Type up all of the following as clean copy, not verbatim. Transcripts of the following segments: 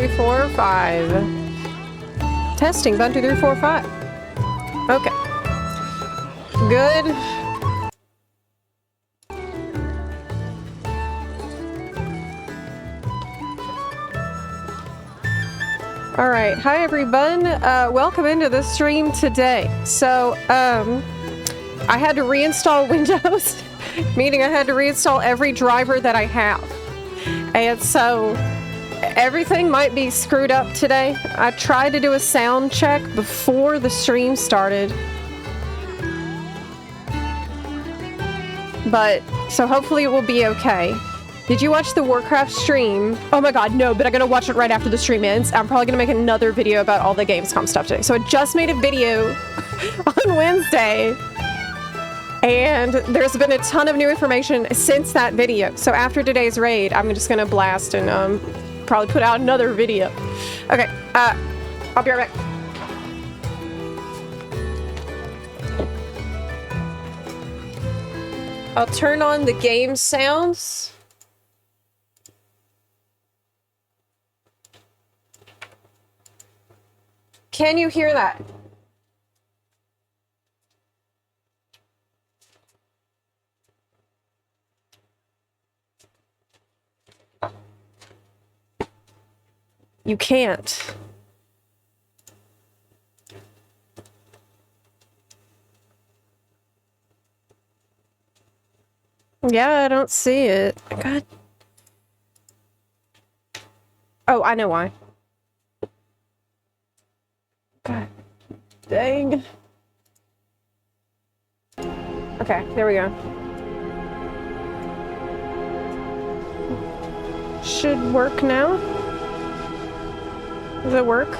3, 4, 5. Testing 1, 2, 3, 4, 5. Okay. Good. All right. Hi, everyone. Welcome into the stream today. So, I had to reinstall Windows, meaning I had to reinstall every driver that I have. And so, everything might be screwed up today. I tried to do a sound check before the stream started. But, so hopefully it will be okay. Did you watch the Warcraft stream? Oh my god, no, but I'm gonna watch it right after the stream ends. I'm probably gonna make another video about all the Gamescom stuff today. So I just made a video on Wednesday, and there's been a ton of new information since that video. So after today's raid, I'm just gonna blast and probably put out another video. Okay, I'll be right back. I'll turn on the game sounds. Can you hear that? You can't. Yeah, I don't see it. God. Oh, I know why. God dang. Okay, there we go. Should work now. Does it work?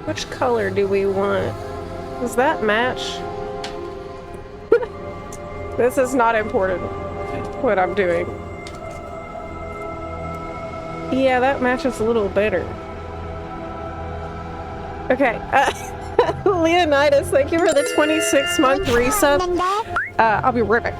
Which color do we want? Does that match? This is not important, what I'm doing. Yeah, that matches a little better. Okay, Leonidas, thank you for the 26-month resub. I'll be right back.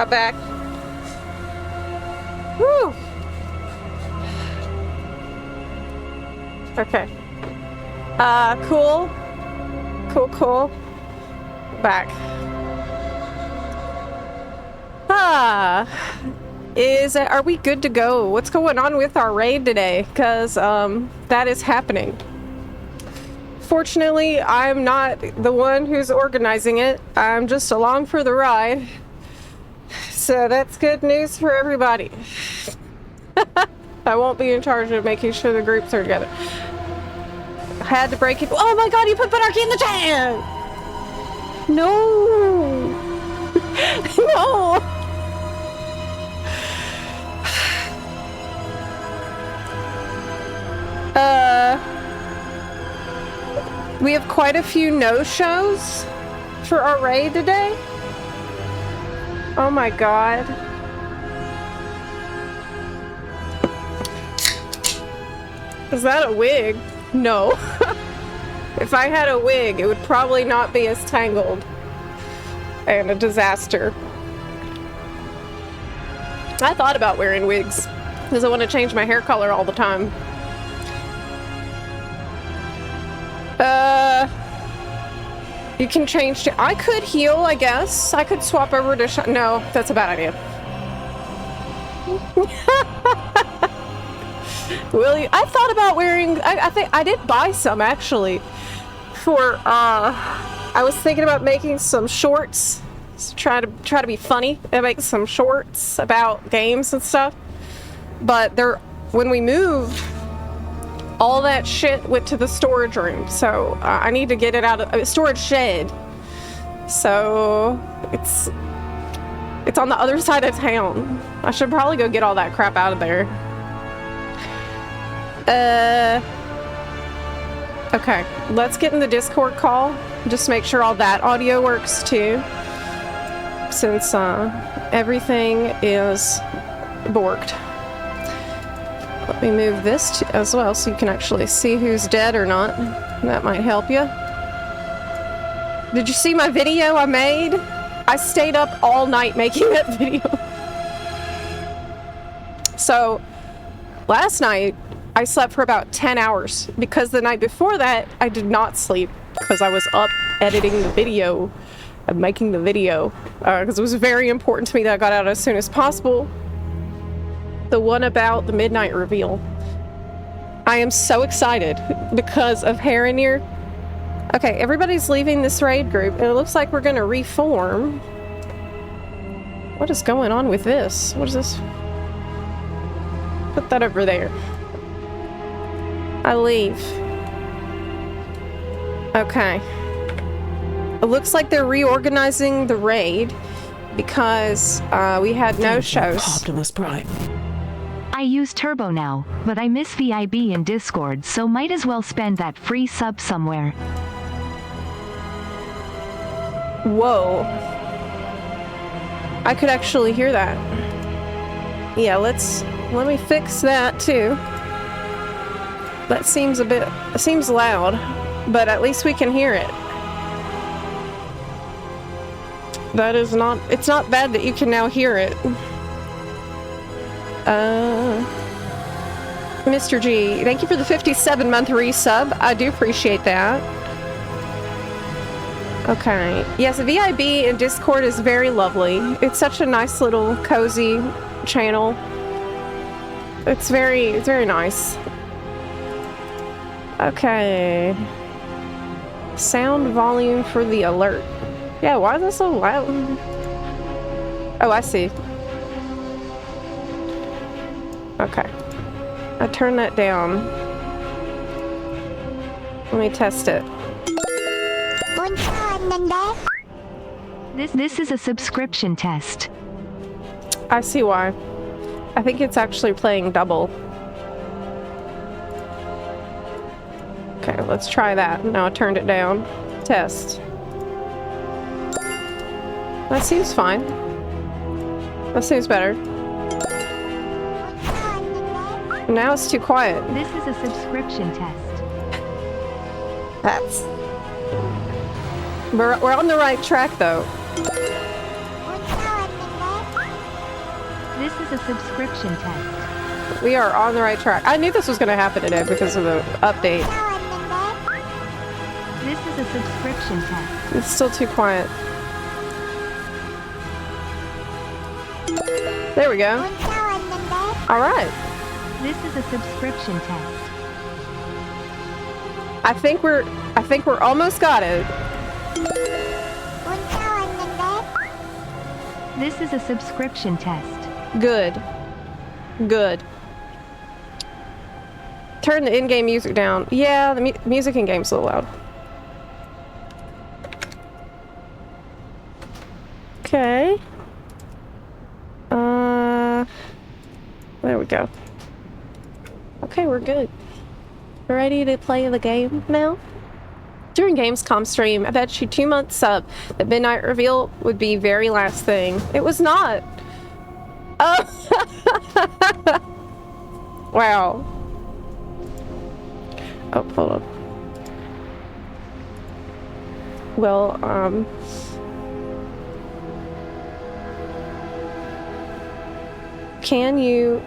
Back. Woo! Okay. Cool. Cool. Back. Are we good to go? What's going on with our raid today? Because, that is happening. Fortunately, I'm not the one who's organizing it. I'm just along for the ride. So that's good news for everybody. I won't be in charge of making sure the groups are together. I had to break it. Oh my god, you put Benarchy in the chat! No! No! We have quite a few no-shows for our raid today. Oh my god. Is that a wig? No. If I had a wig, it would probably not be as tangled and a disaster. I thought about wearing wigs because I want to change my hair color all the time. You can change to... I could heal, I guess. I could swap over to... No, that's a bad idea. Willie, I thought about wearing, I think I did buy some actually for, I was thinking about making some shorts, try to be funny and make some shorts about games and stuff. But when we moved, all that shit went to the storage room. So I need to get it out of storage shed. So it's on the other side of town. I should probably go get all that crap out of there. Okay, let's get in the Discord call. Just make sure all that audio works too. Since everything is borked. Let me move this as well so you can actually see who's dead or not. That might help you. Did you see my video I made? I stayed up all night making that video. So, last night, I slept for about 10 hours because the night before that, I did not sleep because I was up editing the video and making the video because it was very important to me that I got out as soon as possible. The one about the midnight reveal. I am so excited because of Haranir. Okay, everybody's leaving this raid group and it looks like we're gonna reform. What is going on with this? What is this? Put that over there. I leave. Okay. It looks like they're reorganizing the raid because we had no shows. Optimus Prime. I use Turbo now, but I miss VIB in Discord, so might as well spend that free sub somewhere. Whoa. I could actually hear that. Yeah, let me fix that too. That seems seems loud, but at least we can hear it. It's not bad that you can now hear it. Mr. G, thank you for the 57-month resub. I do appreciate that. Okay. Yes, VIB in Discord is very lovely. It's such a nice little cozy channel. It's very nice. Okay. Sound volume for the alert. Yeah, why is this so loud? Oh, I see. Okay. I turn that down. Let me test it. This is a subscription test. I see why. I think it's actually playing double. Okay, let's try that. Now I turned it down. Test. That seems fine. That seems better. Now it's too quiet. This is a subscription test. That's... We're on the right track, though. This is a subscription test. We are on the right track. I knew this was going to happen today because of the update. This is a subscription test. It's still too quiet. There we go. All right. This is a subscription test. I think we're almost got it. This is a subscription test. Good. Good. Turn the in-game music down. Yeah, the music in-game's a little loud. Okay. There we go. Okay, we're good. We're ready to play the game now. During Gamescom stream, I bet you 2 months sub the midnight reveal would be very last thing. It was not. Oh. Wow. Oh, hold on. Well, can you...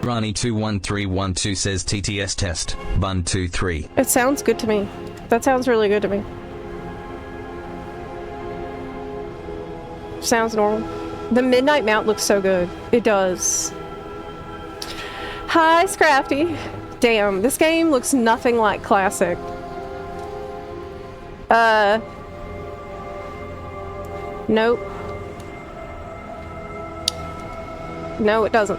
Ronnie21312 says TTS test, bun 23. It sounds good to me. That sounds really good to me. Sounds normal. The Midnight Mount looks so good. It does. Hi, Scrafty. Damn, this game looks nothing like classic. Nope. No, it doesn't.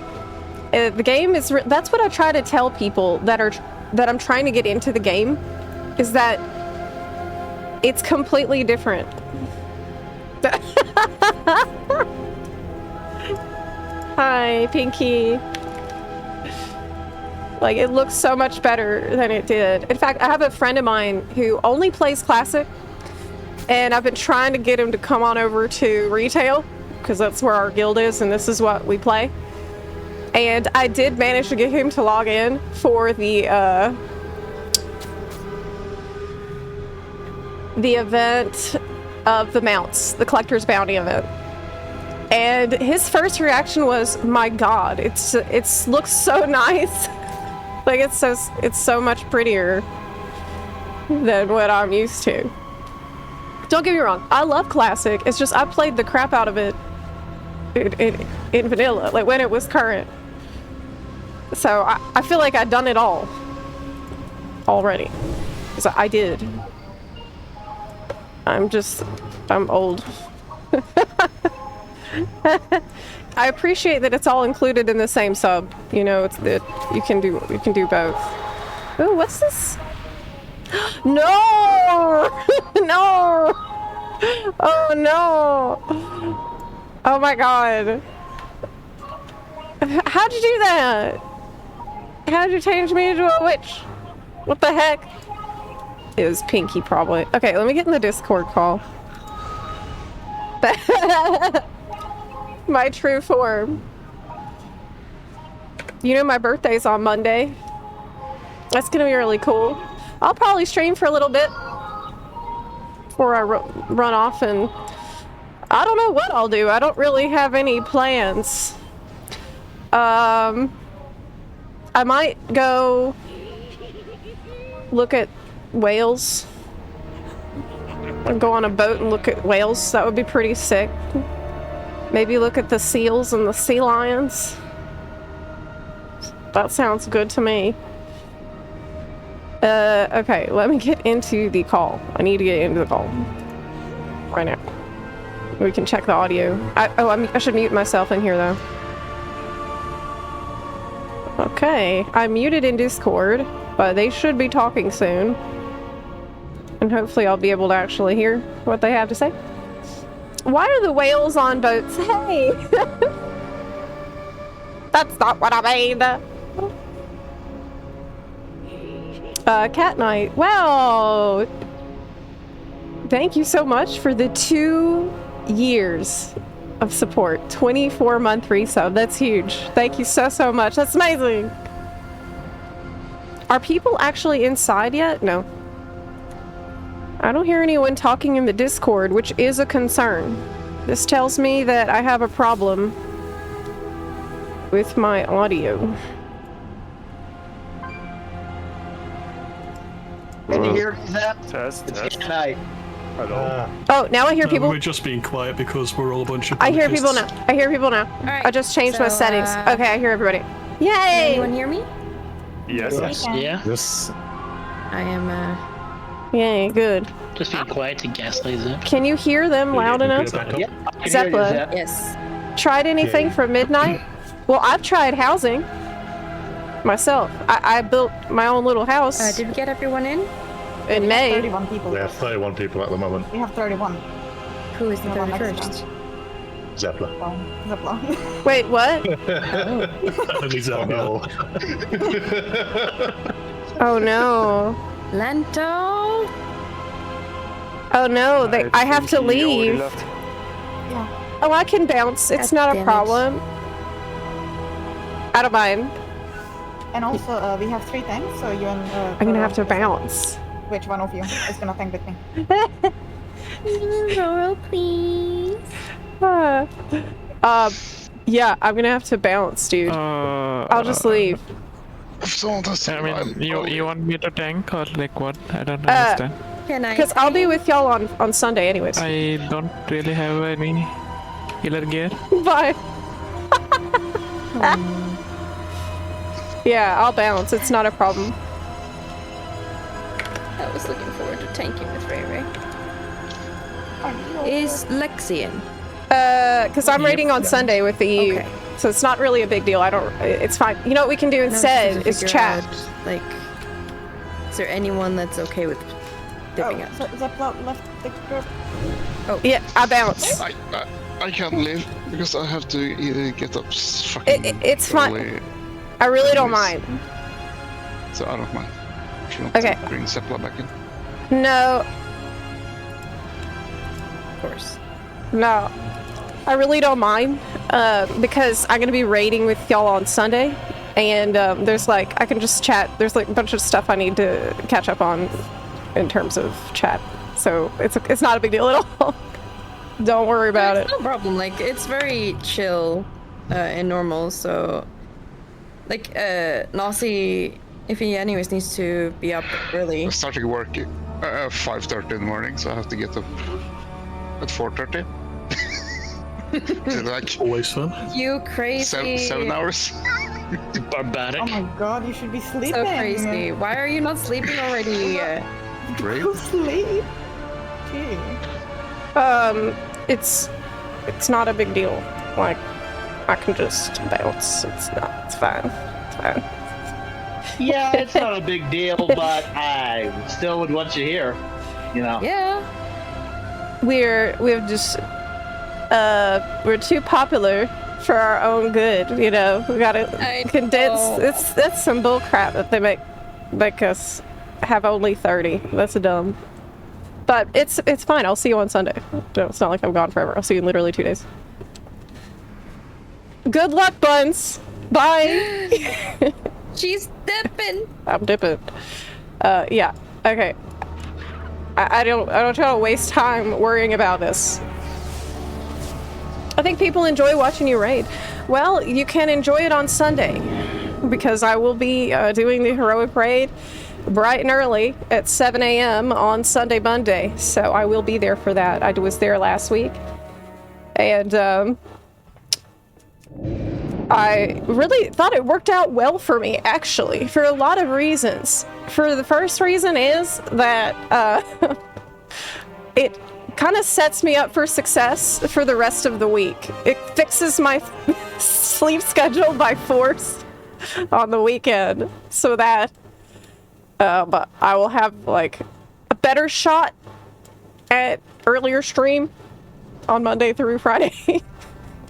The game is. That's what I try to tell people that I'm trying to get into the game, is that it's completely different. Hi, Pinky. Like, it looks so much better than it did. In fact, I have a friend of mine who only plays classic, and I've been trying to get him to come on over to retail, because that's where our guild is, and this is what we play. And I did manage to get him to log in for the event of the mounts, the collector's bounty event. And his first reaction was, "My God, it looks so nice." Like, it's so much prettier than what I'm used to. Don't get me wrong, I love classic. It's just I played the crap out of it in vanilla, like when it was current. So I feel like I've done it all already. So I did. I'm old. I appreciate that it's all included in the same sub. You know, it's that you can do both. Oh, what's this? No! No! Oh no! Oh my God! How'd you do that? How'd you change me into a witch? What the heck? It was Pinky, probably. Okay, let me get in the Discord call. My true form. You know my birthday's on Monday. That's gonna be really cool. I'll probably stream for a little bit before I run off, and I don't know what I'll do. I don't really have any plans. I might go look at whales. Or go on a boat and look at whales. That would be pretty sick. Maybe look at the seals and the sea lions. That sounds good to me. Okay, let me get into the call. I need to get into the call right now. We can check the audio. I should mute myself in here though. Okay, I'm muted in Discord, but they should be talking soon. And hopefully I'll be able to actually hear what they have to say. Why are the whales on boats? Hey! That's not what I mean! Cat Night. Wow! Thank you so much for the 2 years of support. 24-month resub. That's huge. Thank you so much. That's amazing! Are people actually inside yet? No. I don't hear anyone talking in the Discord, which is a concern. This tells me that I have a problem with my audio. Can you hear me, Zep? Test. Hi. Hello. Oh, now I hear people. We're just being quiet because we're all a bunch of I hear people anarchists. now. I hear people now. Alright, I just changed my so, settings. Okay, I hear everybody. Can Yay! anyone hear me? Yes. Yeah. Yes. I am, Yay, good. Just being quiet to gaslight Zep. Can you hear them loud enough? Yeah. I can hear you, Zepla. Zep. yes. Tried anything for midnight? Well, I've tried housing. Myself. I built my own little house Did we get everyone in? in May. 31 people. We have 31 people at the moment. We have 31. Who is the No one next 31st? Zepla. Well, Zepla. Wait, what? Only Oh Zepla. no. Oh no. Lento? Oh no, I have to think he already leave. left. Oh, I can bounce. It's God not a damn it. problem. I don't mind. And also, we have 3 tanks, so you and... I'm gonna have to bounce. Which one of you is gonna tank with me? Laurel, please. Yeah, I'm gonna have to bounce, dude. I'll just leave. I mean, you want me to tank or like what? I don't understand. Can I? Because I'll be with y'all on Sunday anyways. I don't really have any healer gear. Bye. Yeah, I'll bounce. It's not a problem. I was looking forward to tanking with Ray Ray. Is Lexi in? Because I'm raiding on Sunday with the EU, Okay. so it's not really a big deal. It's fine. You know what we can do instead is chat. Like, is there anyone that's okay with dipping out? So Zepla left the group. Yeah, I bounce. I can't leave because I have to either get up fucking It's fine. early, I really don't mind. so I don't mind. If you want Okay. to bring Zepla back in. No, Of course. no. I really don't mind because I'm going to be raiding with y'all on Sunday. And there's like, I can just chat. There's like a bunch of stuff I need to catch up on in terms of chat. So it's not a big deal at all. Don't worry about it. No problem. Like, it's very chill and normal. So, like, Nasi, if he anyways needs to be up early. I'm starting work at 5:30 in the morning, so I have to get up at 4:30. Like Always fun. You crazy. 7 hours. Barbaric. Oh my god, you should be sleeping. So crazy. Why are you not sleeping already? Great. Go sleep. Gee. It's not a big deal. Like, I can just bounce. It's fine. It's fine. Yeah, it's not a big deal, but I still would want you here. You know. Yeah. We're too popular for our own good, you know. We gotta I condense. know. That's some bull crap that they make us have only 30. That's dumb. But it's fine. I'll see you on Sunday. No, it's not like I'm gone forever. I'll see you in literally 2 days. Good luck, Buns. Bye. She's dipping. I'm dipping. Yeah. Okay. I don't try to waste time worrying about this. I think people enjoy watching you raid. Well, you can enjoy it on Sunday because I will be doing the heroic raid bright and early at 7 a.m. on Sunday Monday. So I will be there for that. I was there last week. And I really thought it worked out well for me, actually, for a lot of reasons. For the first reason is that it kind of sets me up for success for the rest of the week. It fixes my sleep schedule by force on the weekend so that but I will have like a better shot at earlier stream on Monday through Friday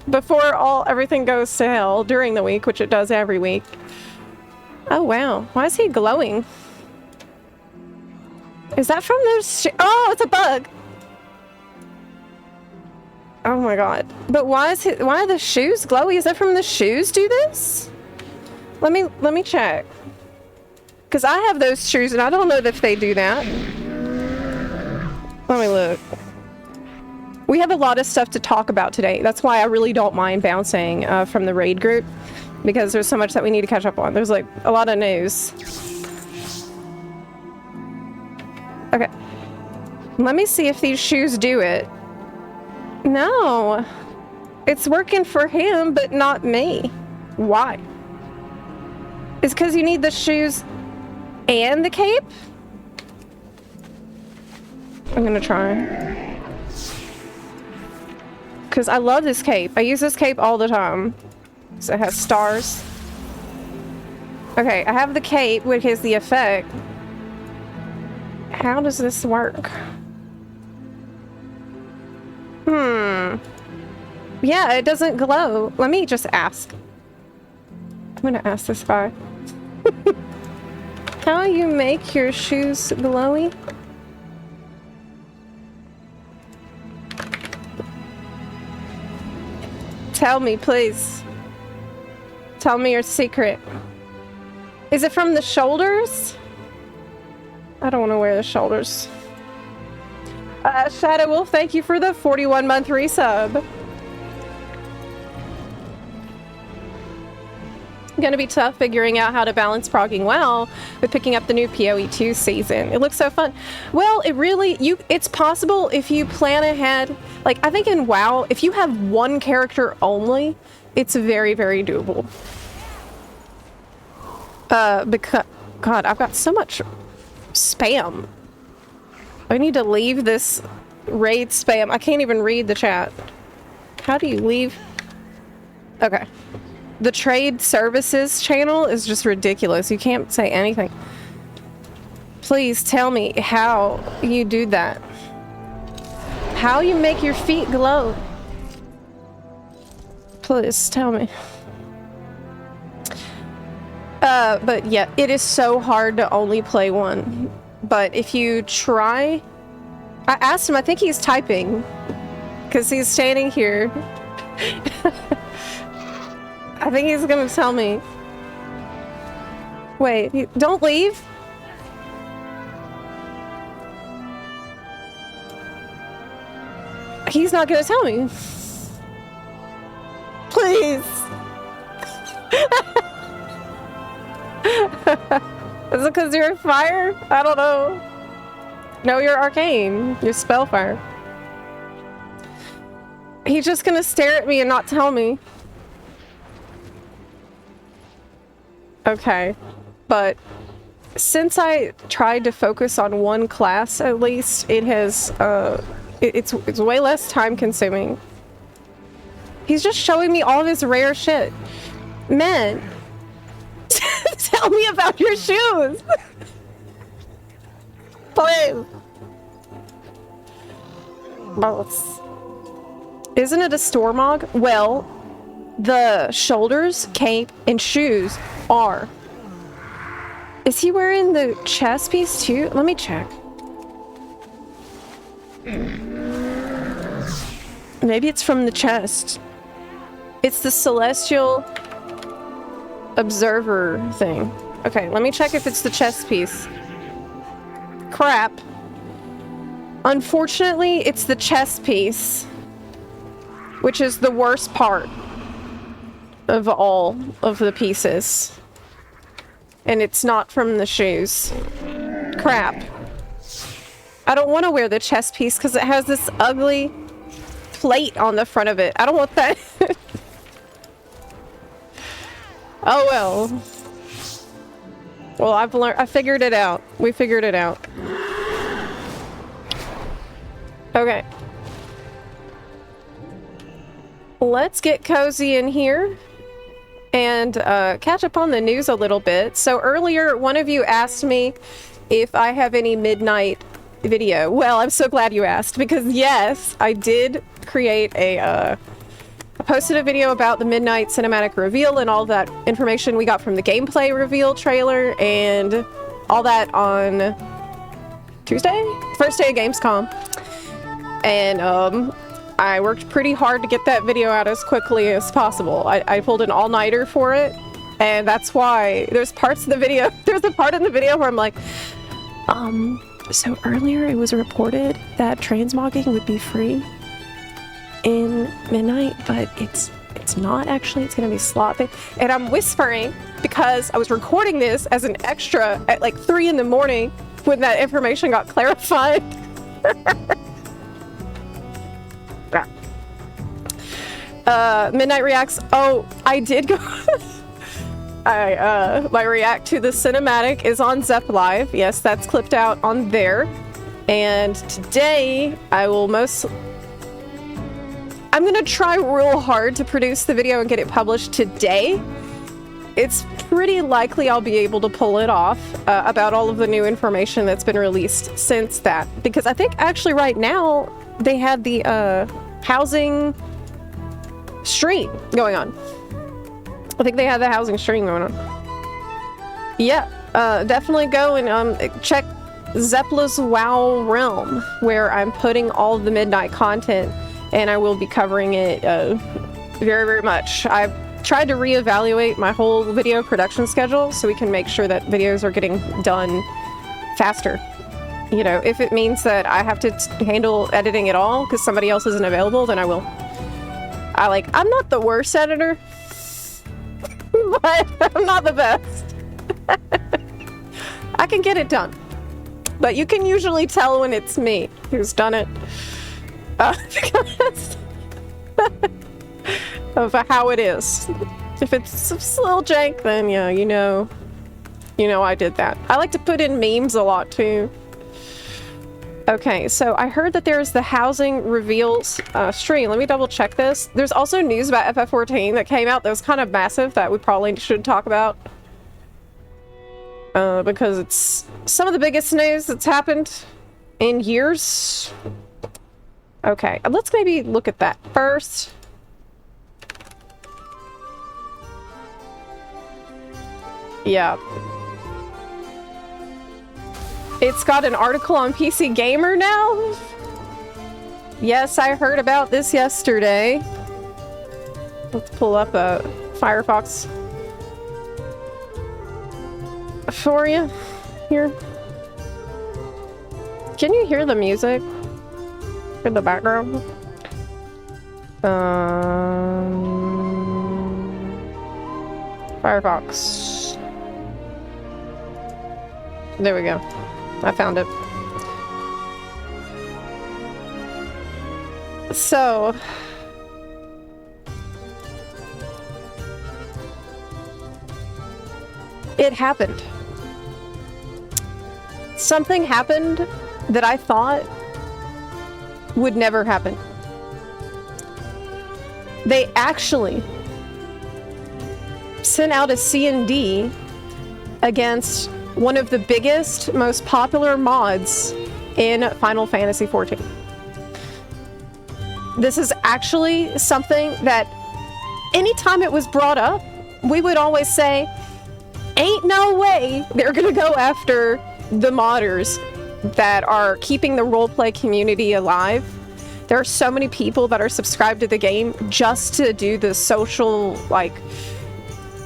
before everything goes to hell during the week, which it does every week. Oh wow, why is he glowing? Is that from those oh, it's a bug. Oh my god. But why are the shoes glowy? Is that from the shoes do this? Let me check. Cause I have those shoes and I don't know if they do that. Let me look. We have a lot of stuff to talk about today. That's why I really don't mind bouncing from the raid group because there's so much that we need to catch up on. There's like a lot of news. Okay. Let me see if these shoes do it. No. It's working for him, but not me. Why? It's because you need the shoes and the cape? I'm gonna try. Because I love this cape. I use this cape all the time. So it has stars. Okay, I have the cape, which has the effect. How does this work? Yeah, it doesn't glow. Let me just ask. I'm gonna ask this guy. How you make your shoes glowy? Tell me, please. Tell me your secret. Is it from the shoulders? I don't want to wear the shoulders. Shadow Wolf, thank you for the 41-month resub. Gonna be tough figuring out how to balance progging well with picking up the new PoE2 season. It looks so fun. Well, it's possible if you plan ahead. Like, I think in WoW, if you have one character only, it's very, very doable. Because, God, I've got so much spam. I need to leave this raid spam. I can't even read the chat. How do you leave? Okay. The trade services channel is just ridiculous. You can't say anything. Please tell me how you do that. How you make your feet glow. Please tell me. But yeah, it is so hard to only play one. But if you try... I asked him, I think he's typing. Because he's standing here. I think he's gonna tell me. Wait, don't leave. He's not gonna tell me. Please. Is it because you're fire? I don't know. No, you're arcane. You're spellfire. He's just gonna stare at me and not tell me. Okay. But since I tried to focus on one class at least, it has it's way less time consuming. He's just showing me all this rare shit. Man, tell me about your shoes. Please. Both. Isn't it a Stormog? Well, the shoulders, cape, and shoes are. Is he wearing the chest piece too? Let me check. Maybe it's from the chest. It's the Celestial Observer thing. Okay, let me check if it's the chest piece. Crap. Unfortunately, it's the chest piece, which is the worst part of all of the pieces. And it's not from the shoes. Crap. I don't want to wear the chest piece because it has this ugly plate on the front of it. I don't want that. Oh well. Well, I've learned. I figured it out. We figured it out. Okay. Let's get cozy in here and catch up on the news a little bit. So earlier, one of you asked me if I have any midnight video. Well, I'm so glad you asked because yes, I did create I posted a video about the midnight cinematic reveal and all that information we got from the gameplay reveal trailer and all that on Tuesday? First day of Gamescom. And I worked pretty hard to get that video out as quickly as possible. I pulled an all-nighter for it, and that's why there's parts of the video, there's a part in the video where I'm like, so earlier it was reported that transmogging would be free in midnight, but it's not actually. It's gonna be slot-based. And I'm whispering because I was recording this as an extra at like 3 in the morning when that information got clarified. Midnight Reacts. Oh, I did go. My react to the cinematic is on Zepla. Yes, that's clipped out on there. And today I will I'm gonna try real hard to produce the video and get it published today. It's pretty likely I'll be able to pull it off about all of the new information that's been released since that. Because I think actually right now they had the housing stream going on. I think they had the housing stream going on. Yeah, definitely go and check Zepla's WoW Realm, where I'm putting all of the midnight content, and I will be covering it very, very much. I've tried to reevaluate my whole video production schedule so we can make sure that videos are getting done faster. You know, if it means that I have to handle editing it all because somebody else isn't available, then I will. I'm not the worst editor, but I'm not the best. I can get it done. But you can usually tell when it's me who's done it. Because of how it is. If it's a little jank, then yeah, you know you know I did that. I like to put in memes a lot too. Okay, so I heard that there's the housing reveals stream. Let me double check this. There's also news about FF14 that came out that was kind of massive that we probably should talk about. Because it's some of the biggest news that's happened in years. Okay, let's maybe look at that first. Yeah. It's got an article on PC Gamer now? Yes, I heard about this yesterday. Let's pull up a Firefox for you here. Can you hear the music in the background? Firefox. There we go. I found it. So, it happened. Something happened that I thought would never happen. They actually sent out a C&D against one of the biggest, most popular mods in Final Fantasy XIV. This is actually something that anytime it was brought up, we would always say, ain't no way they're gonna go after the modders that are keeping the roleplay community alive. There are so many people that are subscribed to the game just to do the social, like,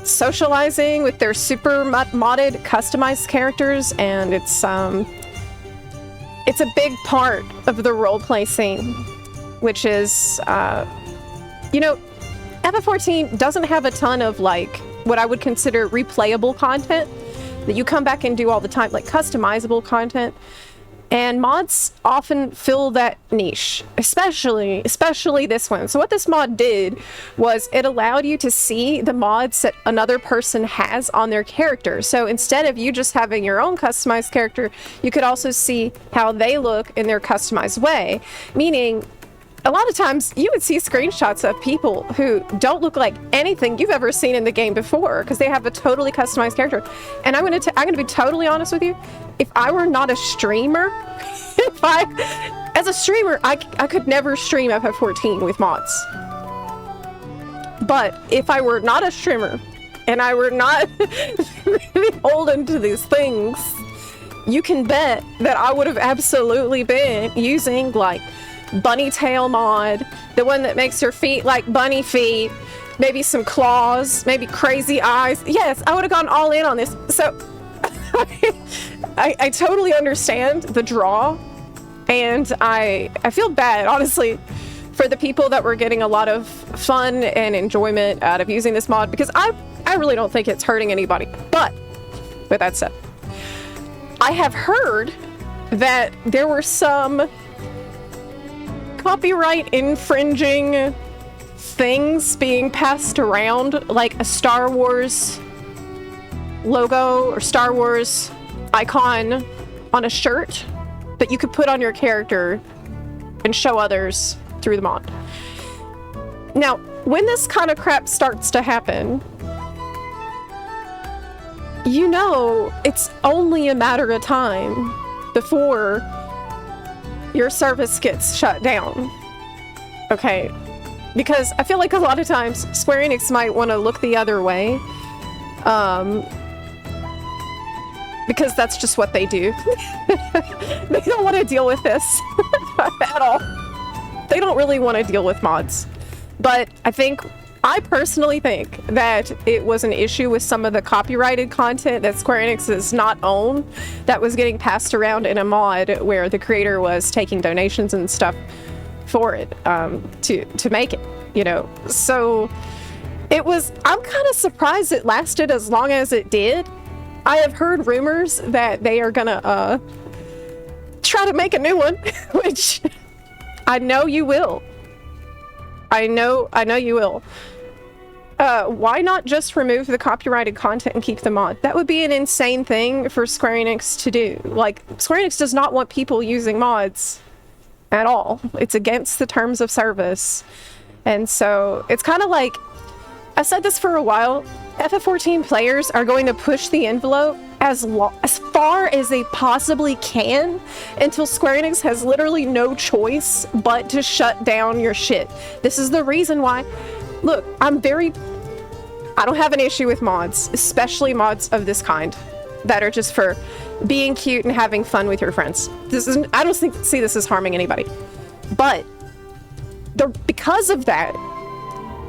socializing with their super modded customized characters, and it's a big part of the roleplay scene, which is you know, FF14 doesn't have a ton of like what I would consider replayable content that you come back and do all the time, like customizable content. And mods often fill that niche, especially this one. So what this mod did was it allowed you to see the mods that another person has on their character. So instead of you just having your own customized character, you could also see how they look in their customized way. Meaning, a lot of times you would see screenshots of people who don't look like anything you've ever seen in the game before because they have a totally customized character. And I'm gonna be totally honest with you. If I were not a streamer, as a streamer, I could never stream FF14 with mods. But if I were not a streamer and I were not beholden to these things, you can bet that I would have absolutely been using like bunny tail mod, the one that makes your feet like bunny feet, maybe some claws, maybe crazy eyes. Yes, I would have gone all in on this. So I totally understand the draw, and I feel bad, honestly, for the people that were getting a lot of fun and enjoyment out of using this mod, because I really don't think it's hurting anybody. But with that said, I have heard that there were some copyright infringing things being passed around, like a Star Wars logo or Star Wars icon on a shirt that you could put on your character and show others through the mod. Now, when this kind of crap starts to happen, you know it's only a matter of time before your service gets shut down. Okay? Because I feel like a lot of times Square Enix might want to look the other way. Because that's just what they do. They don't want to deal with this at all. They don't really want to deal with mods. But I personally think that it was an issue with some of the copyrighted content that Square Enix does not own that was getting passed around in a mod where the creator was taking donations and stuff for it to make it, you know. So I'm kind of surprised it lasted as long as it did. I have heard rumors that they are gonna try to make a new one, which I know you will. I know you will. Why not just remove the copyrighted content and keep the mod? That would be an insane thing for Square Enix to do. Like, Square Enix does not want people using mods at all. It's against the terms of service. And so it's kind of like, I've said this for a while, FF14 players are going to push the envelope as far as they possibly can until Square Enix has literally no choice but to shut down your shit. This is the reason why. Look, I don't have an issue with mods, especially mods of this kind that are just for being cute and having fun with your friends. I don't see this as harming anybody. But because of that,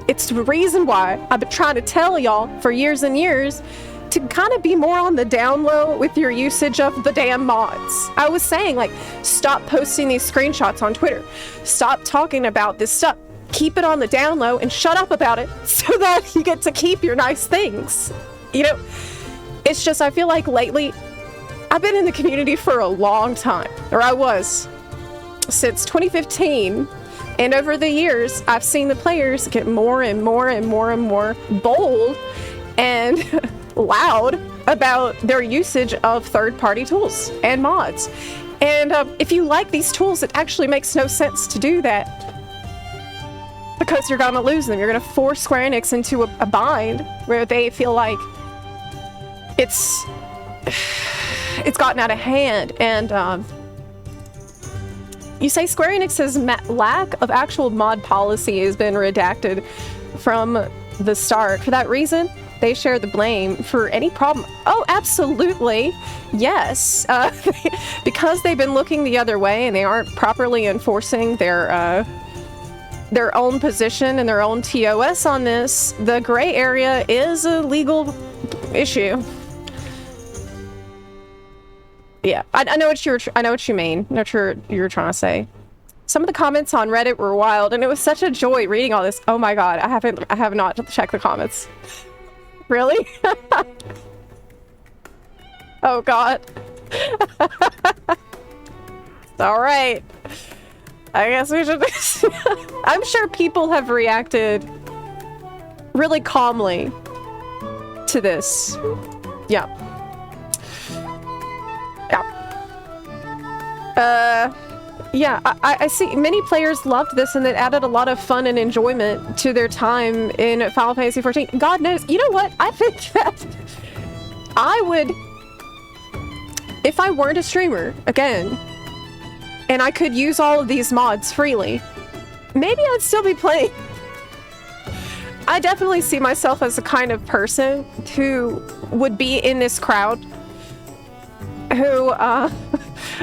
it's the reason why I've been trying to tell y'all for years and years to kind of be more on the down low with your usage of the damn mods. I was saying, like, stop posting these screenshots on Twitter. Stop talking about this stuff. Keep it on the down low and shut up about it so that you get to keep your nice things. You know, it's just, I feel like lately, I've been in the community for a long time, or I was, since 2015. And over the years, I've seen the players get more and more and more and more bold and loud about their usage of third-party tools and mods. And if you like these tools, it actually makes no sense to do that because you're gonna lose them. You're gonna force Square Enix into a bind where they feel like it's gotten out of hand. And you say Square Enix's lack of actual mod policy has been redacted from the start. For that reason, they share the blame for any problem. Oh, absolutely. Yes. Because they've been looking the other way and they aren't properly enforcing their own position and their own TOS on this, the gray area is a legal issue. Yeah, I know what you mean. I know what you're trying to say. Some of the comments on Reddit were wild, and it was such a joy reading all this. Oh my god, I have not checked the comments. Really? Oh god. All right. I guess we should. I'm sure people have reacted really calmly to this. Yeah. Yeah, I see many players loved this and it added a lot of fun and enjoyment to their time in Final Fantasy XIV. God knows, you know what? I think that I would, if I weren't a streamer, again, and I could use all of these mods freely, maybe I'd still be playing. I definitely see myself as the kind of person who would be in this crowd who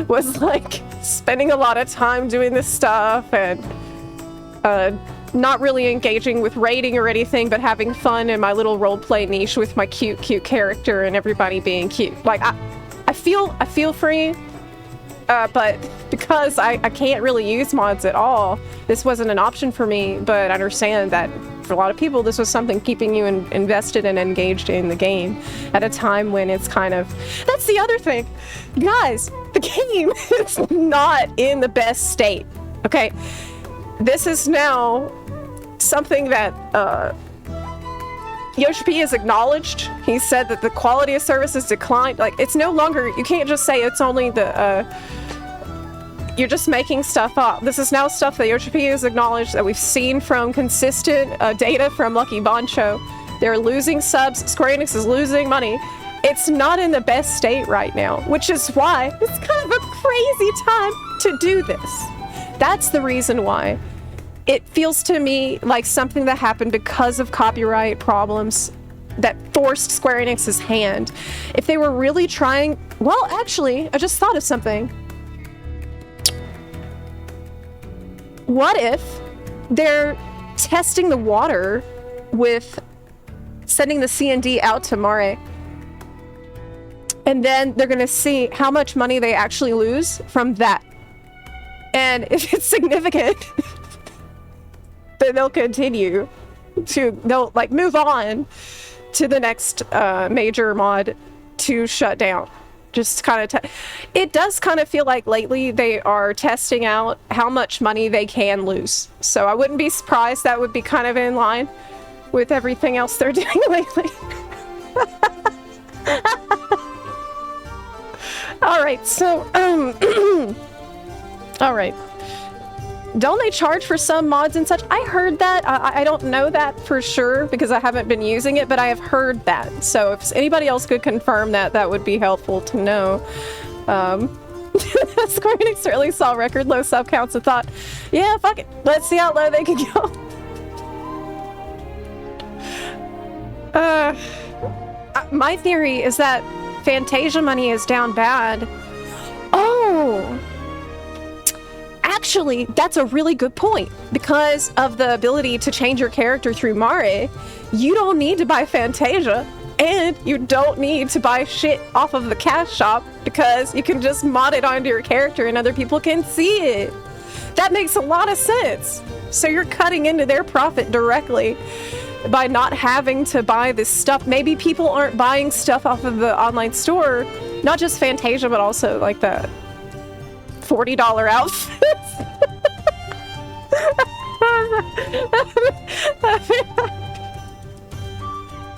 was like spending a lot of time doing this stuff and not really engaging with raiding or anything, but having fun in my little roleplay niche with my cute character and everybody being cute. Like I feel for you, but because I can't really use mods at all, this wasn't an option for me. But I understand that for a lot of people, this was something keeping you invested and engaged in the game at a time when it's kind of... That's the other thing. Guys, the game is not in the best state, okay? This is now something that Yoshi P has acknowledged. He said that the quality of service has declined. Like, it's no longer... You can't just say it's only the... You're just making stuff up. This is now stuff that Yoshi P has acknowledged, that we've seen from consistent data from Lucky Boncho. They're losing subs. Square Enix is losing money. It's not in the best state right now, which is why it's kind of a crazy time to do this. That's the reason why. It feels to me like something that happened because of copyright problems that forced Square Enix's hand. If they were really trying... Well, actually, I just thought of something. What if they're testing the water with sending the C&D out to Mare, and then they're gonna see how much money they actually lose from that, and if it's significant, then they'll continue to, they'll like move on to the next major mod to shut down. Just kind of, it does kind of feel like lately they are testing out how much money they can lose. So I wouldn't be surprised that would be kind of in line with everything else they're doing lately. Alright, so, alright. Don't they charge for some mods and such? I heard that. I don't know that for sure because I haven't been using it, but I have heard that. So if anybody else could confirm that, that would be helpful to know. Square Enix certainly saw record low sub counts and thought, yeah, fuck it. Let's see how low they can go. My theory is that Fantasia money is down bad. Oh! Actually, that's a really good point. Because of the ability to change your character through Mare, you don't need to buy Fantasia, and you don't need to buy shit off of the cash shop because you can just mod it onto your character and other people can see it. That makes a lot of sense. So you're cutting into their profit directly by not having to buy this stuff. Maybe people aren't buying stuff off of the online store, not just Fantasia, but also like the $40 outfits.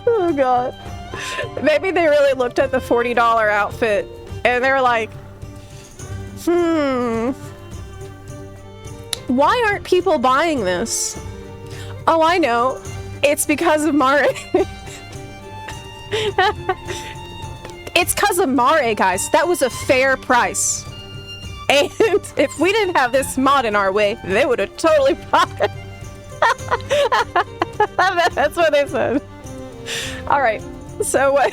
Oh god. Maybe they really looked at the $40 outfit and they're like, why aren't people buying this? Oh, I know. It's because of Mare. It's because of Mare, guys. That was a fair price. And if we didn't have this mod in our way, they would have totally bought it. That's what they said. Alright, so what?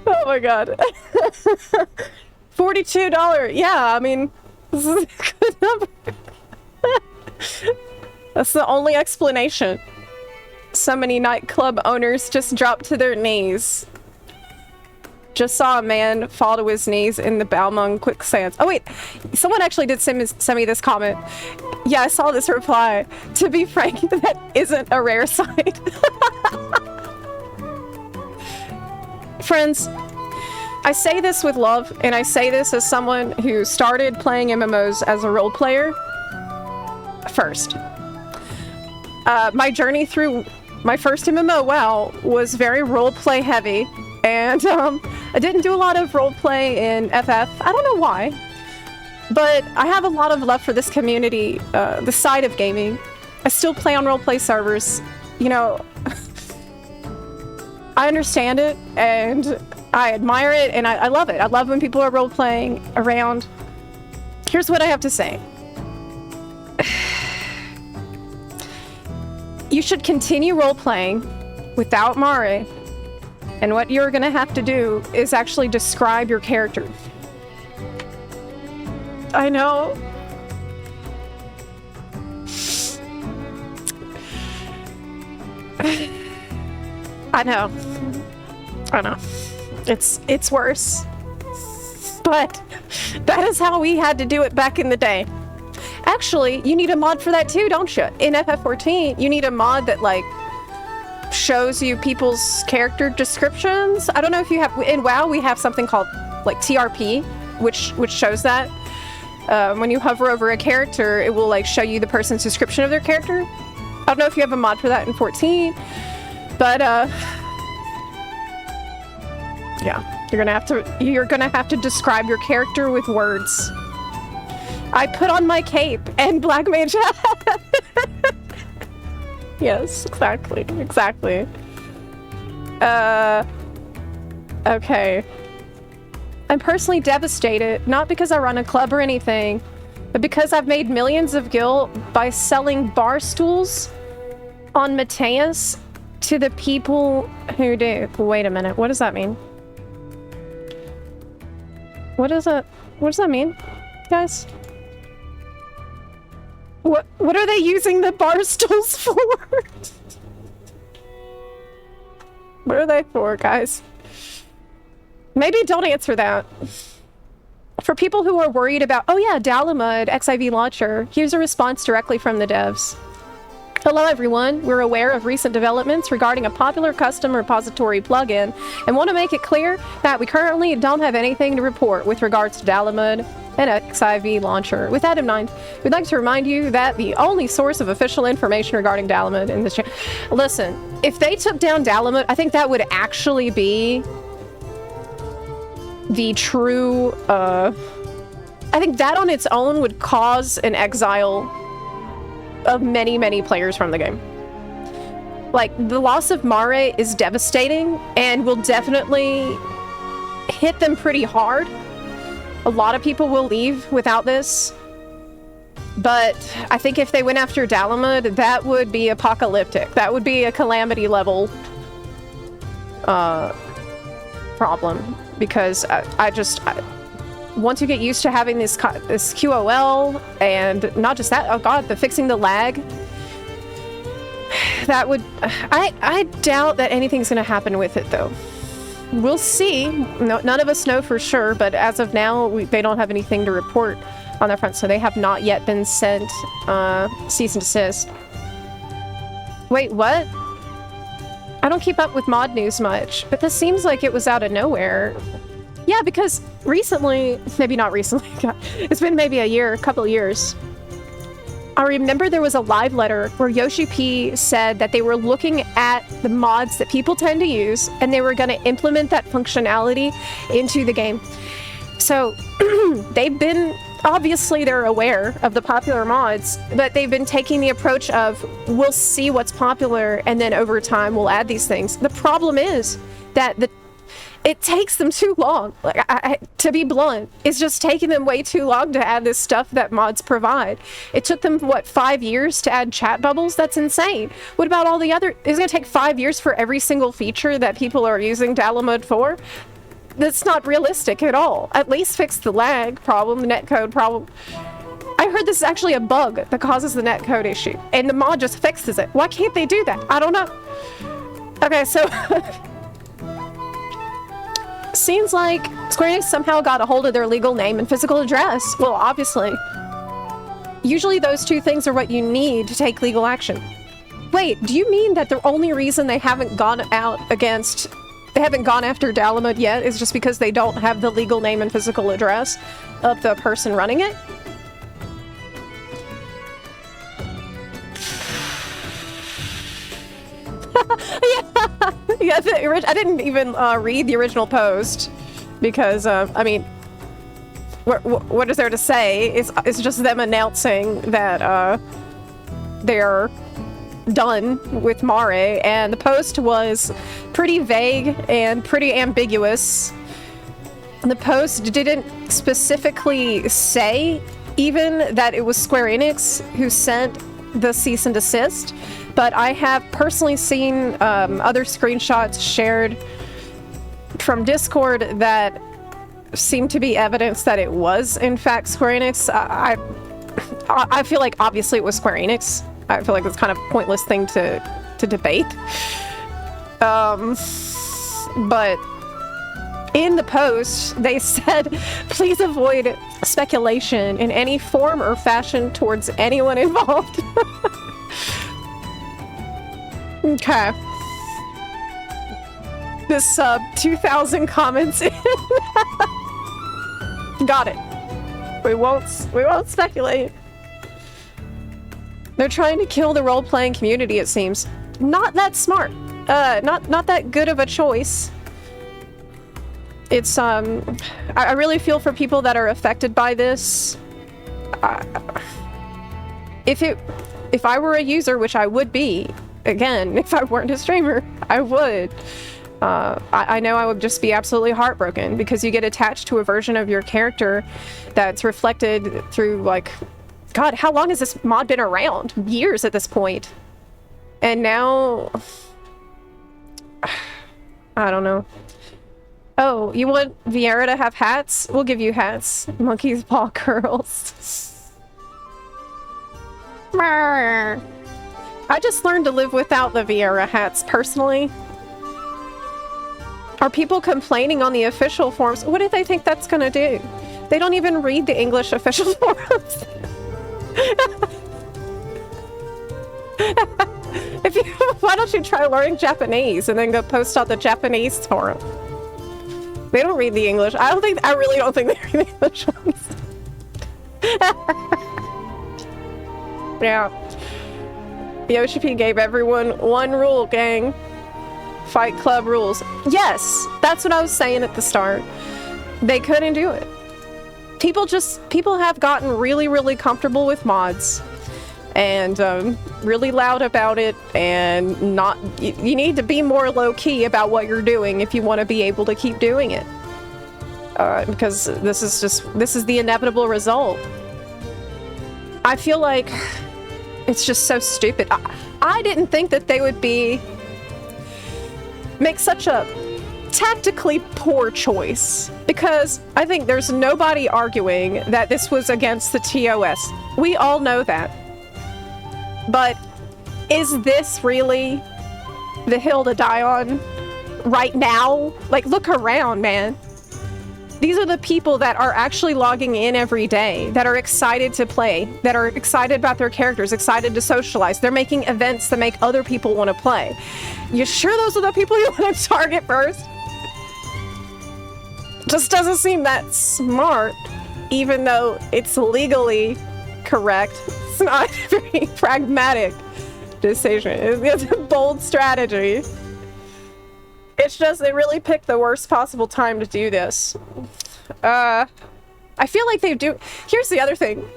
Oh my god. $42. Yeah, I mean, this is a good number. That's the only explanation. So many nightclub owners just dropped to their knees. Just saw a man fall to his knees in the Balmung quicksands. Oh wait, someone actually did send me this comment. Yeah, I saw this reply. To be frank, that isn't a rare sight. Friends, I say this with love, and I say this as someone who started playing MMOs as a role player first. My journey through my first MMO, WoW, was very roleplay heavy, and I didn't do a lot of roleplay in FF. I don't know why, but I have a lot of love for this community, the side of gaming. I still play on roleplay servers. You know, I understand it, and I admire it, and I love it. I love when people are role-playing around. Here's what I have to say. You should continue role-playing without Mare, and what you're gonna have to do is actually describe your character. I know. I know. I know. It's worse. But that is how we had to do it back in the day. Actually, you need a mod for that too, don't you? In FF14, you need a mod that like shows you people's character descriptions. I don't know if you have in WoW. We have something called like TRP, which shows that. When you hover over a character, it will like show you the person's description of their character. I don't know if you have a mod for that in 14, but yeah, you're gonna have to describe your character with words. I put on my cape and Black Mage hat. Yes, exactly. Okay. I'm personally devastated, not because I run a club or anything, but because I've made millions of gil by selling bar stools on Mateus to the people who do. Wait a minute, what does that mean? What does that mean, guys? What are they using the bar stools for? What are they for, guys? Maybe don't answer that. For people who are worried about, oh yeah, Dalamud, XIV launcher, here's a response directly from the devs. Hello everyone, we're aware of recent developments regarding a popular custom repository plugin and want to make it clear that we currently don't have anything to report with regards to Dalamud and XIV launcher. With that in mind, we'd like to remind you that the only source of official information regarding Dalamud in this channel... Listen, if they took down Dalamud, I think that would actually be the true, I think that on its own would cause an exile of many, many players from the game. Like, the loss of Mare is devastating and will definitely hit them pretty hard. A lot of people will leave without this. But I think if they went after Dalamud, that would be apocalyptic. That would be a calamity level problem. Because once you get used to having this QOL, and not just that, oh god, but fixing the lag, that would... I doubt that anything's gonna happen with it, though. We'll see. No, none of us know for sure, but as of now, they don't have anything to report on that front, so they have not yet been sent cease and desist. Wait, what? I don't keep up with mod news much, but this seems like it was out of nowhere. Yeah, because recently, maybe not recently, it's been maybe a couple of years. I remember there was a live letter where Yoshi P said that they were looking at the mods that people tend to use and they were going to implement that functionality into the game. So they've been, obviously they're aware of the popular mods, but they've been taking the approach of, we'll see what's popular and then over time we'll add these things. The problem is that it takes them too long. Like, to be blunt, it's just taking them way too long to add this stuff that mods provide. It took them, what, 5 years to add chat bubbles? That's insane. What about all the other... It's going to take 5 years for every single feature that people are using Dalamud for? That's not realistic at all. At least fix the lag problem, the netcode problem. I heard this is actually a bug that causes the netcode issue, and the mod just fixes it. Why can't they do that? I don't know. Okay, so... Seems like Square Enix somehow got a hold of their legal name and physical address. Well, obviously. Usually those two things are what you need to take legal action. Wait, do you mean that the only reason they haven't gone after Dalamud yet is just because they don't have the legal name and physical address of the person running it? Yeah, I didn't even read the original post because, I mean, what is there to say? It's just them announcing that they're done with Mare, and the post was pretty vague and pretty ambiguous. The post didn't specifically say even that it was Square Enix who sent the cease and desist, but I have personally seen other screenshots shared from Discord that seem to be evidence that it was in fact Square Enix. I feel like obviously it was Square Enix. I feel like it's kind of a pointless thing to debate. But in the post, they said, please avoid speculation in any form or fashion towards anyone involved. Okay. This 2,000 comments in. Got it. We won't speculate. They're trying to kill the role-playing community, it seems. Not that smart. Not that good of a choice. It's, I really feel for people that are affected by this. If I were a user, which I would be, again, if I weren't a streamer, I would. I know I would just be absolutely heartbroken because you get attached to a version of your character that's reflected through, like, God, how long has this mod been around? Years at this point. And now... I don't know. Oh, you want Vieira to have hats? We'll give you hats. Monkey's paw curls. I just learned to live without the Vieira hats, personally. Are people complaining on the official forums? What do they think that's gonna do? They don't even read the English official forums. Why don't you try learning Japanese and then go post on the Japanese forum? They don't read the English. I really don't think they read the English ones. Yeah. Yoshi P gave everyone one rule, gang. Fight Club rules. Yes, that's what I was saying at the start. They couldn't do it. People have gotten really, really comfortable with mods and really loud about it, and you need to be more low-key about what you're doing if you want to be able to keep doing it. Because this is the inevitable result. I feel like it's just so stupid. I didn't think that they would make such a tactically poor choice, because I think there's nobody arguing that this was against the TOS. We all know that. But is this really the hill to die on right now? Like, look around, man. These are the people that are actually logging in every day, that are excited to play, that are excited about their characters, excited to socialize. They're making events that make other people want to play. You sure those are the people you want to target first? Just doesn't seem that smart, even though it's legally correct. It's not a very pragmatic decision. It's a bold strategy. It's just they really picked the worst possible time to do this. I feel like they do. Here's the other thing.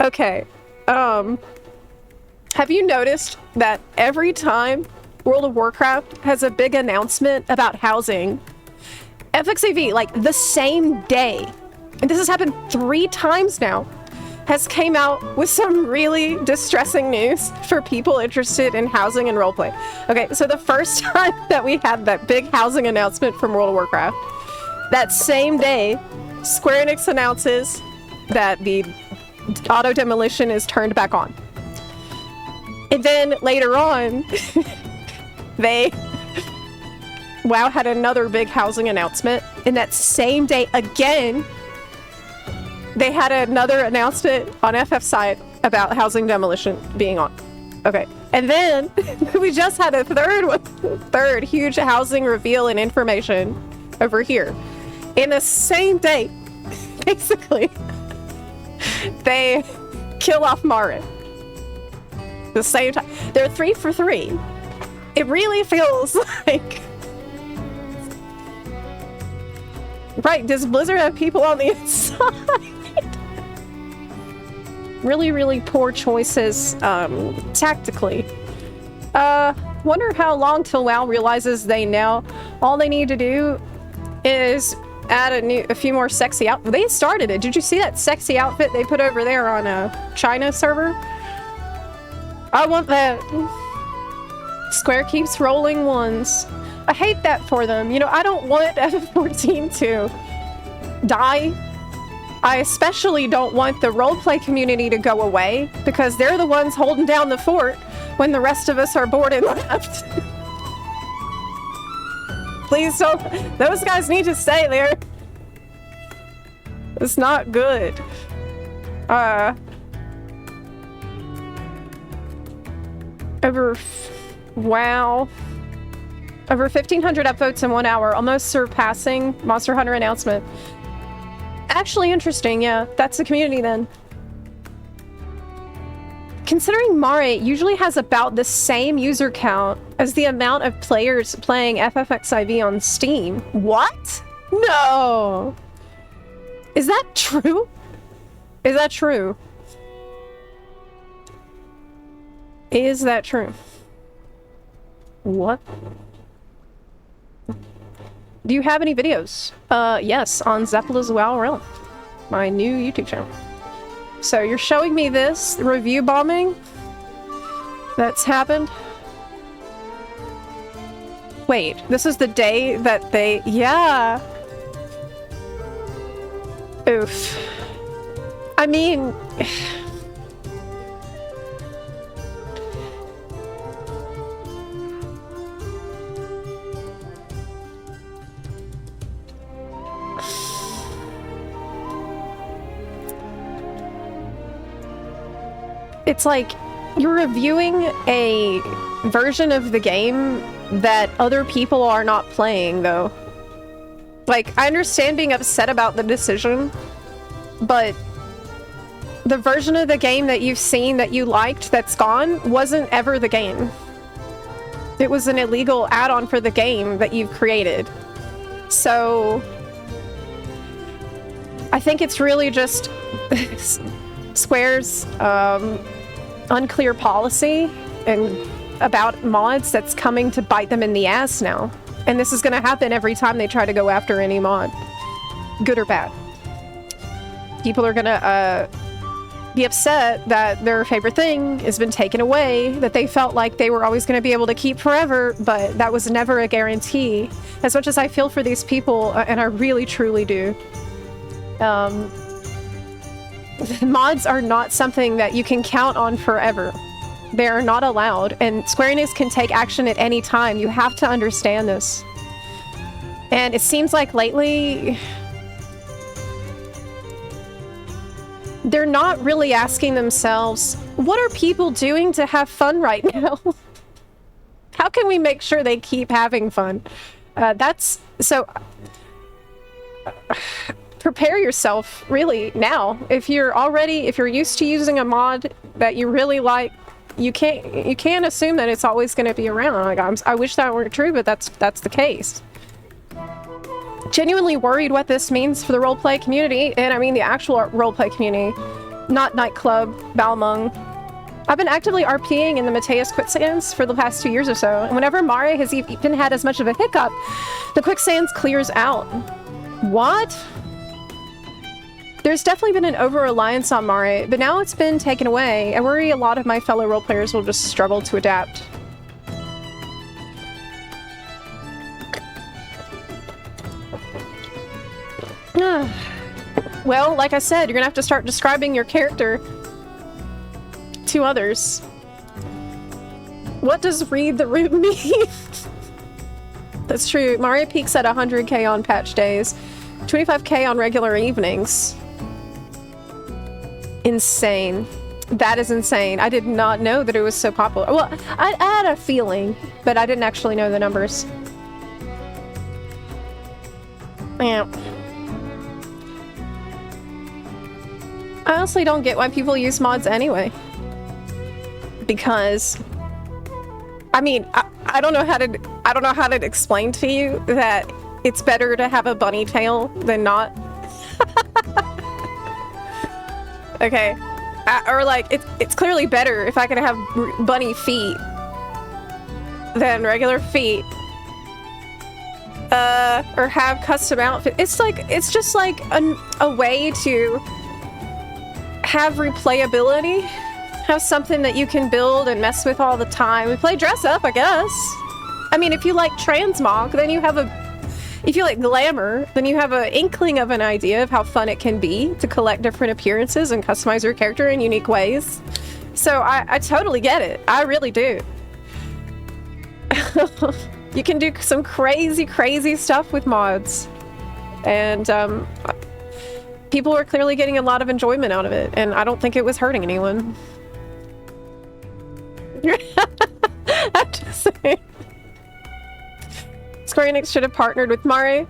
Okay. Have you noticed that every time World of Warcraft has a big announcement about housing, FXAV, like the same day, and this has happened 3 times now, has came out with some really distressing news for people interested in housing and roleplay. Okay, so the first time that we had that big housing announcement from World of Warcraft, that same day, Square Enix announces that the auto demolition is turned back on. And then later on, WoW had another big housing announcement, and that same day again, they had another announcement on FF side about housing demolition being on. Okay. And then we just had a third huge housing reveal and information over here. In the same day, basically, they kill off Marin. The same time. They're 3 for 3. It really feels like... Right, does Blizzard have people on the inside? Really, really poor choices, tactically. Wonder how long till WoW realizes all they need to do is add a few more sexy outfits. They started it. Did you see that sexy outfit they put over there on a China server? I want that. Square keeps rolling ones. I hate that for them. You know, I don't want FF14 to die. I especially don't want the roleplay community to go away, because they're the ones holding down the fort when the rest of us are bored and left. Please don't. Those guys need to stay there. It's not good. Wow. Over 1,500 upvotes in 1 hour, almost surpassing Monster Hunter announcement. Actually interesting, yeah. That's the community then. Considering Mare usually has about the same user count as the amount of players playing FFXIV on Steam. What? No! Is that true? Is that true? Is that true? What? Do you have any videos? Yes, on Zepla's WoW Realm, my new YouTube channel. So you're showing me this review bombing that's happened? Wait, this is the day that they... Yeah. Oof. I mean... it's like you're reviewing a version of the game that other people are not playing, though. Like, I understand being upset about the decision, but the version of the game that you've seen that you liked that's gone wasn't ever the game. It was an illegal add-on for the game that you've created. So I think it's really just Square's unclear policy and about mods that's coming to bite them in the ass now. And this is going to happen every time they try to go after any mod, good or bad. People are going to be upset that their favorite thing has been taken away, that they felt like they were always going to be able to keep forever, but that was never a guarantee. As much as I feel for these people, and I really truly do, mods are not something that you can count on forever. They are not allowed, and Square Enix can take action at any time. You have to understand this. And it seems like lately they're not really asking themselves, what are people doing to have fun right now? How can we make sure they keep having fun? Prepare yourself really now. If you're used to using a mod that you really like, you can't assume that it's always going to be around. Like, I wish that weren't true, but that's the case. Genuinely worried what this means for the roleplay community, and I mean the actual roleplay community, not nightclub, Balmung. I've been actively RPing in the Mateus quicksands for the past 2 years or so, and whenever Mare has even had as much of a hiccup, the quicksands clears out. What? There's definitely been an over-reliance on Mare, but now it's been taken away. I worry a lot of my fellow roleplayers will just struggle to adapt. Well, like I said, you're gonna have to start describing your character to others. What does read the room mean? That's true. Mario peaks at 100k on patch days, 25k on regular evenings. Insane. That is insane. I did not know that it was so popular. Well, I had a feeling, but I didn't actually know the numbers. Yeah. I honestly don't get why people use mods anyway. Because, I mean, I don't know how to explain to you that it's better to have a bunny tail than not. Okay, or like it's clearly better if I can have bunny feet than regular feet. Or have custom outfit. It's just like a way to have replayability, have something that you can build and mess with all the time. We play dress up, I guess. I mean, if you like transmog, then you have if you like glamour, then you have an inkling of an idea of how fun it can be to collect different appearances and customize your character in unique ways. So I totally get it. I really do. You can do some crazy, crazy stuff with mods. And people are clearly getting a lot of enjoyment out of it, and I don't think it was hurting anyone. I'm just saying. Square Enix should have partnered with Mare.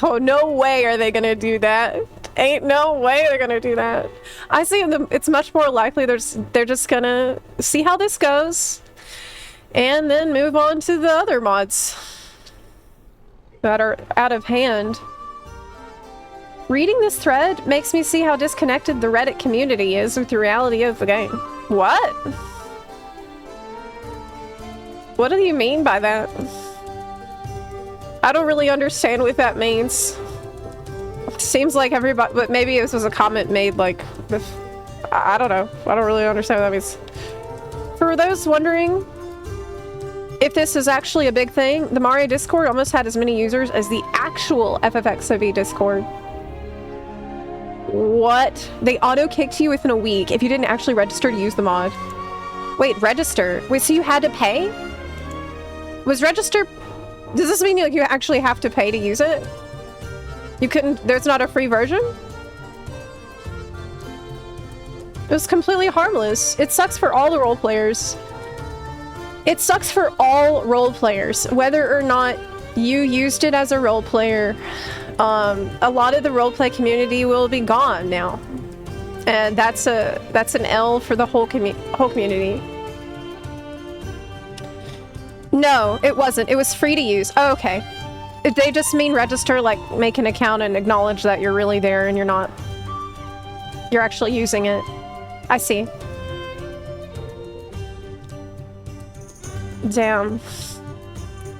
Oh, no way are they gonna do that. Ain't no way they're gonna do that. I see it's much more likely they're just gonna see how this goes and then move on to the other mods that are out of hand. Reading this thread makes me see how disconnected the Reddit community is with the reality of the game. What? What do you mean by that? I don't really understand what that means. Seems like everybody, but maybe this was a comment made like, I don't know. I don't really understand what that means. For those wondering if this is actually a big thing, the Mare Discord almost had as many users as the actual FFXOV Discord. What? They auto-kicked you within a week if you didn't actually register to use the mod. Wait, register? Wait, so you had to pay? Was register... Does this mean like you actually have to pay to use it? You couldn't... There's not a free version? It was completely harmless. It sucks for all the role players. It sucks for all role players, whether or not you used it as a role player. A lot of the roleplay community will be gone now, and that's an L for the whole community. No, it wasn't. It was free to use. Oh, okay. They just mean register, like make an account and acknowledge that you're really there and you're actually using it. I see. Damn.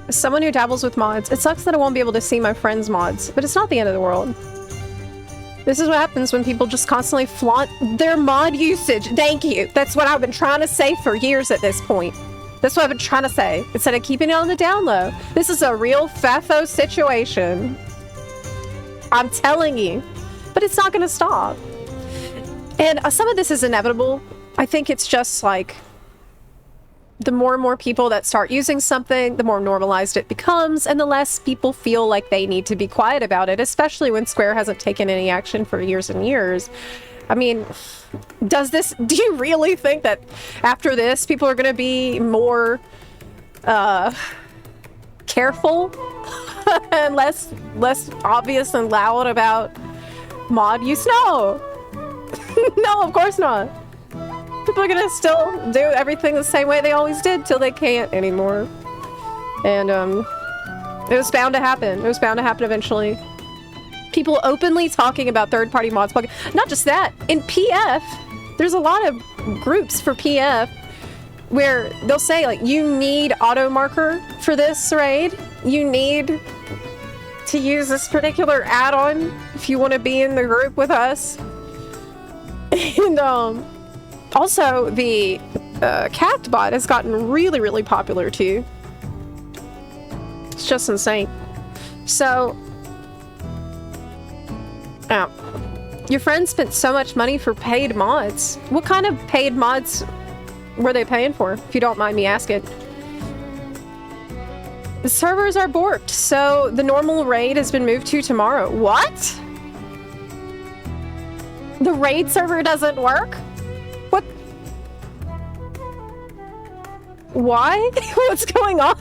As someone who dabbles with mods, it sucks that I won't be able to see my friends' mods, but it's not the end of the world. This is what happens when people just constantly flaunt their mod usage. Thank you. That's what I've been trying to say for years at this point. That's what I've been trying to say, instead of keeping it on the down low. This is a real FAFO situation. I'm telling you. But it's not going to stop. And some of this is inevitable. I think it's just like, the more and more people that start using something, the more normalized it becomes, and the less people feel like they need to be quiet about it, especially when Square hasn't taken any action for years and years. I mean, do you really think that after this, people are going to be more careful and less obvious and loud about mod use? No! No, of course not. People are gonna still do everything the same way they always did till they can't anymore. And it was bound to happen. It was bound to happen eventually. People openly talking about third-party mods. Not just that, in PF, there's a lot of groups for PF where they'll say, like, you need auto marker for this raid. You need to use this particular add-on if you want to be in the group with us. And also the cat bot has gotten really, really popular too. It's just insane. So, your friends spent so much money for paid mods. What kind of paid mods were they paying for, if you don't mind me asking? The servers are borked, so the normal raid has been moved to tomorrow. What? The raid server doesn't work? What? Why? What's going on?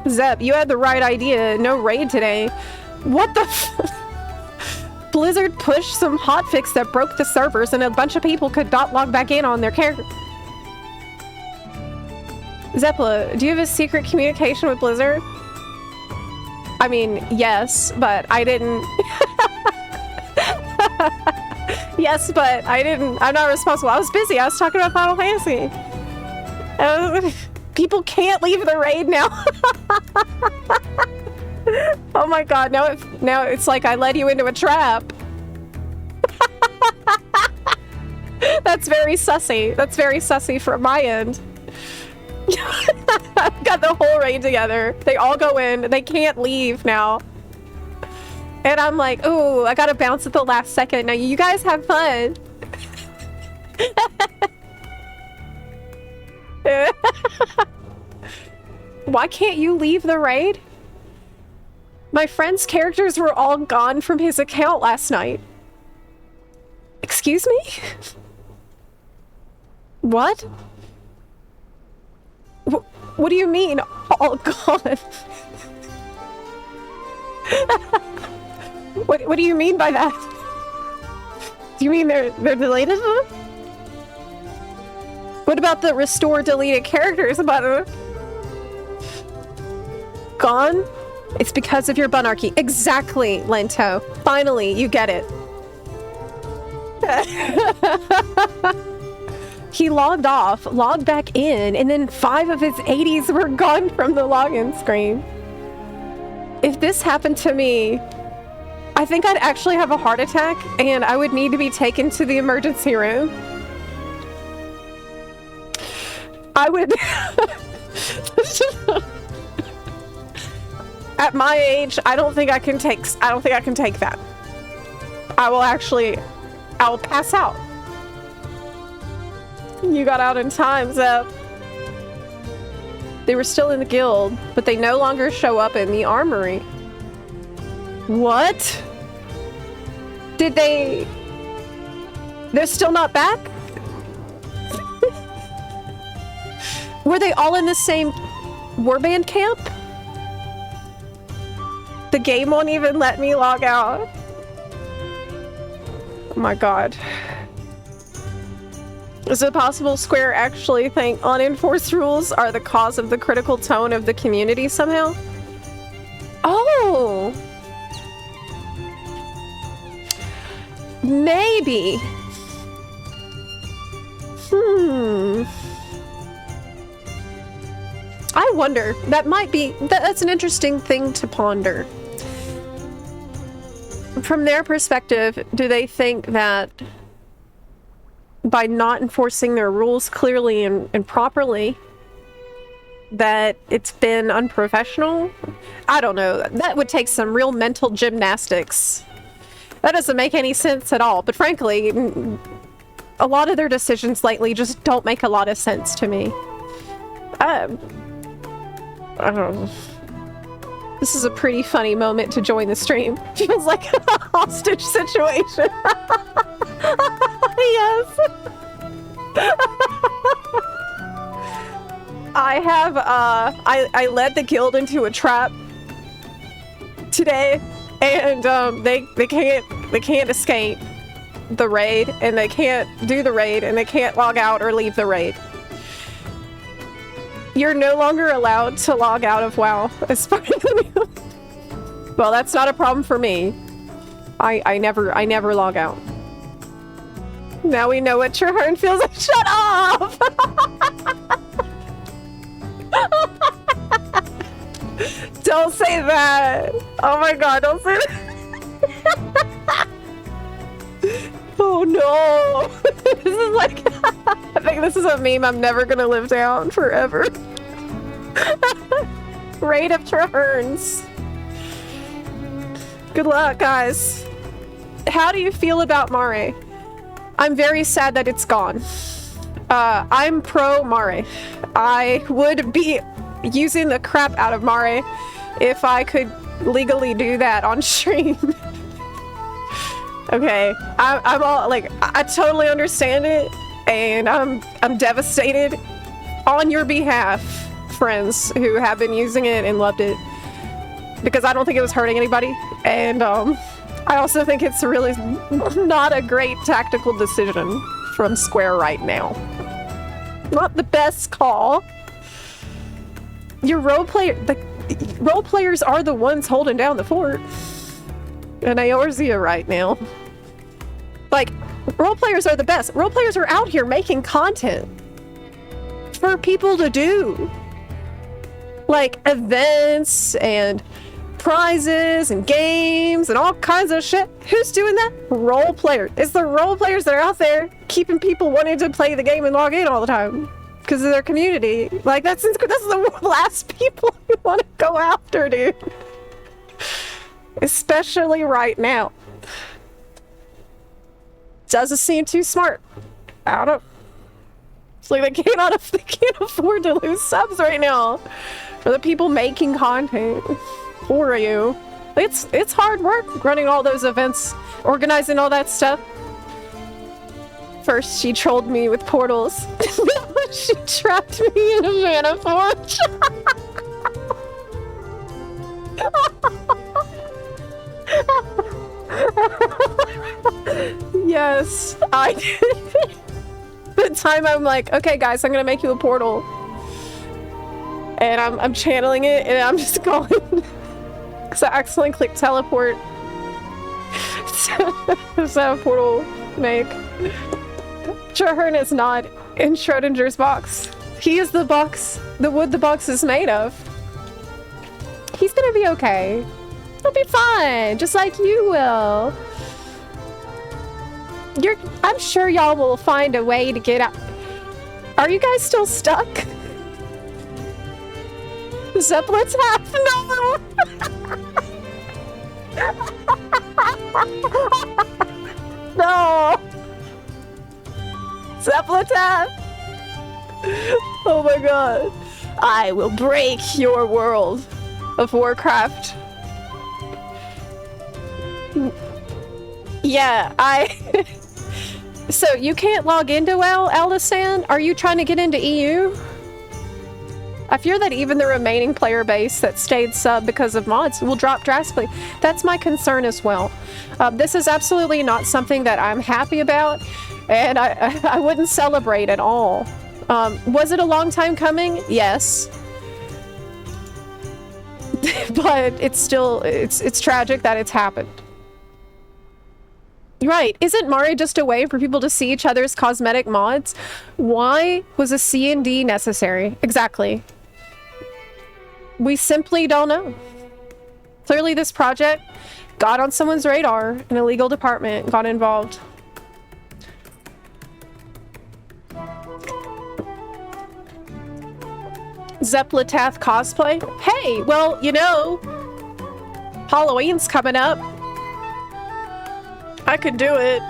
Zep, you had the right idea. No raid today. What the f- Blizzard pushed some hotfix that broke the servers and a bunch of people could not log back in on their character. Zepla, do you have a secret communication with Blizzard? I mean, yes, but I didn't... Yes, but I didn't... I'm not responsible. I was busy. I was talking about Final Fantasy. People can't leave the raid now. Oh my god, now it's like I led you into a trap. That's very sussy. That's very sussy from my end. I've got the whole raid together. They all go in. They can't leave now. And I'm like, ooh, I gotta bounce at the last second. Now you guys have fun. Why can't you leave the raid? My friend's characters were all gone from his account last night. Excuse me? What? What do you mean, all gone? What do you mean by that? Do you mean they're deleted? What about the restore deleted characters button? Gone? It's because of your bunarchy. Exactly, Lento. Finally, you get it. He logged off, logged back in, and then 5 of his 80s were gone from the login screen. If this happened to me, I think I'd actually have a heart attack, and I would need to be taken to the emergency room. I would... At my age, I don't think I can take that. I will pass out. You got out in time, Zep. They were still in the guild, but they no longer show up in the armory. What? Did they... They're still not back? Were they all in the same warband camp? The game won't even let me log out. Oh my god. Is it possible Square actually think unenforced rules are the cause of the critical tone of the community somehow? Oh! Maybe. I wonder. That might be... That's an interesting thing to ponder. From their perspective, do they think that by not enforcing their rules clearly and properly, that it's been unprofessional? I don't know. That would take some real mental gymnastics. That doesn't make any sense at all. But frankly, a lot of their decisions lately just don't make a lot of sense to me. I don't know. This is a pretty funny moment to join the stream. Feels like a hostage situation. Yes. I have, I led the guild into a trap today, and they can't escape the raid, and they can't do the raid, and they can't log out or leave the raid. You're no longer allowed to log out of WoW as part of the new... Well, that's not a problem for me. I never log out. Now we know what Traherne feels like. Shut up! Don't say that! Oh my god, don't say that! Oh no! This is like... I think this is a meme I'm never gonna live down forever. Raid of Trahernes. Good luck, guys. How do you feel about Mare? I'm very sad that it's gone. I'm pro Mare. I would be using the crap out of Mare if I could legally do that on stream. Okay, I'm all like, I totally understand it, and I'm devastated on your behalf, friends who have been using it and loved it, because I don't think it was hurting anybody, and I also think it's really not a great tactical decision from Square right now. Not the best call. Your role players are the ones holding down the fort. And Eorzea right now. Like, role players are the best. Role players are out here making content for people to do. Like, events and prizes and games and all kinds of shit. Who's doing that? Role players. It's the role players that are out there keeping people wanting to play the game and log in all the time because of their community. Like, that's the last people you want to go after, dude. Especially right now. Doesn't seem too smart. I don't know. It's like they can't afford to lose subs right now for the people making content for you. It's hard work running all those events, organizing all that stuff. First she trolled me with portals. She trapped me in a mana forge. Yes, I did. The time I'm like, okay guys, I'm gonna make you a portal. And I'm channeling it and I'm just going because I accidentally clicked teleport. So portal make. Traherne is not in Schrodinger's box. He is the box, the wood the box is made of. He's gonna be okay. He'll be fine, just like you will. I'm sure y'all will find a way to get out. Are you guys still stuck? Zepla tap? No! No! Zepla tap! Oh my god. I will break your world of Warcraft. Yeah, So you can't log into WoW, Alisan? Are you trying to get into EU? I fear that even the remaining player base that stayed sub because of mods will drop drastically. That's my concern as well. This is absolutely not something that I'm happy about, and I wouldn't celebrate at all. Was it a long time coming? Yes. But it's still, it's tragic that it's happened. Right, isn't Mario just a way for people to see each other's cosmetic mods? Why was a C&D necessary? Exactly. We simply don't know. Clearly this project got on someone's radar, an illegal department got involved. Zepla Tath cosplay? Hey, well, you know, Halloween's coming up. I could do it,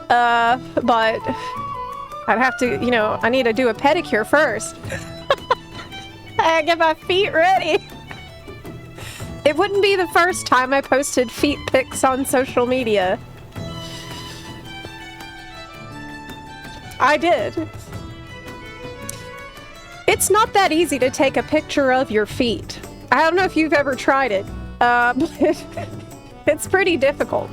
but I'd have to, you know, I need to do a pedicure first. I get my feet ready. It wouldn't be the first time I posted feet pics on social media. I did. It's not that easy to take a picture of your feet. I don't know if you've ever tried it, but it's pretty difficult.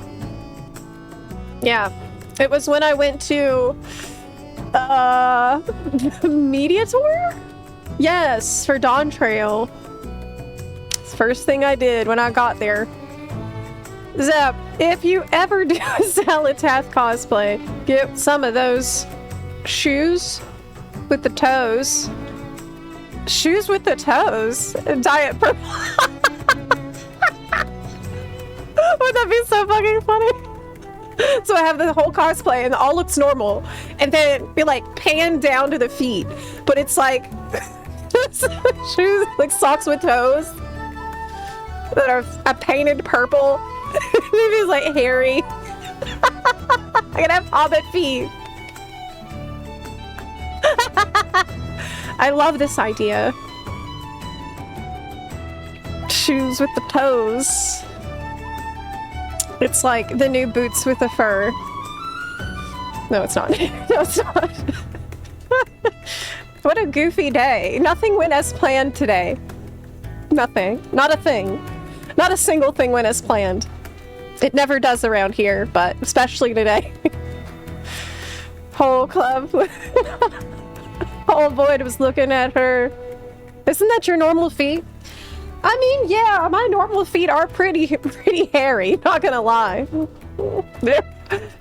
Yeah, it was when I went to media tour? Yes, for Dawn Trail. It's the first thing I did when I got there. Zep, if you ever do a Salatath cosplay, get some of those shoes with the toes. Shoes with the toes? Diet purple. Would that be so fucking funny? So I have the whole cosplay and it all looks normal, and then we like pan down to the feet, but it's like shoes, like socks with toes that are painted purple. Maybe it's like hairy. I'm gonna have hobbit feet. I love this idea. Shoes with the toes. It's like the new boots with the fur. No, it's not. No, it's not. What a goofy day. Nothing went as planned today. Nothing. Not a thing. Not a single thing went as planned. It never does around here, but especially today. Whole club. Whole Void was looking at her. Isn't that your normal feet? I mean, yeah, my normal feet are pretty hairy, not gonna lie. They're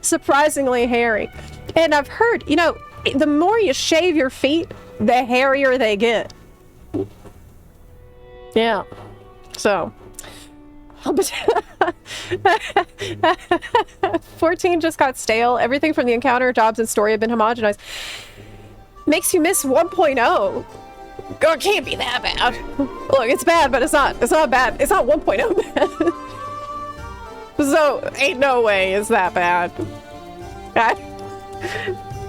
surprisingly hairy. And I've heard, you know, the more you shave your feet, the hairier they get. Yeah. So. 14 just got stale. Everything from the encounter, jobs, and story have been homogenized. Makes you miss 1.0. Oh, it can't be that bad. Look, it's bad, but it's not bad. It's not 1.0 bad. So, ain't no way it's that bad.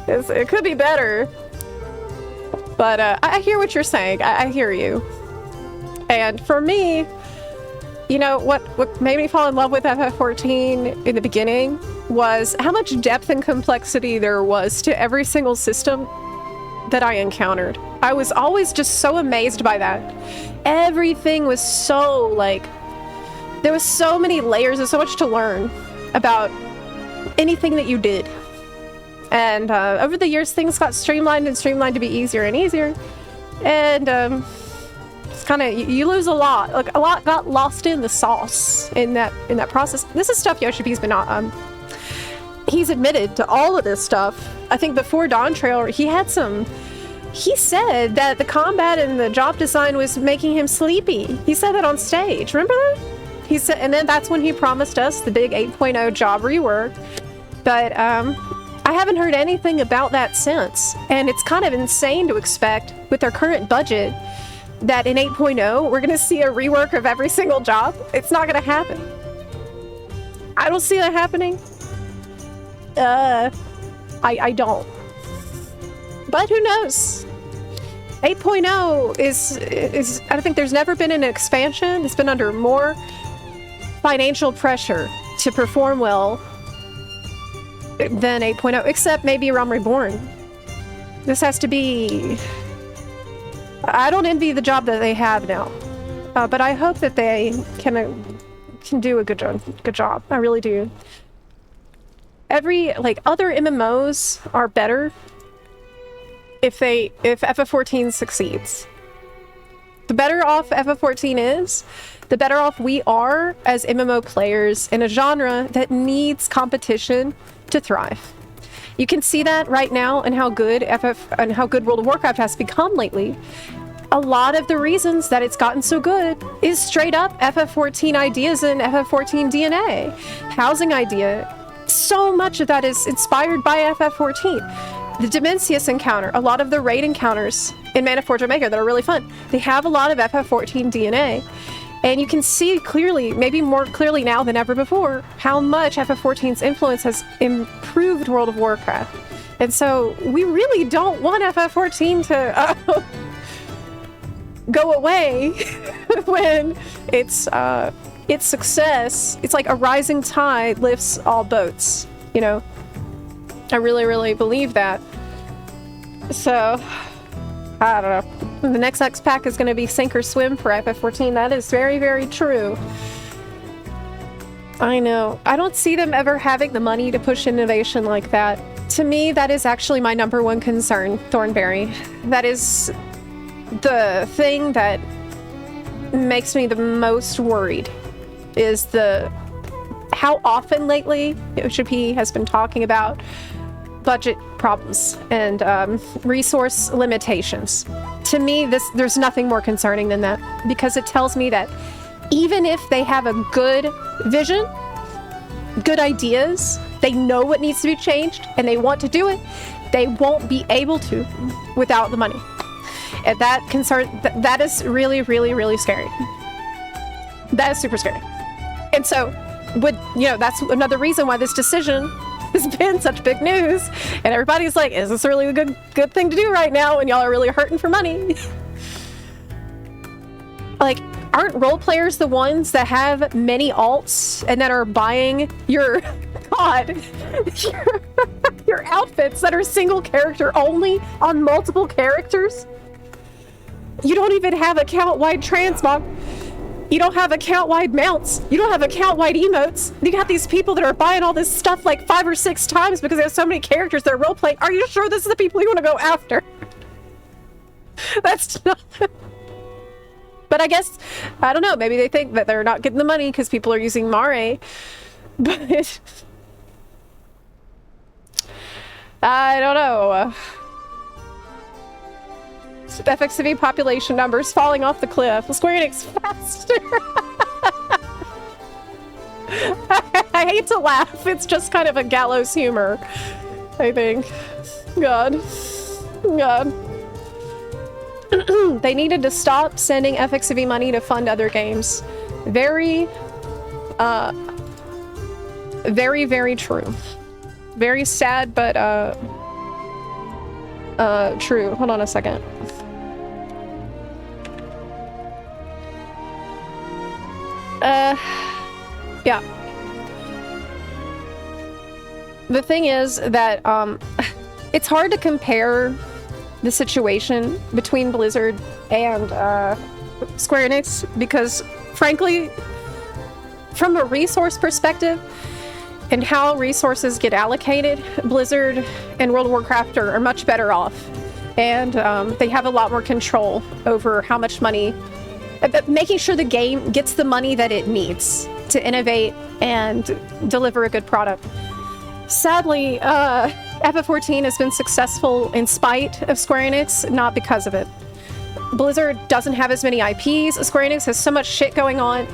It could be better. But I hear what you're saying. I hear you. And for me, you know, what made me fall in love with FF14 in the beginning was how much depth and complexity there was to every single system that I encountered. I was always just so amazed by that. Everything was so, like, there was so many layers, there's so much to learn about anything that you did. And over the years, things got streamlined to be easier and easier. And it's kind of, you lose a lot. Like, a lot got lost in the sauce in that process. This is stuff Yoshi-P's been on. He's admitted to all of this stuff. I think before Dawn Trail, he said that the combat and the job design was making him sleepy. He said that on stage. Remember that? He said, and then that's when he promised us the big 8.0 job rework. But I haven't heard anything about that since. And it's kind of insane to expect, with our current budget, that in 8.0, we're going to see a rework of every single job. It's not going to happen. I don't see that happening. I don't. But who knows? 8.0 is I think there's never been an expansion. It's been under more financial pressure to perform well than 8.0, except maybe Realm Reborn. This has to be... I don't envy the job that they have now, but I hope that they can do a good job. I really do. Other MMOs are better if FF14 succeeds. The better off FF14 is, the better off we are as MMO players in a genre that needs competition to thrive. You can see that right now in how good World of Warcraft has become lately. A lot of the reasons that it's gotten so good is straight up FF14 ideas and FF14 DNA. Housing idea. So much of that is inspired by FF14. The Dimensius encounter, a lot of the raid encounters in Mana Forge Omega that are really fun, they have a lot of FF14 DNA. And you can see clearly, maybe more clearly now than ever before, how much FF14's influence has improved World of Warcraft. And so we really don't want FF14 to go away when its success, it's like a rising tide lifts all boats, you know? I really, really believe that. So, I don't know. The next X pack is going to be sink or swim for FF14. That is very, very true. I know. I don't see them ever having the money to push innovation like that. To me, that is actually my #1 concern, Thornberry. That is the thing that makes me the most worried, is how often lately OCP has been talking about budget problems and resource limitations. To me, there's nothing more concerning than that, because it tells me that even if they have a good vision, good ideas, they know what needs to be changed, and they want to do it, they won't be able to without the money. And that is really, really, really scary. That is super scary. And so, that's another reason why this decision has been such big news, and everybody's like, is this really a good thing to do right now when y'all are really hurting for money? Like, aren't role players the ones that have many alts and that are buying your outfits that are single character only on multiple characters? You don't even have account-wide transmog. You don't have account-wide mounts. You don't have account-wide emotes. You got these people that are buying all this stuff like 5 or 6 times because they have so many characters they're role-playing. Are you sure this is the people you want to go after? That's not... But I guess, I don't know, maybe they think that they're not getting the money because people are using Mare. But... I don't know. FXV population numbers falling off the cliff. Square Enix faster. I hate to laugh. It's just kind of a gallows humor, I think. God. They needed to stop sending FXV money to fund other games. Very, very true. Very sad, but, true. Hold on a second. Yeah. The thing is that, it's hard to compare the situation between Blizzard and, Square Enix, because, frankly, from a resource perspective, and how resources get allocated, Blizzard and World of Warcraft are much better off. And they have a lot more control over how much money, making sure the game gets the money that it needs to innovate and deliver a good product. Sadly, FF14 has been successful in spite of Square Enix, not because of it. Blizzard doesn't have as many IPs. Square Enix has so much shit going on.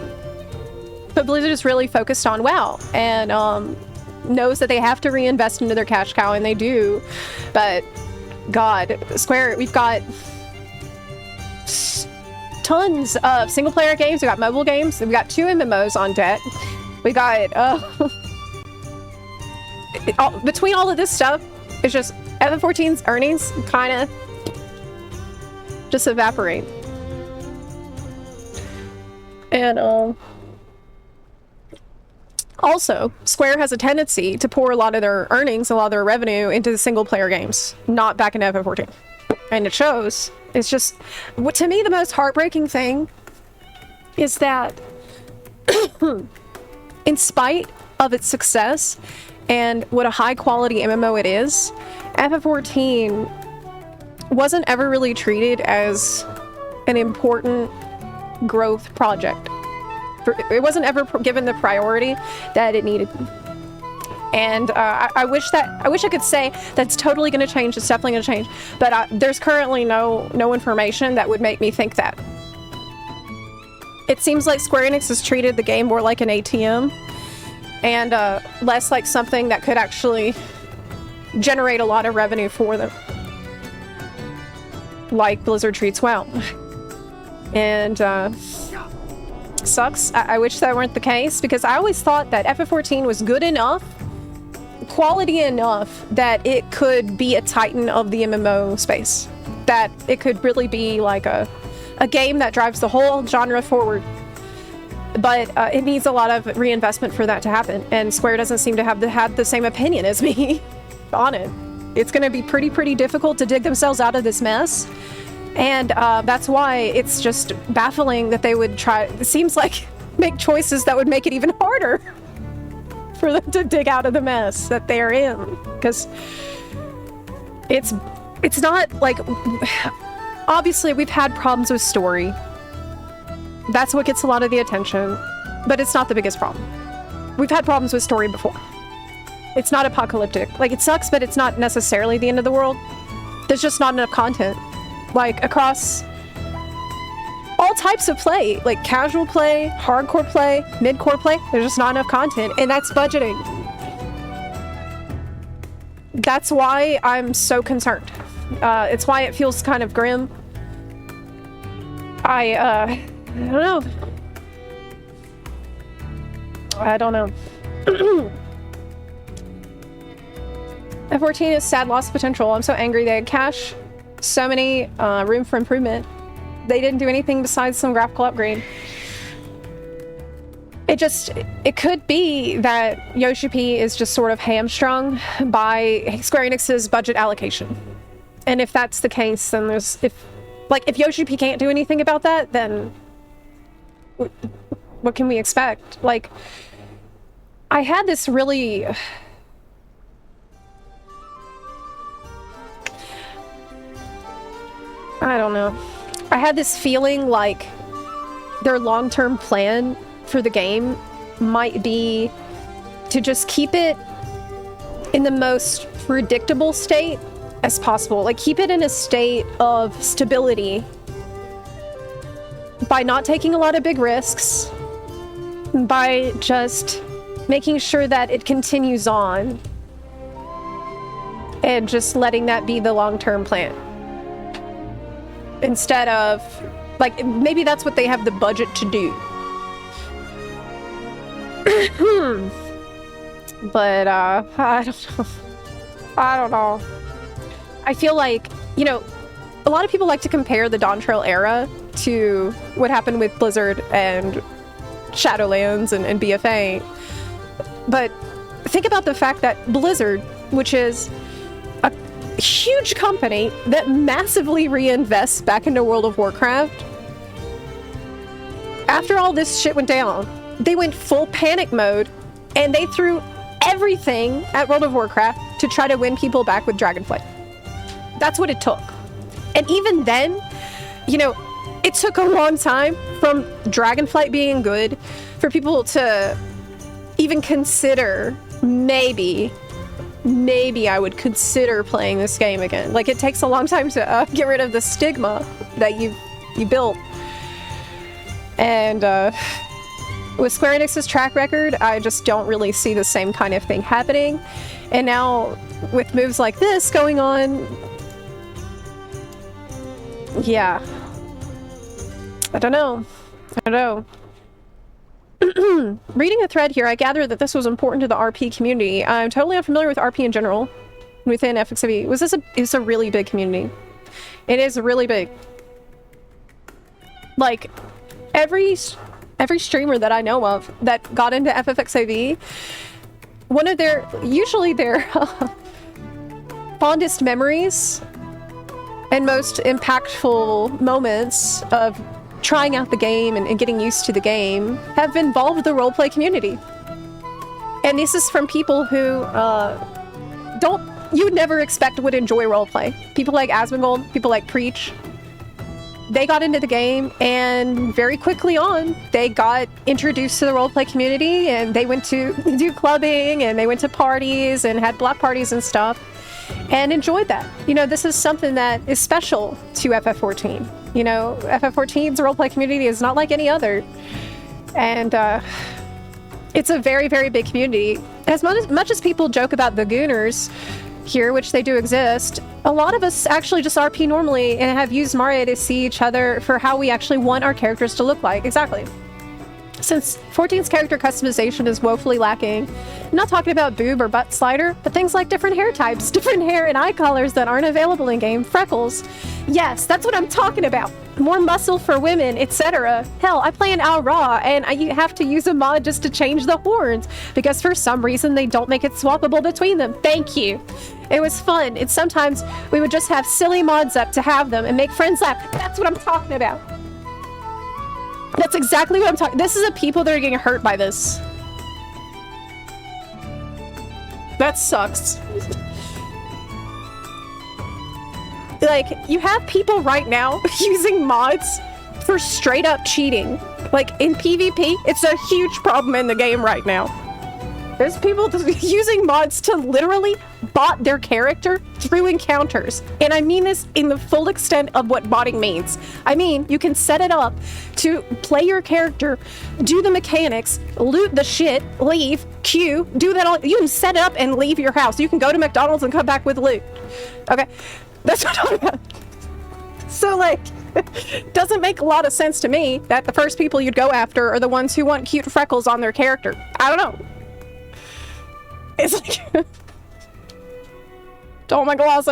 But Blizzard is really focused on WoW, and knows that they have to reinvest into their cash cow, and they do. But, God, Square, we've got tons of single-player games, we've got mobile games, we've got 2 MMOs on deck. We got, between all of this stuff, it's just FF14's earnings kind of just evaporate. And, Also, Square has a tendency to pour a lot of their earnings, a lot of their revenue into the single-player games, not back into FF14. And it shows. It's just, to me, the most heartbreaking thing is that in spite of its success and what a high-quality MMO it is, FF14 wasn't ever really treated as an important growth project. It wasn't ever given the priority that it needed. And I wish I could say that's totally going to change. It's definitely going to change. But there's currently no information that would make me think that. It seems like Square Enix has treated the game more like an ATM and less like something that could actually generate a lot of revenue for them, like Blizzard treats WoW. And sucks. I wish that weren't the case, because I always thought that FF14 was good enough, quality enough, that it could be a titan of the MMO space. That it could really be like a game that drives the whole genre forward. But it needs a lot of reinvestment for that to happen, and Square doesn't seem to have the same opinion as me on it. It's going to be pretty difficult to dig themselves out of this mess. And that's why it's just baffling that they would try, it seems like, make choices that would make it even harder for them to dig out of the mess that they're in. Because it's not like, obviously we've had problems with story. That's what gets a lot of the attention, but it's not the biggest problem. We've had problems with story before. It's not apocalyptic. Like, it sucks, but it's not necessarily the end of the world. There's just not enough content. Like, across all types of play, like casual play, hardcore play, mid-core play, there's just not enough content, and that's budgeting. That's why I'm so concerned. It's why it feels kind of grim. I don't know. I don't know. F14 is sad loss of potential. I'm so angry they had cash. So many room for improvement. They didn't do anything besides some graphical upgrade. It could be that Yoshi P is just sort of hamstrung by Square Enix's budget allocation. And if that's the case, then if Yoshi P can't do anything about that, then what can we expect? Like, I had this really... I don't know. I had this feeling like their long-term plan for the game might be to just keep it in the most predictable state as possible. Like, keep it in a state of stability by not taking a lot of big risks, by just making sure that it continues on, and just letting that be the long-term plan. Instead of, like, maybe that's what they have the budget to do. But, I don't know. I feel like, you know, a lot of people like to compare the Dawn Trail era to what happened with Blizzard and Shadowlands and BFA. But think about the fact that Blizzard, which is a huge company that massively reinvests back into World of Warcraft, after all this shit went down, they went full panic mode and they threw everything at World of Warcraft to try to win people back with Dragonflight. That's what it took. And even then, you know, it took a long time from Dragonflight being good for people to even consider, maybe I would consider playing this game again. Like, it takes a long time to get rid of the stigma that you built. And with Square Enix's track record, I just don't really see the same kind of thing happening. And now, with moves like this going on, yeah. I don't know. Reading a thread here, I gather that this was important to the RP community. I'm totally unfamiliar with RP in general within FXIV. It's a really big community. It is really big. Like, every every streamer that I know of that got into FFXIV, one of their, usually their fondest memories and most impactful moments of trying out the game and getting used to the game have involved the roleplay community. And this is from people who you would never expect would enjoy roleplay. People like Asmongold, people like Preach. They got into the game, and very quickly on, they got introduced to the roleplay community, and they went to do clubbing, and they went to parties, and had block parties and stuff, and enjoyed that. You know, this is something that is special to FF14. You know, FF14's roleplay community is not like any other. And it's a very, very big community. As much as people joke about the Gooners here, which they do exist, a lot of us actually just RP normally and have used Mario to see each other for how we actually want our characters to look like. Exactly. Since 14's character customization is woefully lacking, I'm not talking about boob or butt slider, but things like different hair types, different hair and eye colors that aren't available in-game, freckles. Yes, that's what I'm talking about. More muscle for women, etc. Hell, I play an Al Ra, and I have to use a mod just to change the horns, because for some reason they don't make it swappable between them. Thank you. It was fun, and sometimes we would just have silly mods up to have them and make friends laugh. That's what I'm talking about. That's exactly what I'm talking. This is the people that are getting hurt by this. That sucks. Like, you have people right now using mods for straight up cheating. Like, in PvP, it's a huge problem in the game right now. There's people using mods to literally bot their character through encounters. And I mean this in the full extent of what botting means. I mean, you can set it up to play your character, do the mechanics, loot the shit, leave, queue, do that all. You can set it up and leave your house. You can go to McDonald's and come back with loot. Okay, that's what I'm talking about. So, like, doesn't make a lot of sense to me that the first people you'd go after are the ones who want cute freckles on their character. I don't know. It's like, oh my god,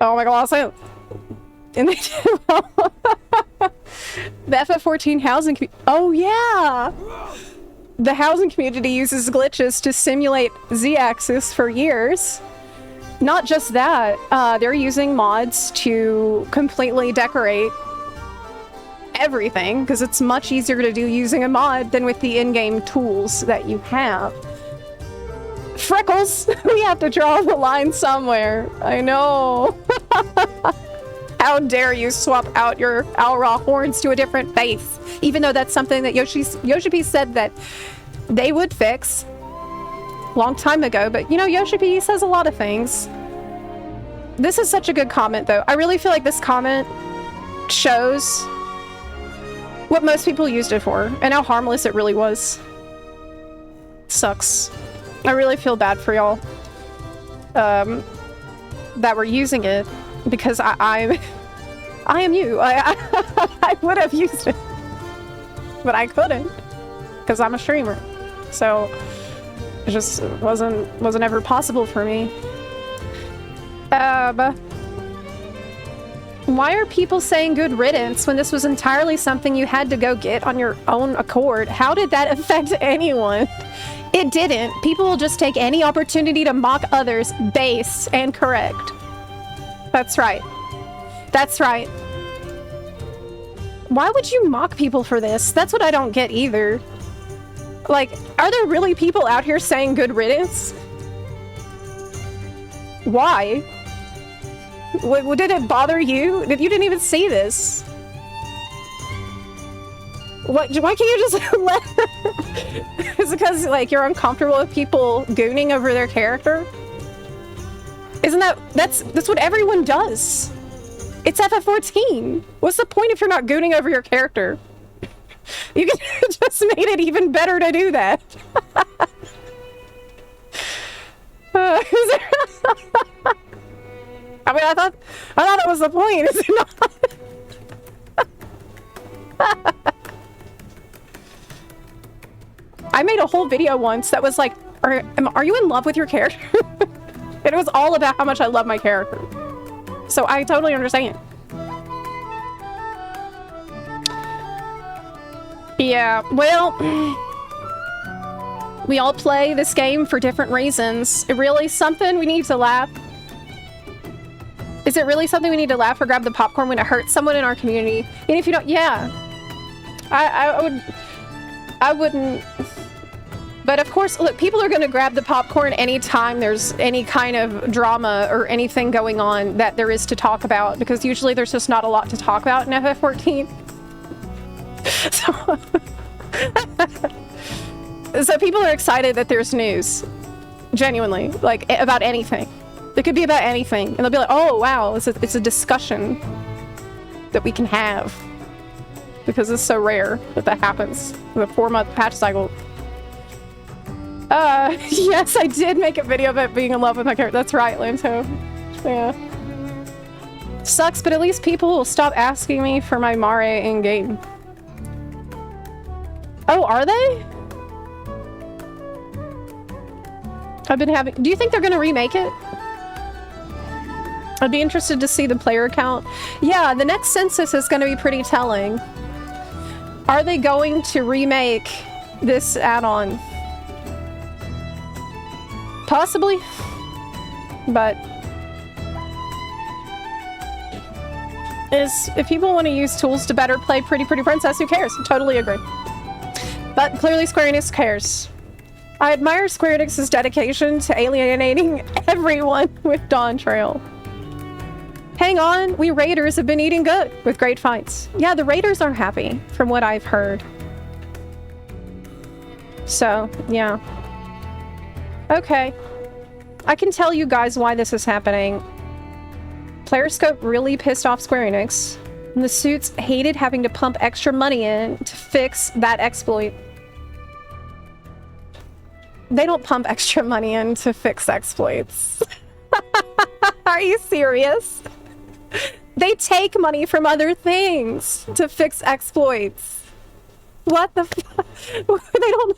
oh my god, and they did the FF14 housing oh yeah, the housing community uses glitches to simulate Z-axis for years. Not just that, they're using mods to completely decorate everything, because it's much easier to do using a mod than with the in-game tools that you have. Freckles! We have to draw the line somewhere. I know. How dare you swap out your Al Ra horns to a different face, even though that's something that Yoshi said that they would fix long time ago. But you know, Yoshi says a lot of things. This is such a good comment, though. I really feel like this comment shows what most people used it for, and how harmless it really was. Sucks. I really feel bad for y'all that were using it, because I am you. I would have used it, but I couldn't, because I'm a streamer. So it just wasn't ever possible for me. Why are people saying good riddance when this was entirely something you had to go get on your own accord? How did that affect anyone? It didn't. People will just take any opportunity to mock others, base, and correct. That's right. That's right. Why would you mock people for this? That's what I don't get either. Like, are there really people out here saying good riddance? Why? Did it bother you? You didn't even see this. Why can't you just let... Is it because, like, you're uncomfortable with people gooning over their character? Isn't that's what everyone does. It's FF14. What's the point if you're not gooning over your character? You just made it even better to do that. I mean, I thought that was the point, is it not? I made a whole video once that was like, are you in love with your character? And it was all about how much I love my character. So I totally understand. Yeah, well, we all play this game for different reasons. It really something we need to laugh? Is it really something we need to laugh or grab the popcorn when it hurts someone in our community? And if you don't, yeah. I wouldn't. But of course, look, people are going to grab the popcorn anytime there's any kind of drama or anything going on that there is to talk about, because usually there's just not a lot to talk about in FF14. So people are excited that there's news. Genuinely. Like, about anything. It could be about anything. And they'll be like, oh, wow, it's a discussion that we can have. Because it's so rare that happens. The 4-month patch cycle. Yes, I did make a video about being in love with my character. That's right, Linto. Yeah. Sucks, but at least people will stop asking me for my Mare in-game. Oh, are they? I've been having... Do you think they're gonna remake it? I'd be interested to see the player count. Yeah, the next census is gonna be pretty telling. Are they going to remake this add-on? Possibly, but if people want to use tools to better play Pretty Princess, who cares? Totally agree. But clearly Square Enix cares. I admire Square Enix's dedication to alienating everyone with Dawn Trail. Hang on, we raiders have been eating good with great fights. Yeah, the raiders are happy, from what I've heard. So, yeah. Okay. I can tell you guys why this is happening. Playerscope really pissed off Square Enix, and the suits hated having to pump extra money in to fix that exploit. They don't pump extra money in to fix exploits. Are you serious? They take money from other things to fix exploits. What the fuck? They don't...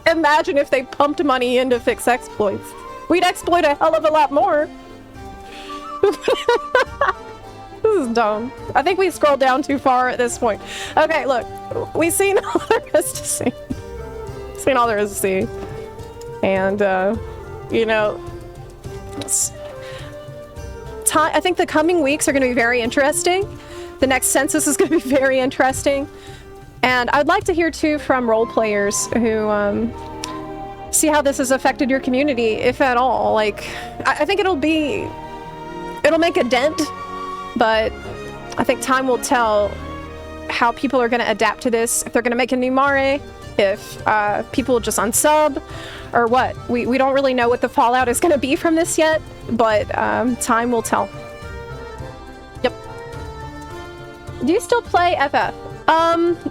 Imagine if they pumped money in to fix exploits. We'd exploit a hell of a lot more. This is dumb. I think we scrolled down too far at this point. Okay, look. We've seen all there is to see. Seen all there is to see. And, you know... I think the coming weeks are going to be very interesting. The next census is going to be very interesting. And I'd like to hear, too, from role players who see how this has affected your community, if at all. Like, I think it'll make a dent, but I think time will tell how people are going to adapt to this, if they're going to make a new Mare, if people just unsub, or what. We don't really know what the fallout is going to be from this yet, but time will tell. Yep. Do you still play FF?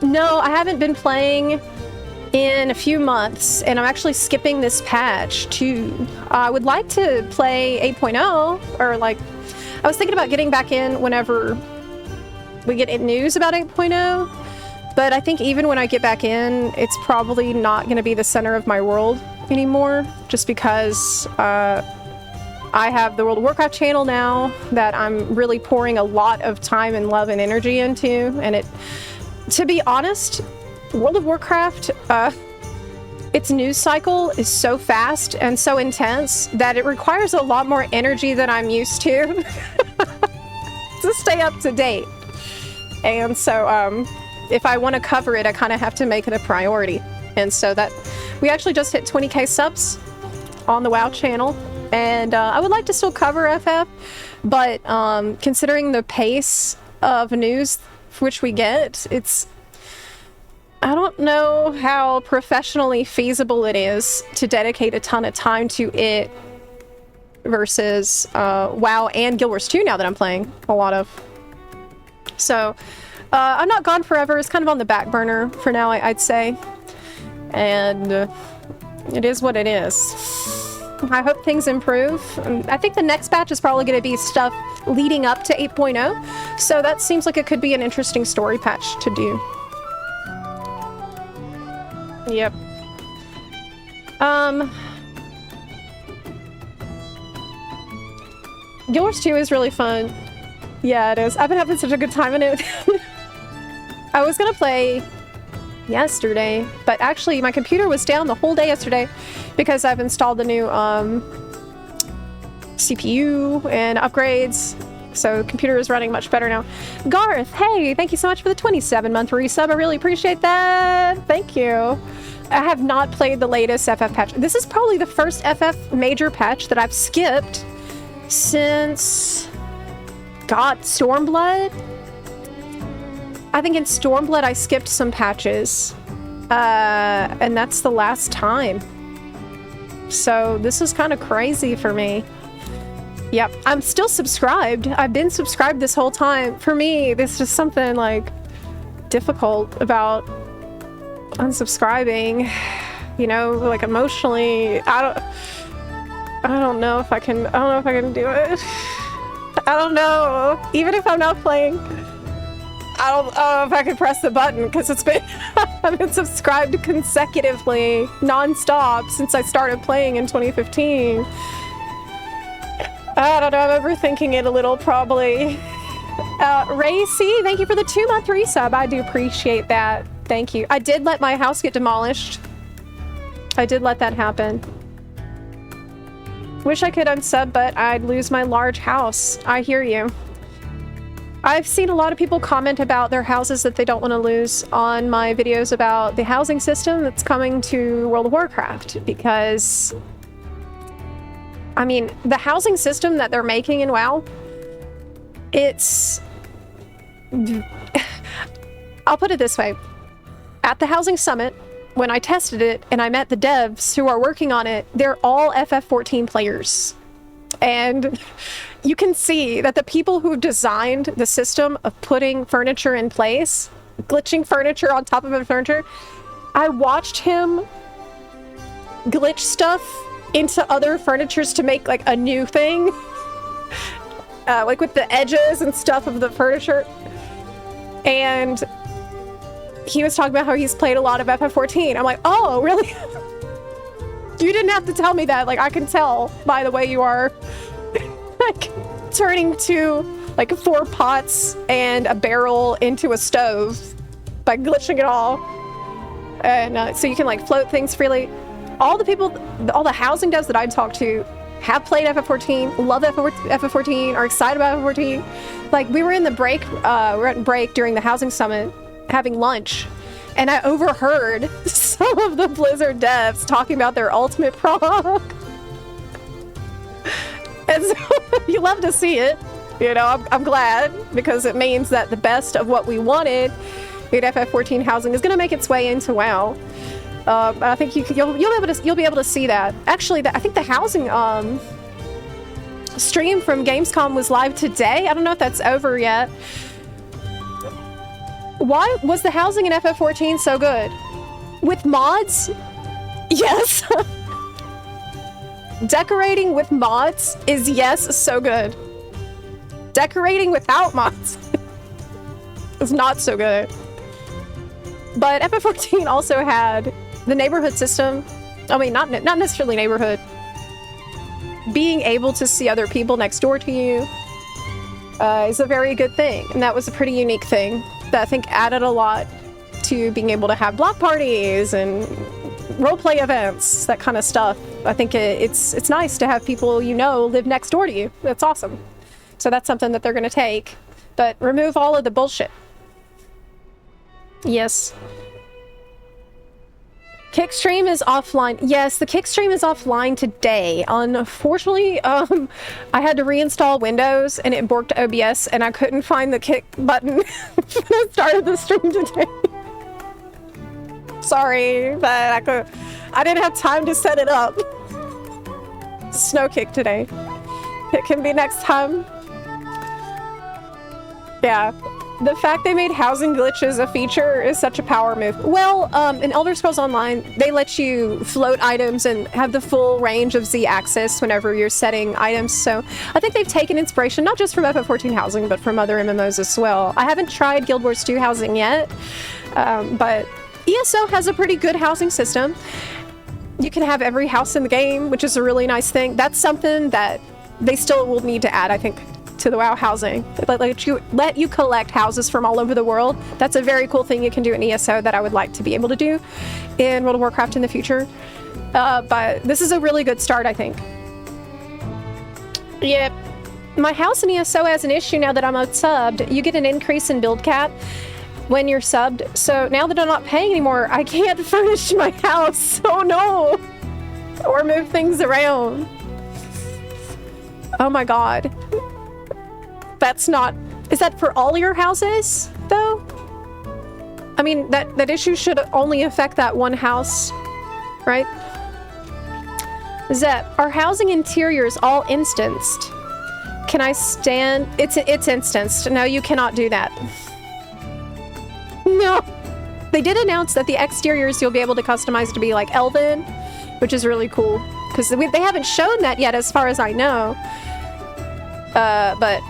No, I haven't been playing in a few months, and I'm actually skipping this patch too. I would like to play 8.0, or like, I was thinking about getting back in whenever we get news about 8.0, but I think even when I get back in, it's probably not going to be the center of my world anymore, just because I have the World of Warcraft channel now that I'm really pouring a lot of time and love and energy into, and to be honest, World of Warcraft, its news cycle is so fast and so intense that it requires a lot more energy than I'm used to to stay up to date. And so if I want to cover it, I kind of have to make it a priority. And so that we actually just hit 20k subs on the WoW channel, and I would like to still cover FF, but considering the pace of news which we get, I don't know how professionally feasible it is to dedicate a ton of time to it versus WoW and Guild Wars 2 now that I'm playing a lot of. So I'm not gone forever. It's kind of on the back burner for now, I'd say. And it is what it is. I hope things improve. I think the next batch is probably going to be stuff leading up to 8.0, so that seems like it could be an interesting story patch to do. Yep. Guild Wars 2 is really fun. Yeah, it is. I've been having such a good time in it. I was gonna play yesterday, but actually my computer was down the whole day yesterday because I've installed the new CPU and upgrades. So computer is running much better now. Garth, hey, thank you so much for the 27-month resub. I really appreciate that. Thank you. I have not played the latest FF patch. This is probably the first FF major patch that I've skipped since, God, Stormblood? I think in Stormblood I skipped some patches. And that's the last time. So this is kind of crazy for me. Yep, I'm still subscribed. I've been subscribed this whole time. For me, there's just something like difficult about unsubscribing, you know, like emotionally. I don't know if I can do it. I don't know. Even if I'm not playing, I don't know if I can press the button because it's been I've been subscribed consecutively non-stop since I started playing in 2015. I don't know, I'm overthinking it a little, probably. Ray C, thank you for the 2-month resub. I do appreciate that. Thank you. I did let my house get demolished. I did let that happen. Wish I could unsub, but I'd lose my large house. I hear you. I've seen a lot of people comment about their houses that they don't want to lose on my videos about the housing system that's coming to World of Warcraft, because I mean, the housing system that they're making in WoW, it's... I'll put it this way. At the Housing Summit, when I tested it and I met the devs who are working on it, they're all FF14 players. And you can see that the people who designed the system of putting furniture in place, glitching furniture on top of a furniture, I watched him glitch stuff into other furnitures to make like a new thing, like with the edges and stuff of the furniture. And he was talking about how he's played a lot of FF14. I'm like, oh, really? You didn't have to tell me that. Like, I can tell by the way you are like turning two, like 4 pots and a barrel into a stove by glitching it all. And so you can like float things freely. All the people, all the housing devs that I talked to have played FF14, love FF14, are excited about FF14. Like, we were in the break, we're at break during the housing summit, having lunch, and I overheard some of the Blizzard devs talking about their ultimate prog. And so, you love to see it. You know, I'm glad, because it means that the best of what we wanted in FF14 housing is going to make its way into WoW. I think you'll be able to see that. Actually, I think the housing stream from Gamescom was live today. I don't know if that's over yet. Why was the housing in FF14 so good? With mods? Yes. Decorating with mods is, yes, so good. Decorating without mods is not so good. But FF14 also had the neighborhood system. I mean, not necessarily neighborhood. Being able to see other people next door to you is a very good thing. And that was a pretty unique thing that I think added a lot to being able to have block parties and roleplay events, that kind of stuff. I think it's nice to have people you know live next door to you. That's awesome. So that's something that they're going to take. But remove all of the bullshit. Yes. Kickstream is offline. Yes, the Kickstream is offline today. Unfortunately, I had to reinstall Windows and it borked OBS and I couldn't find the kick button when I started the stream today. Sorry, but I didn't have time to set it up. Snow kick today. It can be next time. Yeah. The fact they made housing glitches a feature is such a power move. Well, in Elder Scrolls Online, they let you float items and have the full range of Z-axis whenever you're setting items, so I think they've taken inspiration not just from FF14 housing, but from other MMOs as well. I haven't tried Guild Wars 2 housing yet, but ESO has a pretty good housing system. You can have every house in the game, which is a really nice thing. That's something that they still will need to add, I think. to the WoW housing. Let you collect houses from all over the world. That's a very cool thing you can do in ESO that I would like to be able to do in World of Warcraft in the future. But this is a really good start, I think. Yep. My house in ESO has an issue now that I'm unsubbed. You get an increase in build cap when you're subbed. So now that I'm not paying anymore, I can't furnish my house. Oh no! Or move things around. Oh my god. That's not... Is that for all your houses, though? I mean, that issue should only affect that one house, right? Zep, are housing interiors all instanced? Can I stand... It's instanced. No, you cannot do that. No! They did announce that the exteriors you'll be able to customize to be like Elven, which is really cool. Because they haven't shown that yet as far as I know. But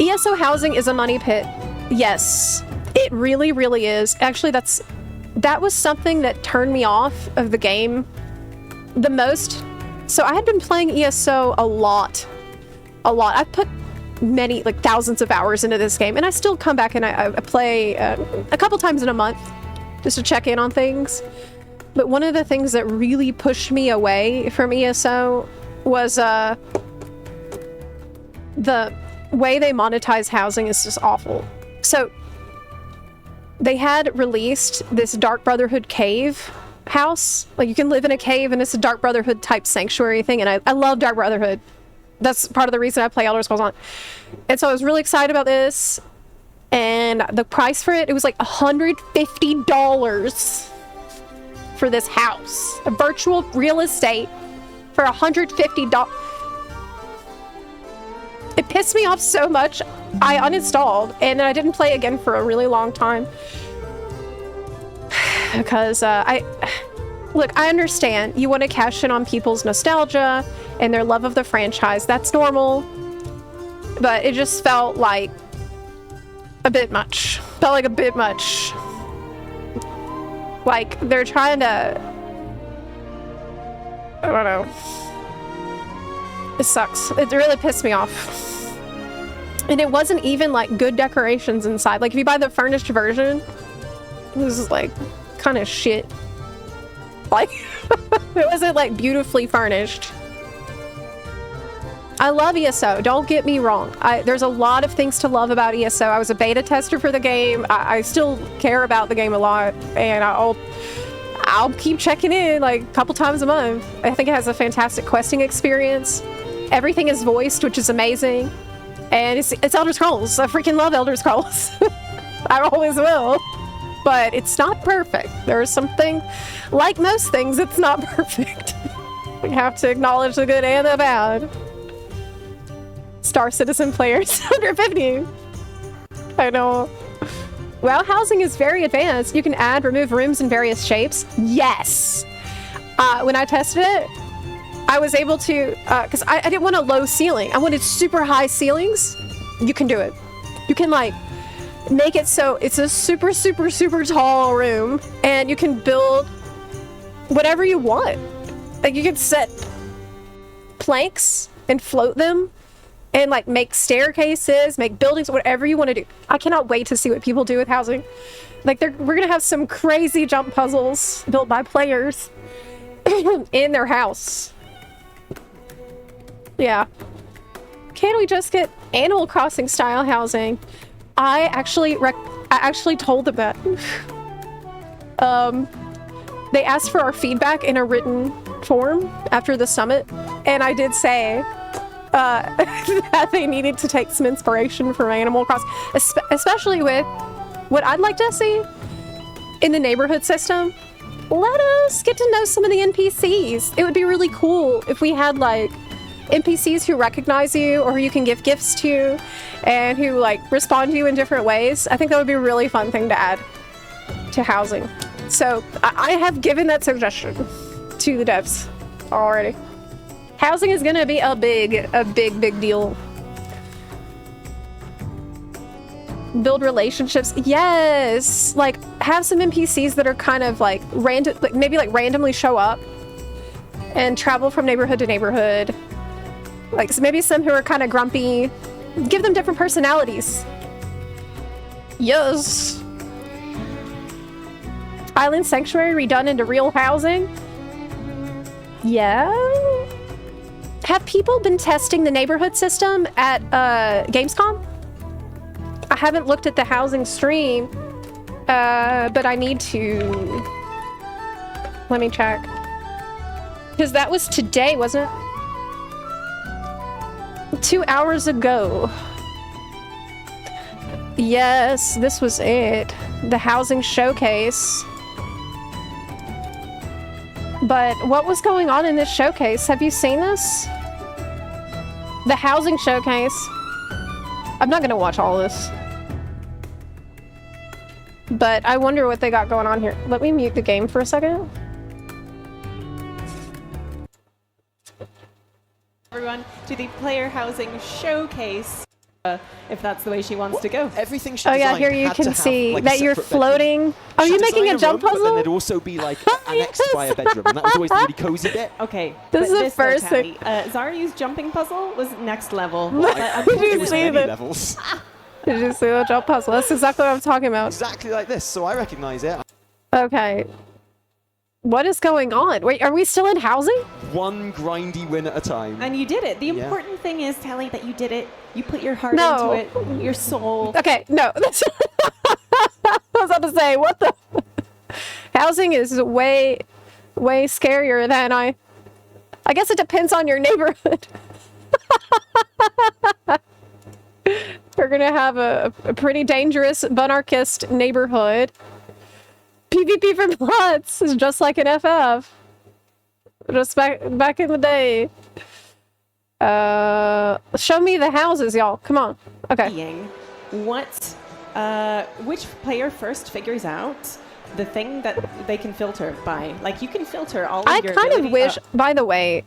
ESO housing is a money pit. Yes, it really, really is. Actually, that was something that turned me off of the game the most. So I had been playing ESO a lot. I've put many, like thousands of hours into this game, and I still come back and I play a couple times in a month just to check in on things. But one of the things that really pushed me away from ESO was the way they monetize housing is just awful. So they had released this Dark Brotherhood cave house. Like you can live in a cave and it's a Dark Brotherhood type sanctuary thing, and I love Dark Brotherhood. That's part of the reason I play Elder Scrolls On. And so I was really excited about this, and the price for it was like $150 for this house. A virtual real estate for $150. It pissed me off so much, I uninstalled, and then I didn't play again for a really long time. Because look, I understand you want to cash in on people's nostalgia and their love of the franchise. That's normal. But it just felt like a bit much. Felt like a bit much. Like they're trying to... I don't know. It sucks. It really pissed me off. And it wasn't even like good decorations inside. Like if you buy the furnished version, it was like kind of shit. Like it wasn't like beautifully furnished. I love ESO, don't get me wrong. There's a lot of things to love about ESO. I was a beta tester for the game. I still care about the game a lot, and I'll keep checking in like a couple times a month. I think it has a fantastic questing experience. Everything is voiced, which is amazing. And it's Elder Scrolls. I freaking love Elder Scrolls. I always will. But it's not perfect. There are something, like most things, it's not perfect. We have to acknowledge the good and the bad. Star Citizen players, 150. I know. WoW housing is very advanced. You can add, remove rooms in various shapes. Yes. When I tested it, I was able to, because I didn't want a low ceiling. I wanted super high ceilings. You can do it. You can like make it so it's a super, super, super tall room, and you can build whatever you want. Like you can set planks and float them and like make staircases, make buildings, whatever you want to do. I cannot wait to see what people do with housing. Like we're gonna have some crazy jump puzzles built by players in their house. Yeah. Can't we just get Animal Crossing style housing? I actually told them that. They asked for our feedback in a written form after the summit, and I did say that they needed to take some inspiration from Animal Crossing, especially with what I'd like to see in the neighborhood system. Let us get to know some of the NPCs. It would be really cool if we had like NPCs who recognize you or who you can give gifts to and who like respond to you in different ways. I think that would be a really fun thing to add to housing. So I have given that suggestion to the devs already. Housing is gonna be a big deal. Build relationships. Yes, like have some NPCs that are kind of like random, like maybe like randomly show up and travel from neighborhood to neighborhood. Like maybe some who are kind of grumpy Give them different personalities. Yes. Island Sanctuary redone into real housing? Yeah. Have people been testing the neighborhood system at Gamescom? I haven't looked at the housing stream, but I need to. Let me check. Because that was today, wasn't it? 2 hours ago. Yes, this was it. The housing showcase. But what was going on in this showcase? Have you seen this? The housing showcase. I'm not gonna watch all this. But I wonder what they got going on here. Let me mute the game for a second. Everyone to the player housing showcase, if that's the way she wants to go. Everything she Oh yeah, here you can see that you're floating. Are you making a jump puzzle? But then there'd also be like annexed by a bedroom, and that was always the really cozy bit. Okay, this is the first thing. Zaryu's jumping puzzle was next level. Did you see the levels? Did you see the jump puzzle? That's exactly what I'm talking about. Exactly like this, so I recognize it. Okay. What is going on? Wait, are we still in housing? One grindy win at a time. And you did it. The important thing is, Tally, that you did it. You put your heart into it, your soul. Okay, no. I was about to say, what the? Housing is way scarier than I guess it depends on your neighborhood. We're gonna have a pretty dangerous bunarchist neighborhood. PvP for Bloods is just like an FF. Just back in the day. Show me the houses, y'all. Come on. Okay. Which player first figures out the thing that they can filter by? Like, you can filter all of your I kind of wish, by the way,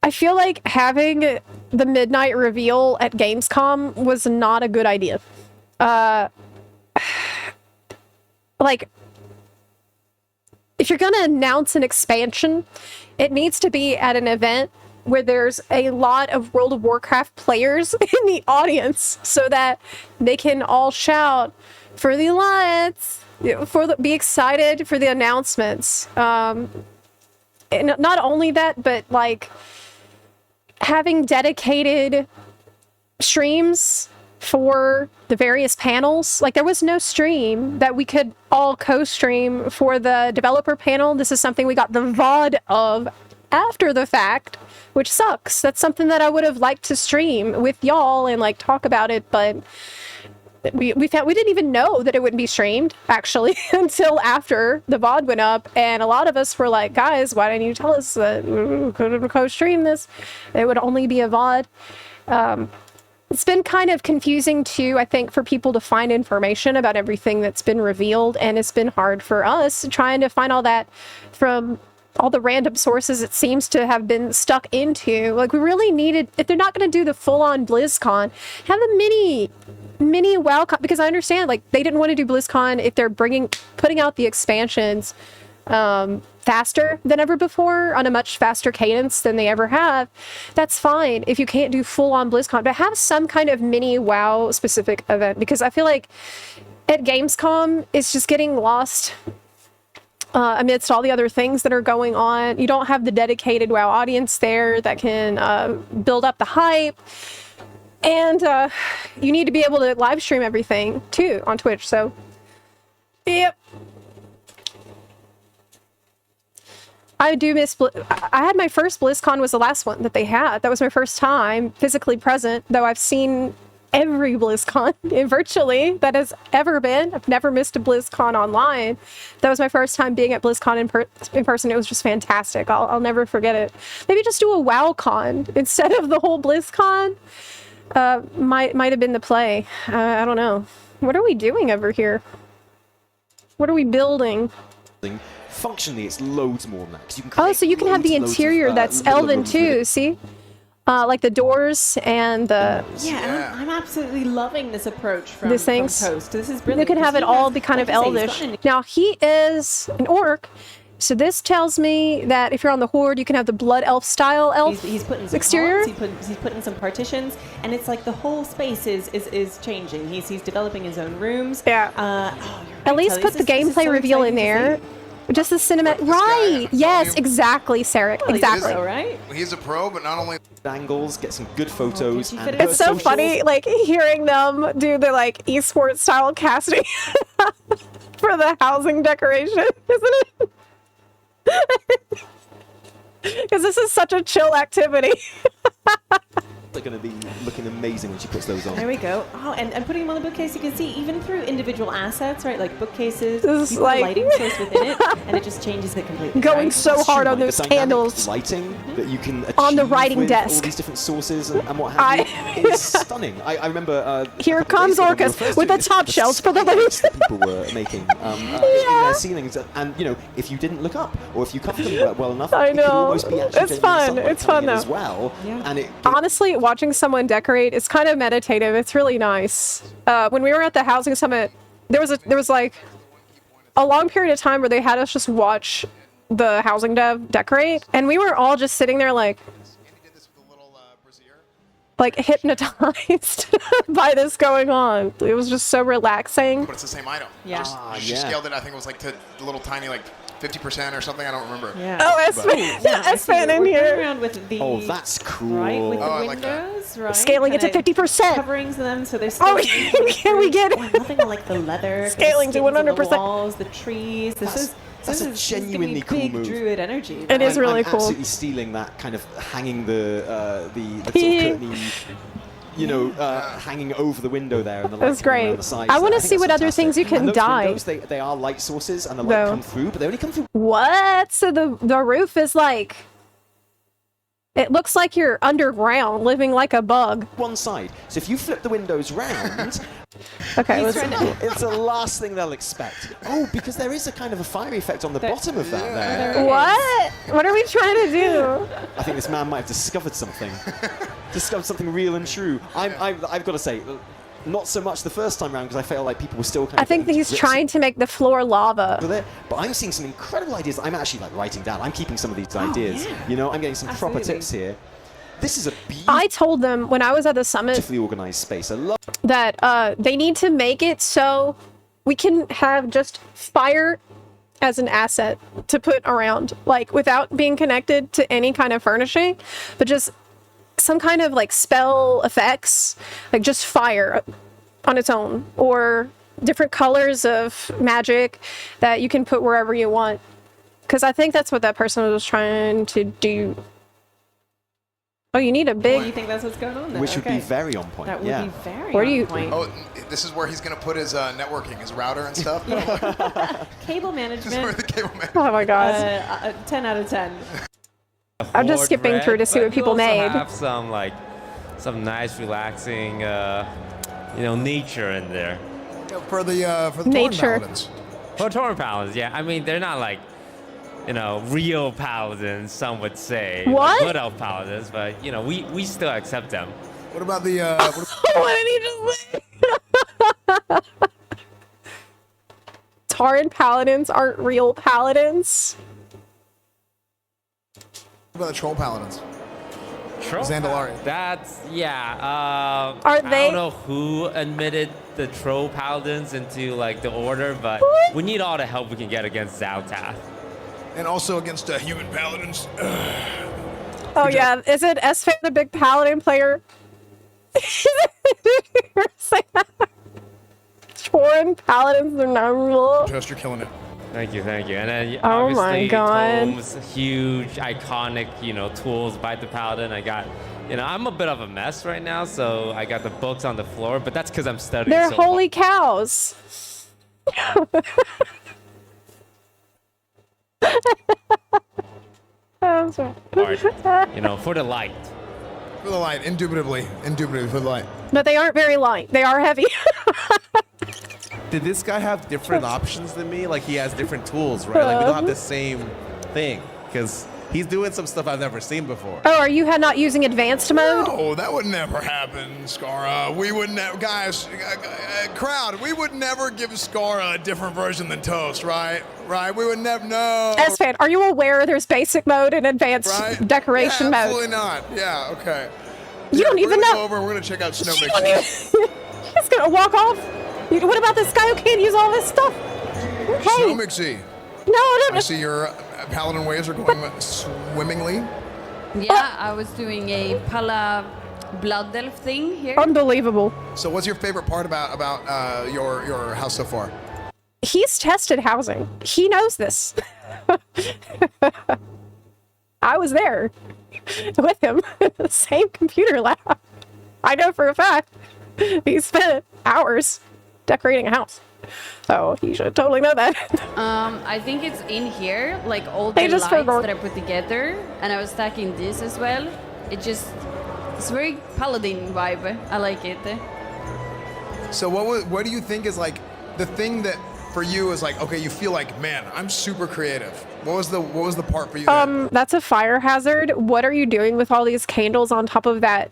I feel like having the midnight reveal at Gamescom was not a good idea. Like, if you're gonna announce an expansion, it needs to be at an event where there's a lot of World of Warcraft players in the audience so that they can all shout for the alliance, be excited for the announcements. And not only that, but like having dedicated streams for the various panels. Like, there was no stream that we could all co-stream for the developer panel. This is something we got the VOD of after the fact, which sucks. That's something that I would have liked to stream with y'all and like talk about it, but we didn't even know that it wouldn't be streamed actually until after the VOD went up, and a lot of us were like, guys, why didn't you tell us that we could co-stream this? It would only be a VOD. It's been kind of confusing too, I think, for people to find information about everything that's been revealed, and it's been hard for us trying to find all that from all the random sources it seems to have been stuck into. Like, we really needed, if they're not going to do the full-on BlizzCon, have a mini WoW, because I understand, like, they didn't want to do BlizzCon if they're putting out the expansions faster than ever before, on a much faster cadence than they ever have. That's fine if you can't do full-on BlizzCon, but have some kind of mini WoW specific event, because I feel like at Gamescom it's just getting lost amidst all the other things that are going on. You don't have the dedicated WoW audience there that can build up the hype, and you need to be able to live stream everything too on Twitch. So yep, I do miss I had my first BlizzCon was the last one that they had. That was my first time physically present, though I've seen every BlizzCon virtually that has ever been. I've never missed a BlizzCon online. That was my first time being at BlizzCon in person. It was just fantastic. I'll never forget it. Maybe just do a WoWCon instead of the whole BlizzCon. Might have been the play. I don't know. What are we doing over here? What are we building? Functionally, it's loads more than that. So you can have the interior that's elven too, see? Like the doors and the... Yeah, I'm absolutely loving this approach from these things. Toast. This is brilliant. You can have it all be kind of elvish. Now, he is an orc, So this tells me that if you're on the Horde, you can have the Blood Elf style elf He's putting some exterior. columns, he's putting some partitions, and it's like the whole space is changing. He's developing his own rooms. Yeah. At least put the gameplay reveal in there. Just the cinematic. Right. Yes, exactly, Sarek. Well, exactly. All right. He's a pro, but not only angles, get some good photos. And It's so funny, like hearing them do the like esports style casting for the housing decoration, isn't it? Because this is such a chill activity. They're going to be looking amazing when she puts those on. There we go. Oh, and putting them on the bookcase, you can see even through individual assets, right? Like bookcases, This is you put a like- lighting source within it, and it just changes it completely. Going right? so That's hard true, on like those the dynamic candles. lighting that you can achieve On the writing with all desk. these different sources and what have you is stunning. I remember Here a couple of comes days ago when we were Orcus first with doing the this, top shelves for the skylights loot. that people were making in their ceilings, and you know, if you didn't look up or if you covered them well enough, I it could know. almost be actually It's fun. sunlight It's fun coming in though. as well. Yeah. And it Honestly, watching someone decorate is kind of meditative. It's really nice. When we were at the housing summit, there was like a long period of time where they had us just watch the housing dev decorate, and we were all just sitting there like hypnotized by this going on. It was just so relaxing. but it's the same item. Yeah. She yeah. scaled it. I think it was like to the little tiny 50% or something. I don't remember. Yeah. Oh, S-Fan, Yeah, I see S-Fan we're in going here. around with the Oh, that's cool. right with the Oh, I like that. windows, right? Scaling it to Kinda 50%. coverings them, so there's Oh, can we get it? nothing on like the leather, Scaling to skins of the 100%. walls, the trees. This That's a is gonna be genuinely cool big move. druid energy. It is right? really I'm cool. absolutely stealing that kind of hanging the sort of curtain, you know, hanging over the window there and the light That's coming great. around the sides I there. wanna think see that's what other fantastic. things you can And those dye. windows, they are light sources and the light No. come through, but they only come through What? So the roof is like, it looks like you're underground, living like a bug. one side. So if you flip the windows round, Okay, He's let's, trying to- it's the last thing they'll expect. Oh, because there is a kind of a fire effect on the bottom of that there. There it what? What are we trying to do? I think this man might have discovered something. Discovered something real and true. I've got to say, not so much the first time around because I felt like people were still kind of I think that getting he's to grips trying to make the floor lava. with it, but I'm seeing some incredible ideas. I'm actually like writing down. I'm keeping some of these ideas. yeah. You know, I'm getting some proper Absolutely. tips here. This is a I told them when I was at the summit beautifully organized space. I love that they need to make it so we can have just fire as an asset to put around, like without being connected to any kind of furnishing, but just some kind of like spell effects, like just fire on its own, or different colors of magic that you can put wherever you want. Because I think that's what that person was trying to do. Oh, you need a Do you big... think that's what's going on there? which would Okay. be very on point. That would yeah. be very Where do on you- point. Oh, this is where he's gonna put his networking, his router and stuff. Cable This is where management, the cable man. Oh my god. 10 out of 10. I'm just skipping through to see what people made. Have some nice relaxing, nature in there. For the Nature. Thorn Paladins. For Tauren paladins, yeah. I mean, they're not like, real paladins. Some would say. What? Like good elf paladins, but we still accept them. What about the What did he just say? Tauren paladins aren't real paladins. what about the Troll Paladins? Troll Zandalari. That's yeah. Are I they- don't know who admitted the troll paladins into like the order, but we need all the help we can get against Zaltath. And also against human paladins. Oh yeah, is it S-Fan the big paladin player? Tauren paladins are not real. Just you're killing it. Thank you. And then Oh my obviously God. Tome's huge, iconic, tools by the paladin. I got, I'm a bit of a mess right now, so I got the books on the floor, but that's because I'm studying. They're so holy cows. I'm sorry. hard, for the light. For the light, indubitably for the light. But they aren't very light. They are heavy. Did this guy have different options than me? Like he has different tools, right? Like we don't have the same thing. Because He's doing some stuff I've never seen before. Oh, are you not using advanced mode? Oh, that would never happen, Scara. We would never, guys, crowd, we would never give Scara a different version than Toast, right? Right? We would never, no. S-Fan, are you aware there's basic mode and advanced decoration mode? Absolutely not. Yeah, okay. You don't even know. Go over and we're going to check out Snow Mix. He's going to walk off. What about this guy who can't use all this stuff? Okay. Snow Mixie. No, I don't. I see your paladin ways are going swimmingly. Yeah, I was doing a Pala blood elf thing here. Unbelievable. So what's your favorite part about your house so far? He's tested housing. He knows this. I was there with him in the same computer lab. I know for a fact he spent hours decorating a house. So he should totally know that. I think it's in here, like all the lights that I put together, and I was stacking this as well. It's very paladin vibe. I like it. So what do you think is like the thing that for you is like, okay, you feel like, man, I'm super creative. What was the part for you? That's a fire hazard. What are you doing with all these candles on top of that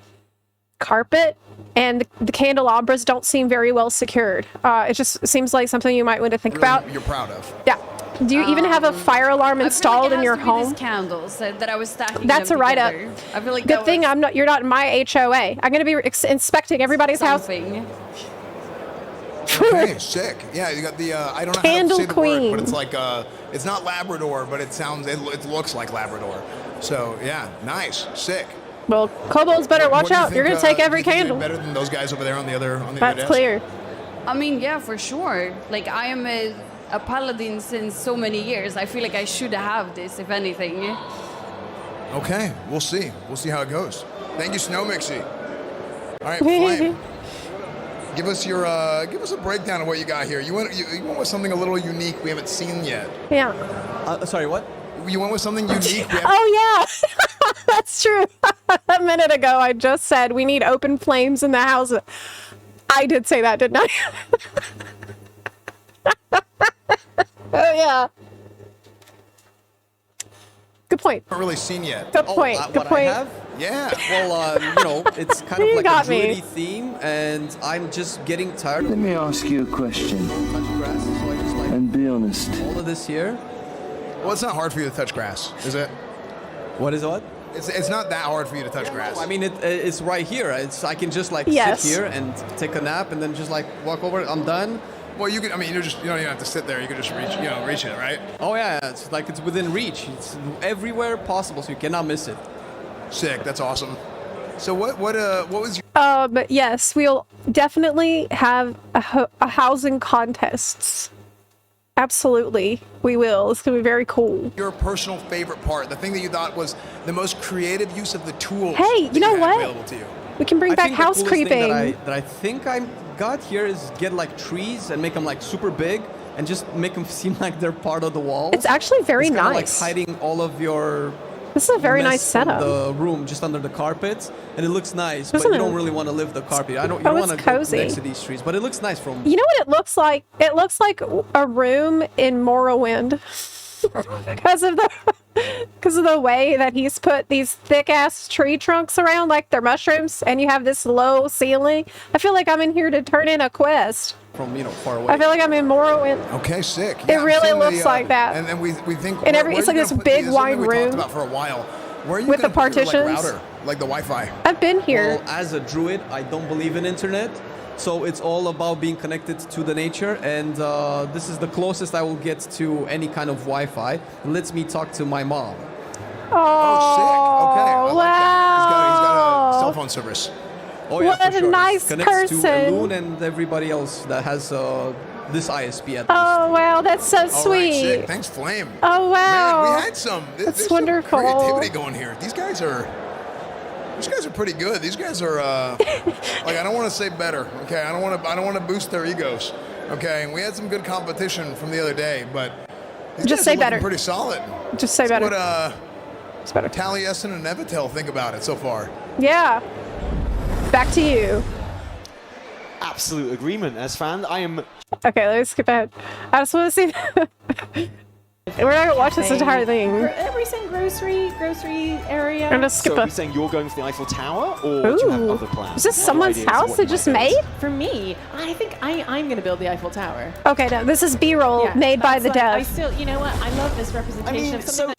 carpet? And the candelabras don't seem very well secured. It just seems like something you might want to think about. You're proud of. Yeah. Do you even have a fire alarm installed in your home? These candles that I was stacking. That's a write up. I feel like good thing you're not in my HOA. I'm going to be inspecting everybody's house. Okay, sick. Yeah, you got the I don't know how to say the word, but it's like it's not Labrador, but it looks like Labrador. So yeah, nice, sick. Well, kobolds better watch out. You're gonna take every candle. Better than those guys over there on the other That's desk? clear. I mean, yeah, for sure. Like I am a paladin since so many years. I feel like I should have this, if anything. Okay, we'll see. We'll see how it goes. Thank you, Snow Mixie. All right, Flame. Give us a breakdown of what you got here. You went with something a little unique we haven't seen yet. Yeah. Sorry, what? You went with something unique. Oh yeah, that's true. A minute ago, I just said we need open flames in the house. I did say that, didn't I? Oh yeah. Good point. Not really seen yet. Good point. Good what point. I have? Yeah. Well, it's kind of You like got a me. druidy theme, and I'm just getting tired. Let me ask you a question. Touch grass, so I just like And be honest. all of this here. Well, it's not hard for you to touch grass, is it? What is what? It's not that hard for you to touch grass. I mean, it's right here. I can just like Yes. sit here and take a nap, and then just like walk over. I'm done. Well, you can. I mean, you don't even have to sit there. You can just reach it, right? Oh yeah, it's like it's within reach. It's everywhere possible, so you cannot miss it. Sick. That's awesome. So what was your? But yes, we'll definitely have a housing contests. Absolutely, we will. It's gonna be very cool. Your personal favorite part, the thing that you thought was the most creative use of the tools. Hey, you know what? Available to you. We can bring I back think the house coolest creeping. thing that I think I got here is get like trees and make them like super big and just make them seem like they're part of the wall. It's actually very it's kinda nice. like hiding all of your. This is a very mess nice from setup. The room just under the carpet, and it looks nice, Isn't but you it? don't really want to live the carpet. You don't Oh, want it's to go cozy. next to these trees, but it looks nice from. You know what it looks like? It looks like a room in Morrowind because of the way that he's put these thick ass tree trunks around like they're mushrooms, and you have this low ceiling. I feel like I'm in here to turn in a quest. From far away. I feel like I'm in Morrowind. Okay, sick. It really looks like that. And then we think. And where it's are like you this gonna put big these? This is something wide we room talked about for a while. Where are you with the gonna put your, partitions. router, like the Wi-Fi? I've been here. Well, as a druid, I don't believe in internet, so it's all about being connected to the nature, and this is the closest I will get to any kind of Wi-Fi. It lets me talk to my mom. Oh, sick. Okay, I like wow. He's got a cell phone service. Oh yeah, What for a sure. nice Connects to person. Elune and everybody else that has this ISP at least. Oh wow, that's so All right, sweet. sick. Thanks, Flame. Oh wow. Man, we had some. That's There's wonderful. Some creativity going here. These guys are pretty good. These guys are like, I don't want to say better. Okay, I don't want to boost their egos. Okay, and we had some good competition from the other day, but these Just guys say are looking better. pretty solid. Just say better. What It's better. Taliesin and Nevitel think about it so far? Yeah. Back to you. Absolute agreement, as fan. I am. Okay, let's skip ahead. I just want to see. We're not gonna watch this entire thing. Are we saying grocery area? I'm gonna skip So are a. we saying you're going for the Eiffel Tower, or do you have Ooh. other plans? Is this What someone's ideas of house what they you just might do? made? For me, I think I'm gonna build the Eiffel Tower. Okay, no, this is B-roll Yeah, made by that's the like, I dev. still, you know what? I love this representation of something. so-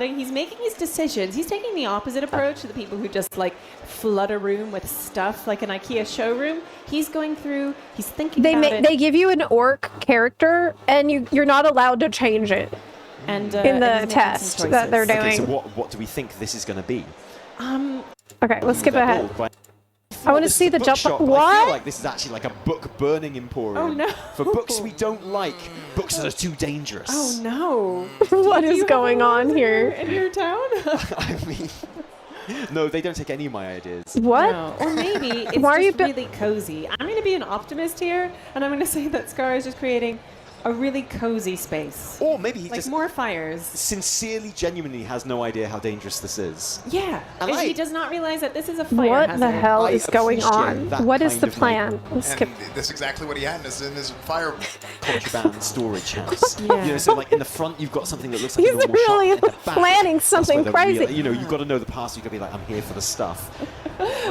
He's making his decisions. He's taking the opposite approach to the people who just like flood a room with stuff like an IKEA showroom. He's going through. He's thinking about it. They give you an orc character, and you're not allowed to change it. And in the and he's making test some that they're doing. Okay, so what do we think this is going to be? Okay, let's skip ahead. I want to see the jump. Bookshop, but I feel like this is actually like a book burning emporium. Oh, no. For books we don't like, books that are too dangerous. Oh no! What is going on here? In your town? I mean, no, they don't take any of my ideas. What? No. Or maybe it's Why are you just really cozy. I'm going to be an optimist here, and I'm going to say that Scar is just creating a really cozy space. Or maybe he like just more fires. sincerely, genuinely has no idea how dangerous this is. Yeah, And and he does not realize that this is a fire What hazard. the hell I is going on? appreciate that What is kind the of, like, plan? Let's skip. And that's exactly what he had in his fire. Contraband storage house. Yeah. You know, so like in the front you've got something that looks like He's a normal really shop. In the back, planning that's something where the crazy. real- you know, you've got to know the past. You've got to be like, I'm here for the stuff.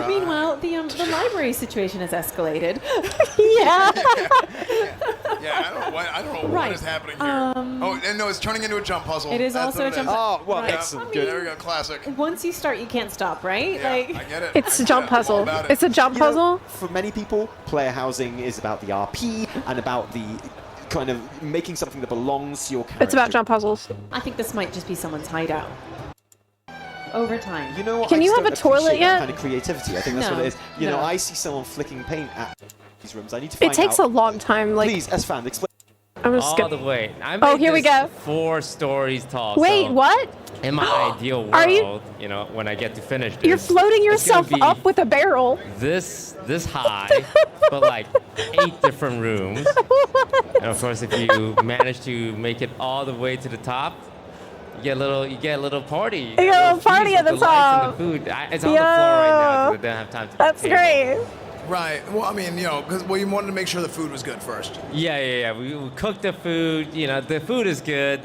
Meanwhile, the library situation has escalated. Yeah. Yeah, I don't know Right. what is happening here. Oh, and no, it's turning into a jump puzzle. It is That's also what a jump. Oh, well, Right. excellent. I Good. mean, There we go, classic. Once you start, you can't stop, right? Yeah, like, I get it. It's I a get jump it. I'm all puzzle. about it. It's a jump You know, puzzle. for many people, player housing is about the RP and about the kind of making something that belongs to your character. It's about jump puzzles. I think this might just be someone's hideout. Over time. You know what? Can I you just have a don't toilet appreciate yet? that kind of creativity. I think that's No, what it is. You know, no. I see someone flicking paint at these rooms. I need to find It takes out. a long time. Like, Please, as fan, explain. I'm gonna All skip. the way. I Oh, made here we this go. 4 stories tall. Wait, so what? In my ideal world, Are you- when I get to finish this, You're floating it's gonna yourself be up with a barrel. this high, but like 8 different rooms. And of course, if you manage to make it all the way to the top, you get a little party. You get a little party feast at the with lights and top. the food. It's on the floor right now Yo. because I don't have time to. That's table. great. Right. Well, I mean, because you wanted to make sure the food was good first. Yeah. We cooked the food. The food is good.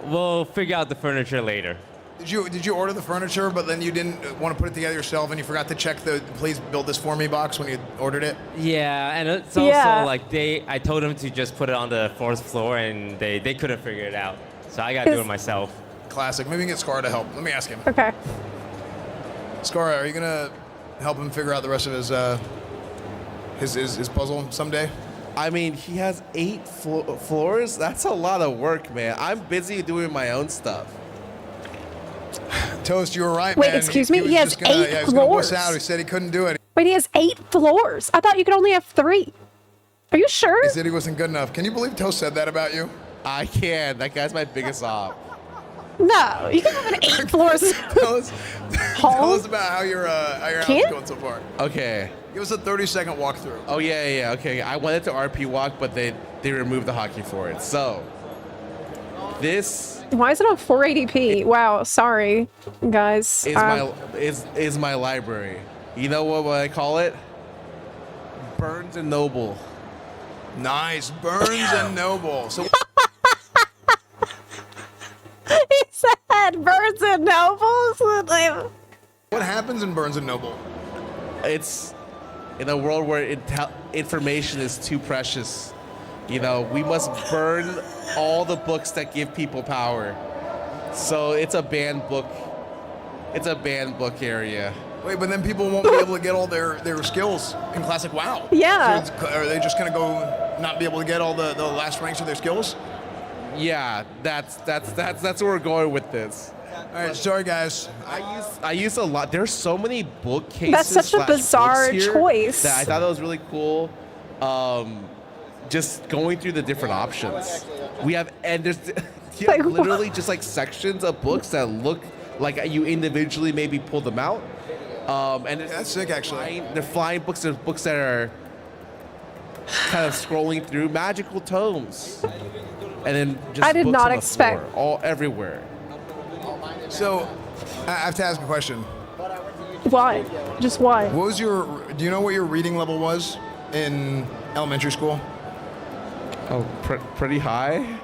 We'll figure out the furniture later. Did you order the furniture, but then you didn't want to put it together yourself, and you forgot to check the "Please build this for me" box when you ordered it? Yeah, and it's also like I told them to just put it on the 4th floor, and they couldn't figure it out. So I gotta do it myself. Classic. Maybe we can get Scar to help. Let me ask him. Okay. Scar, are you gonna help him figure out the rest of his puzzle someday? I mean, he has 8 floors. That's a lot of work, man. I'm busy doing my own stuff. Toast, you were right, Wait, man. excuse me? was He has just gonna, 8 yeah, he was gonna wuss floors? out. He said he couldn't do it. Wait, he has 8 floors. I thought you could only have 3. Are you sure? He said he wasn't good enough. Can you believe Toast said that about you? I can. That guy's my biggest op. No, you can have an 8 floors. Tell us about how your house is going so far. Okay. Give us a 30-second walkthrough. Oh, yeah. Okay. I wanted to RP walk, but they removed the hockey for it. So, this Why is it on 480p? Wow, sorry, guys. is my library. You know what I call it? Burns and Noble. Nice. Burns and Noble. So He said Burns and Nobles. what happens in Burns and Noble? It's in a world where information is too precious. We must burn all the books that give people power. So it's a banned book. It's a banned book area. Wait, but then people won't be able to get all their skills in Classic WoW. Yeah. So are they just gonna go not be able to get all the last ranks of their skills? Yeah, that's where we're going with this. All right, sorry guys. I use a lot. There's so many bookcases. That's such a / bizarre books here choice. That I thought that was really cool. Just going through the different options. We have there's Like, literally just like sections of books that look like you individually maybe pull them out. And that's sick, actually. They're flying books. There's books that are kind of scrolling through magical tomes, and then just I did books not on the expect- floor, all everywhere. So I have to ask a question. Why? Just why? What was do you know what your reading level was in elementary school? Oh, pretty high.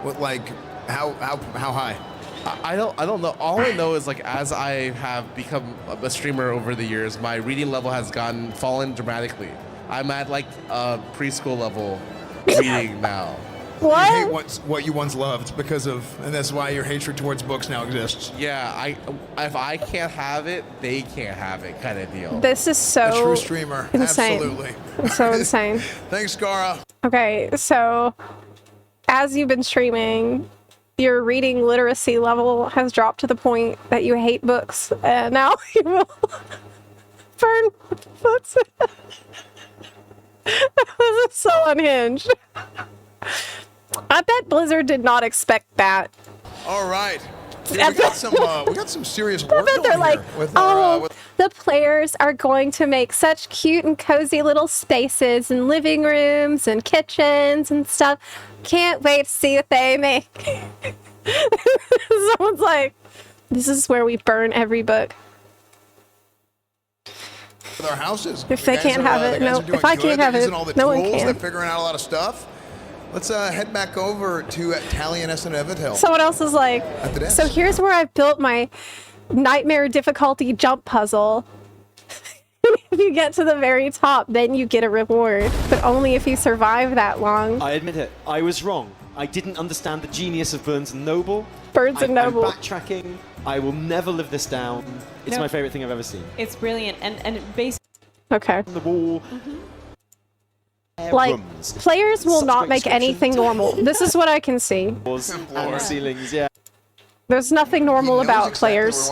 What, like, how high? I don't know. All I know is like as I have become a streamer over the years, my reading level has fallen dramatically. I'm at like preschool level reading now. What? You hate what you once loved because of, and that's why your hatred towards books now exists. Yeah, if I can't have it, they can't have it, kind of deal. This is so A true streamer, insane. absolutely. It's so insane. Thanks, Gara. Okay, so as you've been streaming, your reading literacy level has dropped to the point that you hate books, and now you will burn books. This is so unhinged. I bet Blizzard did not expect that. All right. Dude, we got some serious work I bet they're going like, here with oh, the players are going to make such cute and cozy little spaces and living rooms and kitchens and stuff. Can't wait to see what they make. Someone's like, this is where we burn every book. with our houses. If they can't have it, no. If I can't have it, no one can. They're figuring out a lot of stuff. Let's head back over to Talion and Evitale. Someone else is like, so here's where I've built my nightmare difficulty jump puzzle. If you get to the very top, then you get a reward, but only if you survive that long. I admit it, I was wrong. I didn't understand the genius of Burns and Noble. Burns and Noble. I'm backtracking. I will never live this down. It's my favorite thing I've ever seen. It's brilliant, and based okay. The wall. Like, players will not make anything normal. This is what I can see. And ceilings, yeah. There's nothing normal about players.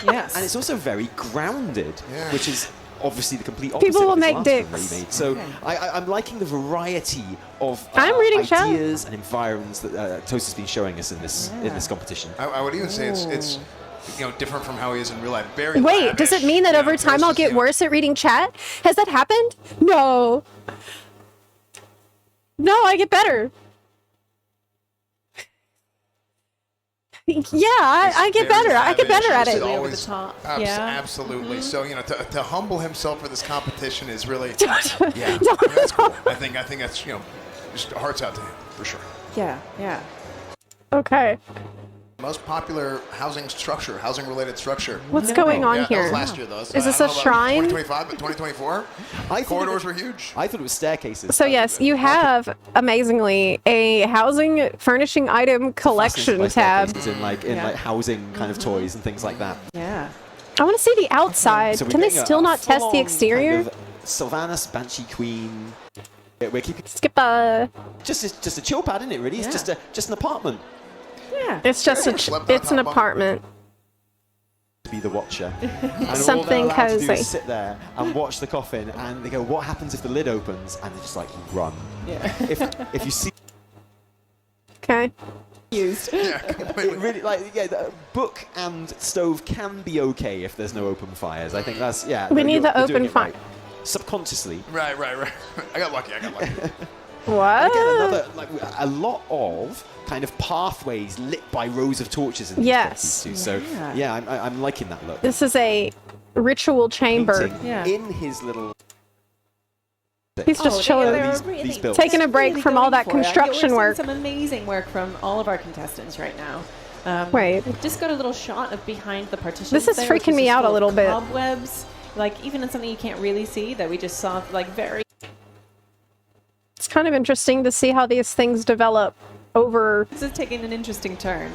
Yes. And it's also very grounded, which is obviously the complete opposite. People will of its make last dicks. remade. So I'm liking the variety of I'm reading ideas and environments that Toast has been showing us in this competition. I would even say it's different from how he is in real life. Very Wait, lavish. does it mean that over time I'll get worse at reading chat? Has that happened? No. No, I get better. Yeah, I get better. I get better at it. Over the top. Absolutely. So to humble himself for this competition is really that's cool. I think that's just hearts out to him for sure. Yeah. Okay. Most popular housing related structure. What's going on That here? was last year though. So Is this a shrine? 2025, but 2024. Corridors were huge. I thought it was staircases. So yes, you have amazingly a housing furnishing item collection tab. In like housing kind of toys and things like that. Yeah. I want to see the outside. So we're Can they getting still a not test the full-on exterior? kind of Sylvanas Banshee Queen. We're keeping Skip a. Just a chill pad, isn't it? Really, it's just an apartment. Yeah. It's just it's an apartment. To be the watcher. And Something all they're allowed to do cozy. is sit there and watch the coffin, and they go, "What happens if the lid opens?" And they're just like, "Run." Yeah. If you see. Okay. Used. It really the book and stove can be okay if there's no open fires. I think that's We need the you're doing open it fire. right. Subconsciously. Right. I got lucky. What? Again, a lot of kind of pathways lit by rows of torches in these Yes. too. So I'm liking that look. This is a ritual chamber. Painting in his little. He's just chilling, these builds. taking a break from all that construction We're work. seeing some amazing work from all of our contestants right now. Wait. Just got a little shot of behind the partitions. This is there, freaking which me just out a full of little bit. Cobwebs, like even in something you can't really see that we just saw, like very. It's kind of interesting to see how these things develop over This is taking an interesting turn.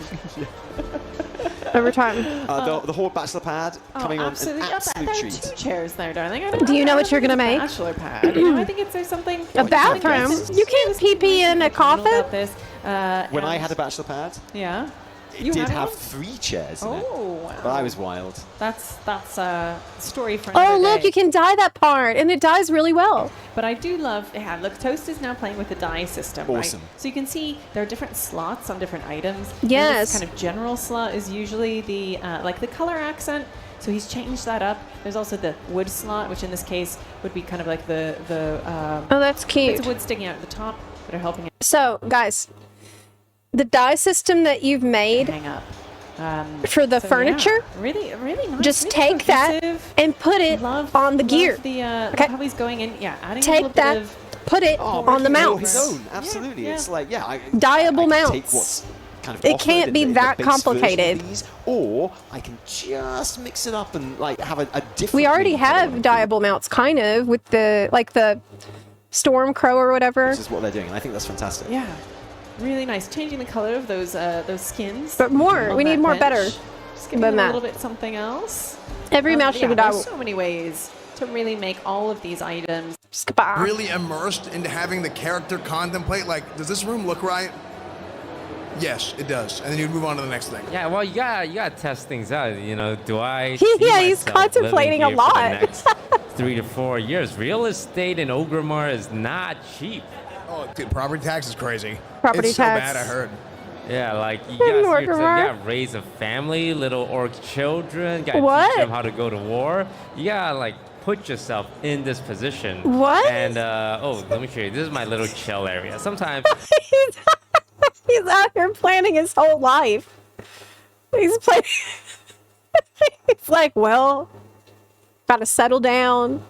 over time. The Horde Bachelor Pad coming on an absolute there treat. are 2 chairs there, darling. Do you know what you're gonna make? Bachelor pad. I think there's something. A bathroom? You can't pee in a coffin? About this. When I had a Bachelor Pad, Yeah. it did have 3 chairs in it. Oh, wow. But I was wild. That's a story for another Oh, look, day. you can dye that part, and it dyes really well. But I do love, look, Toast is now playing with the dye system, Awesome. right? So you can see there are different slots on different items. Yes. And this kind of general slot is usually the the color accent. So he's changed that up. There's also the wood slot, which in this case would be kind of like the Oh, that's cute. bits of wood sticking out at the top that are helping it So, guys, the dye system that you've made hang up. for the So, furniture, yeah, really nice. just really take that cohesive. and put it on the gear. The, Okay. how he's going in, adding a Take little that, bit of put it on the mounts. Absolutely. It's like, I Dyeable can mounts. take what's kind of It offered can't in be the that base version of complicated. these, or I can just mix it up and like have a different. We already have dyeable mounts, kind of, with the the Storm Crow or whatever. This is what they're doing, and I think that's fantastic. Yeah, really nice. Changing the color of those skins. But more. on We need that more bench. better Just giving than it a that. little bit something else. Every mount should be There's dyeable. so many ways to really make all of these items. Really immersed into having the character contemplate, like, does this room look right? Yes, it does. And then you move on to the next thing. Yeah, well, you gotta test things out. You know, do I? Yeah, see he's myself contemplating living a here for the lot. next 3 to 4 years. Real estate in Ogrimmar is not cheap. Oh, dude, property tax is crazy. Property it's tax. so bad, I heard. Yeah, like you gotta, you Ogrimmar. gotta raise a family, little orc children. Gotta What? teach them how to go to war. You gotta like put yourself in this position. What? And let me show you. This is my little chill area. Sometimes. He's out here planning his whole life. He's planning. He's like, well, gotta settle down,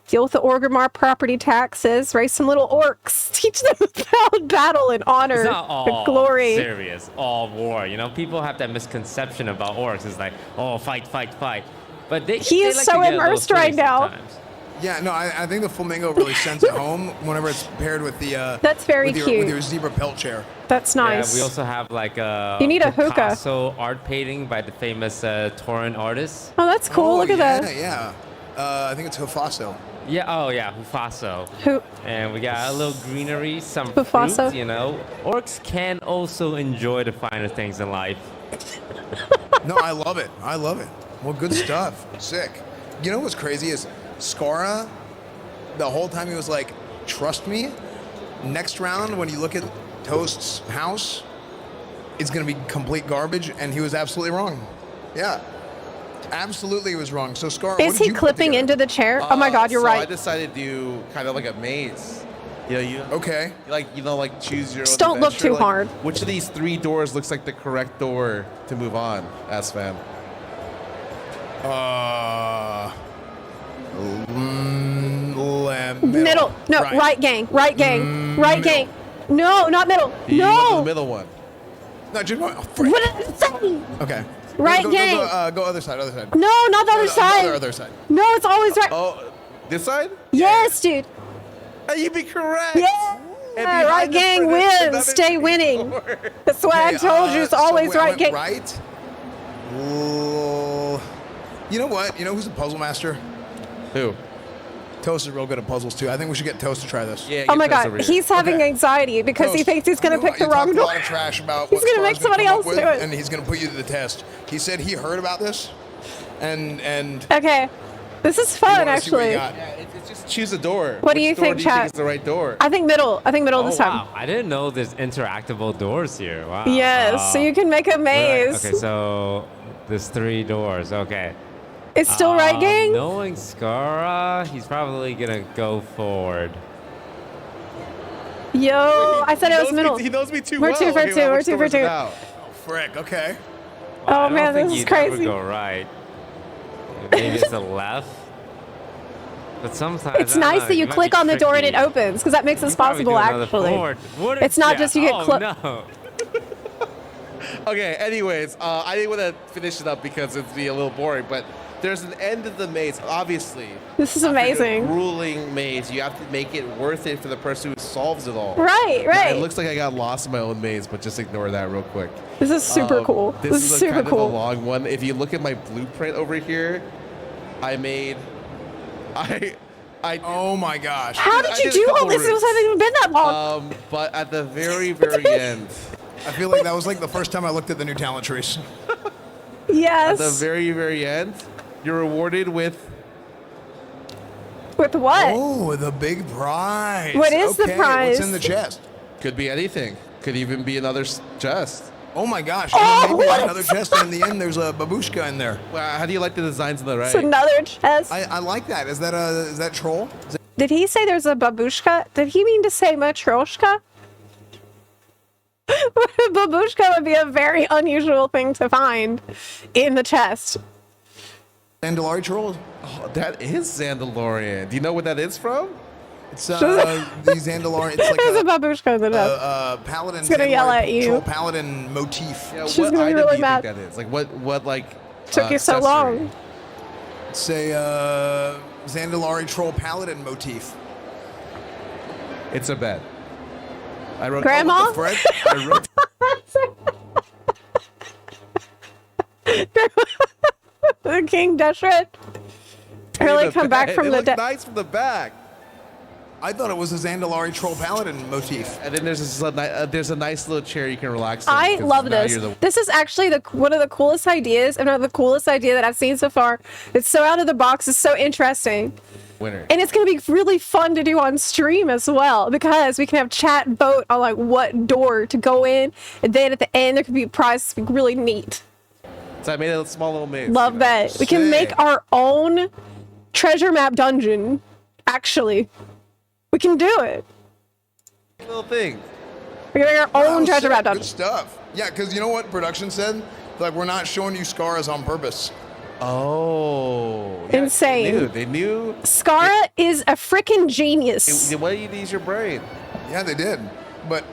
deal with the Orgrimmar property taxes, raise some little orcs, teach them about battle and honor It's not all and glory. serious, all war. You know, people have that misconception about orcs. It's like, oh, fight, fight, fight. But they He they is like so to get a little immersed right silly now. sometimes. Yeah, no, I think the flamingo really sends it home whenever it's paired with the. That's very with cute. With your zebra pelt chair. That's nice. Yeah, we also have like a You need a hookah. Picasso art painting by the famous Torin artist. Oh, that's cool. Look at that. Yeah. I think it's Hufaso. Yeah, oh yeah, Hufaso. And we got a little greenery, some Hufaso. fruit, you know. Orcs can also enjoy the finer things in life. No, I love it. I love it. Well, good stuff. Sick. You know what's crazy is Skara, the whole time he was like, trust me, next round when you look at Toast's house, it's going to be complete garbage, and he was absolutely wrong. Yeah. Absolutely he was wrong. So Skara, Is he clipping into the chair? Oh my god, you're so I right. decided to do kind of like a maze. Okay. Like choose your Just own don't look adventure. too Like, hard. Which of these 3 doors looks like the correct door to move on? Ask fam. Middle. No, right gang. Right gang. Right gang. No, not middle. You went to the No. middle one. No, just What did it say? Okay. Right go, gang. Go other side, other side. No, not the other side. Other side. No, it's always right. Oh, this side? Yes, dude. You'd be correct. Yeah. behind Right the gang furnace, wins. another Stay winning. That's why I told you it's so always wait, I right went gang. Right. Well, you know what? You know who's a puzzle master? Who? Toast is real good at puzzles too. I think we should get Toast to try this. Yeah. Oh my god, he's having anxiety because he Toast, thinks he's gonna pick the you wrong talked a door. lot of trash about He's what gonna make Scar's somebody come up else with, do it. and he's gonna put you to the test. He said he heard about this, and Okay, this is fun actually. It's just choose a door. What do Which you door think, do you chat? think is the right door? I think middle. I think middle Oh this time. wow, I didn't know there's interactable doors here. Wow. Yes, so you can make a maze. Okay, so there's 3 doors. Okay. It's still right gang? Knowing Skara, he's probably gonna go forward. Yo, I said it was middle. He knows me too We're well. 2 for Okay, 2. well, We're which 2 door for is it 2. now? frick. Okay. Oh I don't man, think this is you'd crazy. ever go right. Maybe it's a left. But sometimes It's I don't nice know, that you might click be on the door and tricky. it opens because that makes this You probably possible do another actually. forward. What if- It's not yeah. just you get Oh, clipped. no. Okay, anyways, I didn't want to finish it up because it'd be a little boring, but there's an end of the maze, obviously. This is After the amazing. grueling maze, you have to make it worth it for the person who solves it all. Right, Now, right. it looks like I got lost in my own maze, but just ignore that real quick. This is super cool. This is a super kind cool. of a long one. If you look at my blueprint over here, I Oh my gosh. How did you do all this? It hasn't even been that long. But at the very, very end. I feel like that was like the first time I looked at the new talent trees. Yes. At the very, very end, you're rewarded with. With what? Oh, the big prize. What is the Okay, prize? What's in the chest? Could be anything. Could even be another chest. Oh my gosh. Oh, Maybe what? another chest, and in the end, there's a babushka in there. Well, how do you like the designs on the right? It's another chest. I like that. Is that troll? Did he say there's a babushka? Did he mean to say matryoshka? Babushka would be a very unusual thing to find in the chest. Zandalari troll? Oh, that is Zandalorian. Do you know what that is from? It's the Zandalari. It's like There's a babushka in the nest. paladin. It's gonna yell at you. Troll paladin motif. Yeah, She's what gonna be item really do you mad. think that is? Like what like Took you so accessory? long. It's a Zandalari troll paladin motif. It's a bet. I wrote Grandma? Oh, Fred? I wrote The King Deshret. Really come back from the dead. nice from the back. I thought it was a Zandalari troll paladin motif. And then there's a nice little chair you can relax in. I 'cause love now this. you're the- This is actually one of the coolest ideas, if not the coolest idea that I've seen so far. It's so out of the box. It's so interesting. winner. And it's going to be really fun to do on stream as well, because we can have chat vote on like what door to go in. And then at the end, there could be prizes. Really neat. So I made a small little maze. Love that. We can make our own treasure map dungeon. Actually, we can do it. Little thing. We can make our own treasure map dungeon. Good stuff. Yeah, because you know what production said? Like, we're not showing you scars on purpose. Oh. Insane. They knew. Skara is a freaking genius. Why do you use your brain? Yeah, they did. But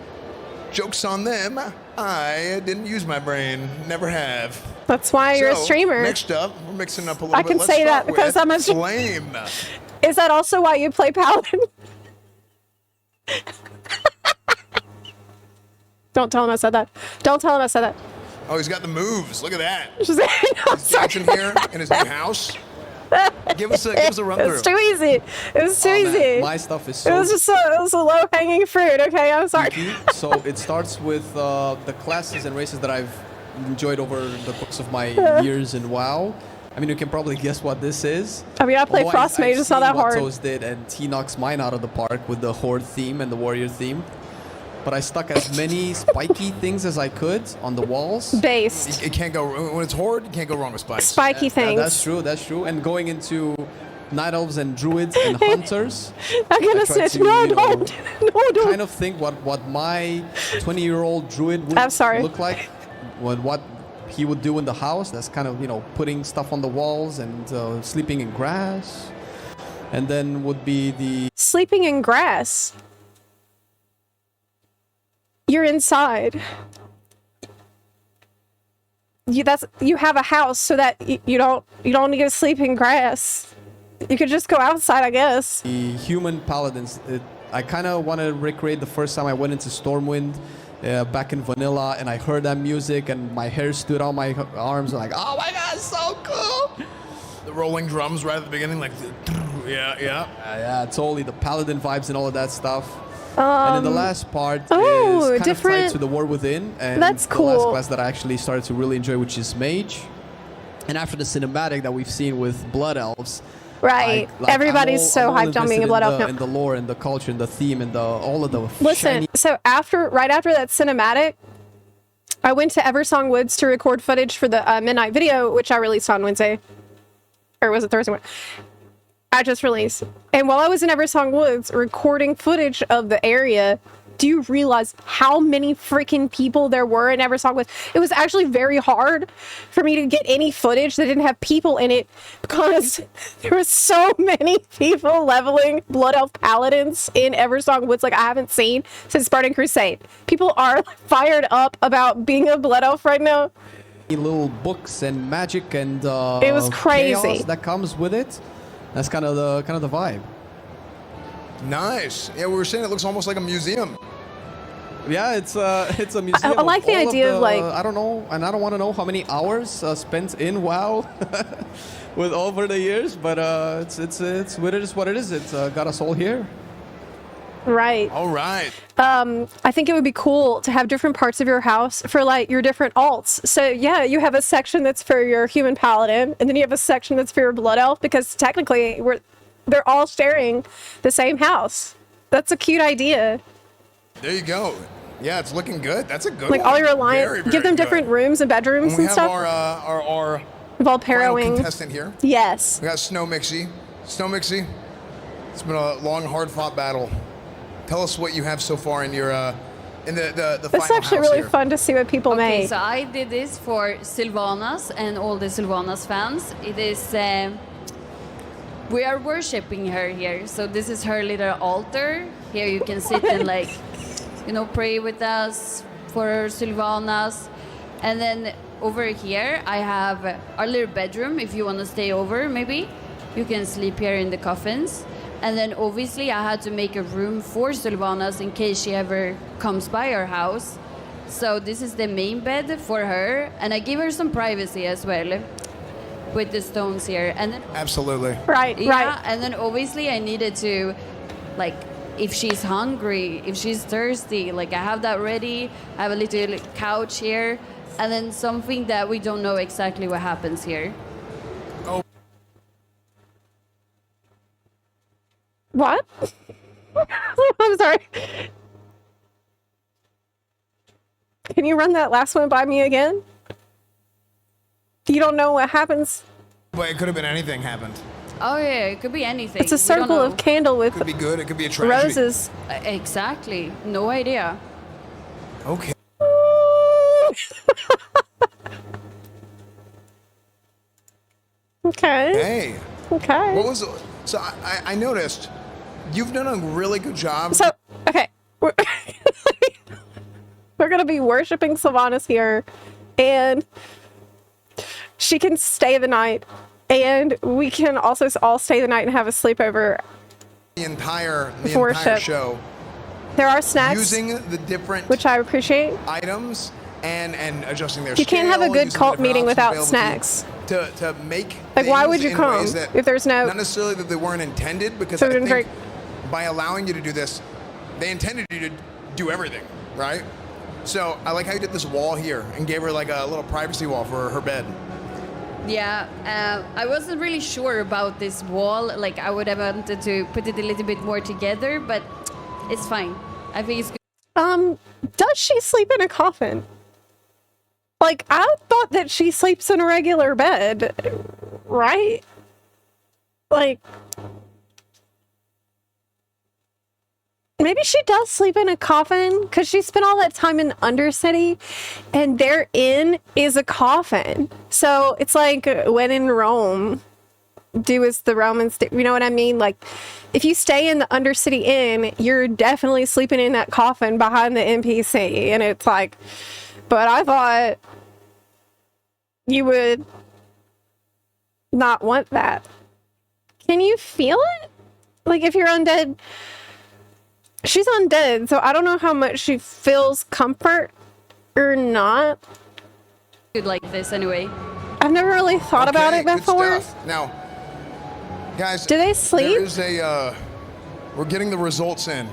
joke's on them. I didn't use my brain. Never have. That's why you're a streamer. Next up, we're mixing up a little I bit. can Let's say that start because with I'm a flame. Is that also why you play Paladin? Don't tell him I said that. Don't tell him I said that. Oh, he's got the moves. Look at that. She's no, He's dancing here in his new house. Give us a run through. It's too easy. It was too easy. My stuff is It so was just it was a low hanging fruit. Okay, I'm sorry. So it starts with the classes and races that I've enjoyed over the course of my years in WoW. I mean, you can probably guess what this is. I mean, I played Although Frost Mage. I've It's not seen that what hard. Toast did, and he knocks mine out of the park with the Horde theme and the Warrior theme. But I stuck as many spiky things as I could on the walls. Based. It can't go when it's Horde. You can't go wrong with spikes. Spiky things. That's true. That's true. And going into Night Elves and Druids and Hunters. I'm gonna I tried snitch. to, No, you know, don't. No, don't. kind of think what my 20-year-old Druid would look like. What he would do in the house. That's kind of, you know, putting stuff on the walls and sleeping in grass. And then would be the... Sleeping in grass. You're inside. You have a house so that you don't need to sleep in grass. You could just go outside, I guess. The human paladins. I kind of want to recreate the first time I went into Stormwind back in vanilla, and I heard that music, and my hair stood on my arms. Like, oh my god, it's so cool! The rolling drums right at the beginning, like, yeah, totally the paladin vibes and all of that stuff. And then the last part is kind of tied to the War Within, and that's the cool. last class that I actually started to really enjoy, which is Mage. And after the cinematic that we've seen with Blood Elves, Right. Everybody's so hyped on being a Blood Elf now. And the lore and the culture and the theme and all of the Listen, so right after that cinematic, I went to Eversong Woods to record footage for the midnight video, which I released on Wednesday. Or was it Thursday? I just released. And while I was in Eversong Woods recording footage of the area, do you realize how many freaking people there were in Eversong Woods? It was actually very hard for me to get any footage that didn't have people in it, because there were so many people leveling Blood Elf Paladins in Eversong Woods like I haven't seen since Spartan Crusade. People are fired up about being a Blood Elf right now. little books and magic and it was crazy chaos that comes with it. That's kind of the vibe. Nice. Yeah, we were saying it looks almost like a museum. Yeah, it's a museum. I like the idea of like, I don't know, and I don't want to know how many hours spent in WoW with over the years, but it's what it is. What it is. It's got us all here. Right. All right. I think it would be cool to have different parts of your house for like your different alts. So yeah, you have a section that's for your human paladin, and then you have a section that's for your blood elf, because technically they're all sharing the same house. That's a cute idea. There you go. Yeah, it's looking good. That's a good like one. all your alliance, give them different rooms and bedrooms and stuff. We have our Volpero wing contestant here. Yes. We got Snow Mixie. Snow Mixie. It's been a long, hard-fought battle. Tell us what you have so far in your in the It's final actually house really here. fun to see what people Okay, make. so I did this for Sylvanas and all the Sylvanas fans. It is we are worshipping her here. So this is her little altar. Here you can sit and like, you know, pray with us for Sylvanas. And then over here, I have our little bedroom. If you want to stay over, maybe you can sleep here in the coffins. And then obviously I had to make a room for Sylvanas in case she ever comes by our house. So this is the main bed for her. And I give her some privacy as well with the stones here. And then Absolutely. Right, yeah, right. and then obviously I needed to, like, if she's hungry, if she's thirsty, like I have that ready. I have a little couch here. And then something that we don't know exactly what happens here. What? I'm sorry. Can you run that last one by me again? You don't know what happens? But it could have been anything happened. Oh yeah, it could be anything. It's a circle of candle with It could be good. It could be a tragedy. roses. Exactly. No idea. Okay. Okay. Hey. Okay. What was? So I noticed you've done a really good job. So okay, we're gonna be worshiping Sylvanas here, and she can stay the night, and we can also all stay the night and have a sleepover. The entire Worship. show. There are snacks, Using the different which I appreciate. items and adjusting their You can't have a scale, good using cult the different meeting without options snacks. to make Like, why things would you in come ways that if there's no? not necessarily that they weren't intended, because So I we didn't think by allowing you to do this, they intended you to do everything, right? So I like how you did this wall here and gave her like a little privacy wall for her bed. Yeah, I wasn't really sure about this wall. Like I would have wanted to put it a little bit more together, but it's fine. I think it's good. Does she sleep in a coffin? Like, I thought that she sleeps in a regular bed, right? Like, maybe she does sleep in a coffin, because she spent all that time in Undercity, and their inn is a coffin. So it's like, when in Rome, do as the Romans do. You know what I mean? Like, if you stay in the Undercity Inn, you're definitely sleeping in that coffin behind the NPC. And it's like, but I thought you would not want that. Can you feel it? Like, if you're undead, she's undead, so I don't know how much she feels comfort or not. Good like this anyway. I've never really thought about it good before. stuff. Now, guys, Do they sleep? There is a. We're getting the results in.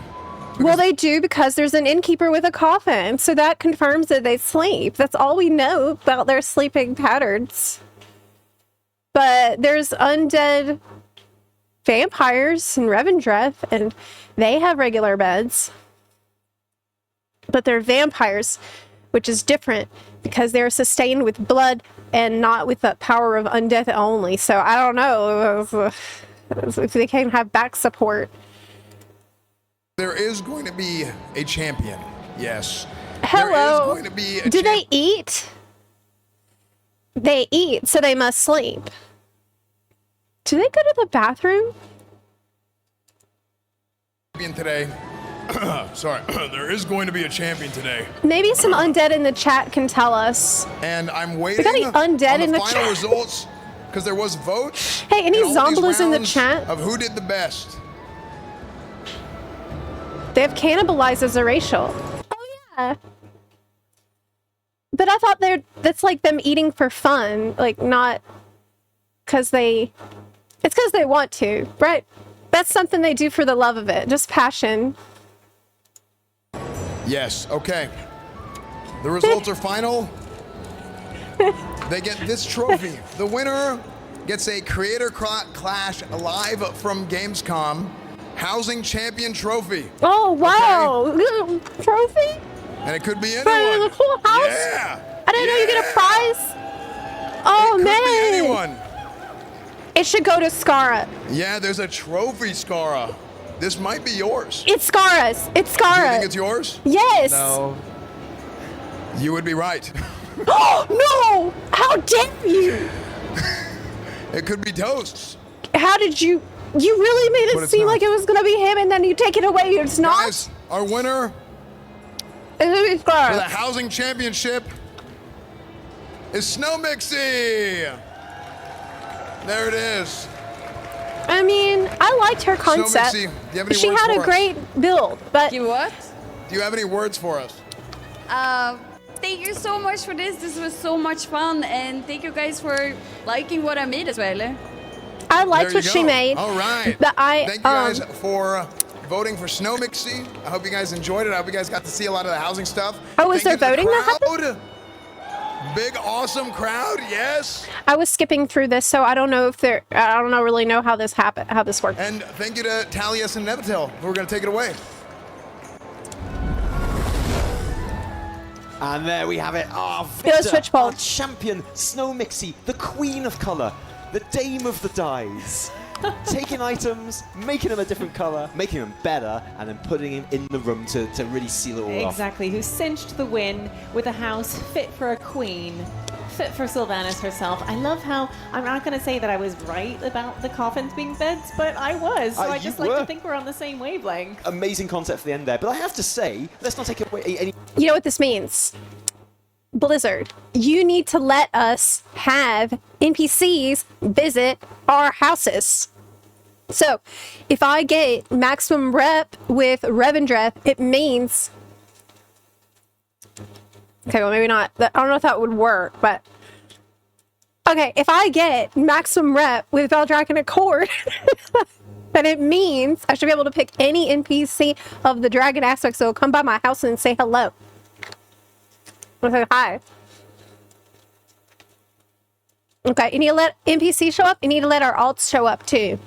Well, they do, because there's an innkeeper with a coffin, so that confirms that they sleep. That's all we know about their sleeping patterns. But there's undead vampires in Revendreth, and they have regular beds. But they're vampires, which is different, because they're sustained with blood and not with the power of undeath only. So I don't know if they can have back support. There is going to be a champion. Yes. Hello. There is going to be a Do they eat? They eat, so they must sleep. Do they go to the bathroom? champion today. Sorry. There is going to be a champion today. Maybe some undead in the chat can tell us. And I'm waiting We got any undead on in the final chat? results, because there was votes. Hey, any in all these zomblers in the rounds chat? of who did the best. They have cannibalized as a racial. Oh yeah. But I thought that's like them eating for fun, like not because it's because they want to, right? That's something they do for the love of it, just passion. Yes. Okay. The results are final. They get this trophy. The winner gets a Creator Clash live from Gamescom Housing Champion Trophy. Oh wow! Okay. Trophy? And it could be For anyone. the whole house? Yeah. I didn't know you get a prize. Oh it could man! Be anyone. It should go to Skara. Yeah, there's a trophy, Skara. This might be yours. It's Skara's. It's Skara. Do you think it's yours? Yes. No. You would be right. Oh no! How dare you! It could be Toast's. How did you really made But it it's seem not. like it was gonna be him and then you take it away. It's not. Guys, our winner It's for the housing championship is Snow Mixie. There it is. I mean, I liked her concept. Mixie, do you have any She words had for a us? great build, but You what? Do you have any words for us? Thank you so much for this. This was so much fun, and thank you guys for liking what I made as well. I liked There what you she go. made. All right. Thank you guys for voting for Snow Mixie. I hope you guys enjoyed it. I hope you guys got to see a lot of the housing stuff. Oh, was Thank there you to the voting that crowd. Big awesome crowd, yes. I was skipping through this, so I don't know if there. I don't know really know how this happened, how this worked. And thank you to Talius and Nevitel who are going to take it away. And there we have it. Our Go victor, switch ball. our champion, Snow Mixie, the queen of colour, the dame of the dyes. Taking items, making them a different colour, making them better, and then putting them in the room to really seal it all off. Exactly, who cinched the win with a house fit for a queen, fit for Sylvanas herself. I love how, I'm not going to say that I was right about the coffins being beds, but I was, so I you just like were. to think we're on the same wavelength. Amazing concept for the end there, but I have to say, let's not take away any... You know what this means? Blizzard, you need to let us have NPCs visit our houses. So, if I get maximum rep with Revendreth, it means... Okay, well, maybe not. I don't know if that would work, but... Okay, if I get maximum rep with Valdraken Accord, then it means I should be able to pick any NPC of the dragon aspect, so come by my house and say hello. Or say hi. Okay, you need to let NPC show up, you need to let our alts show up too.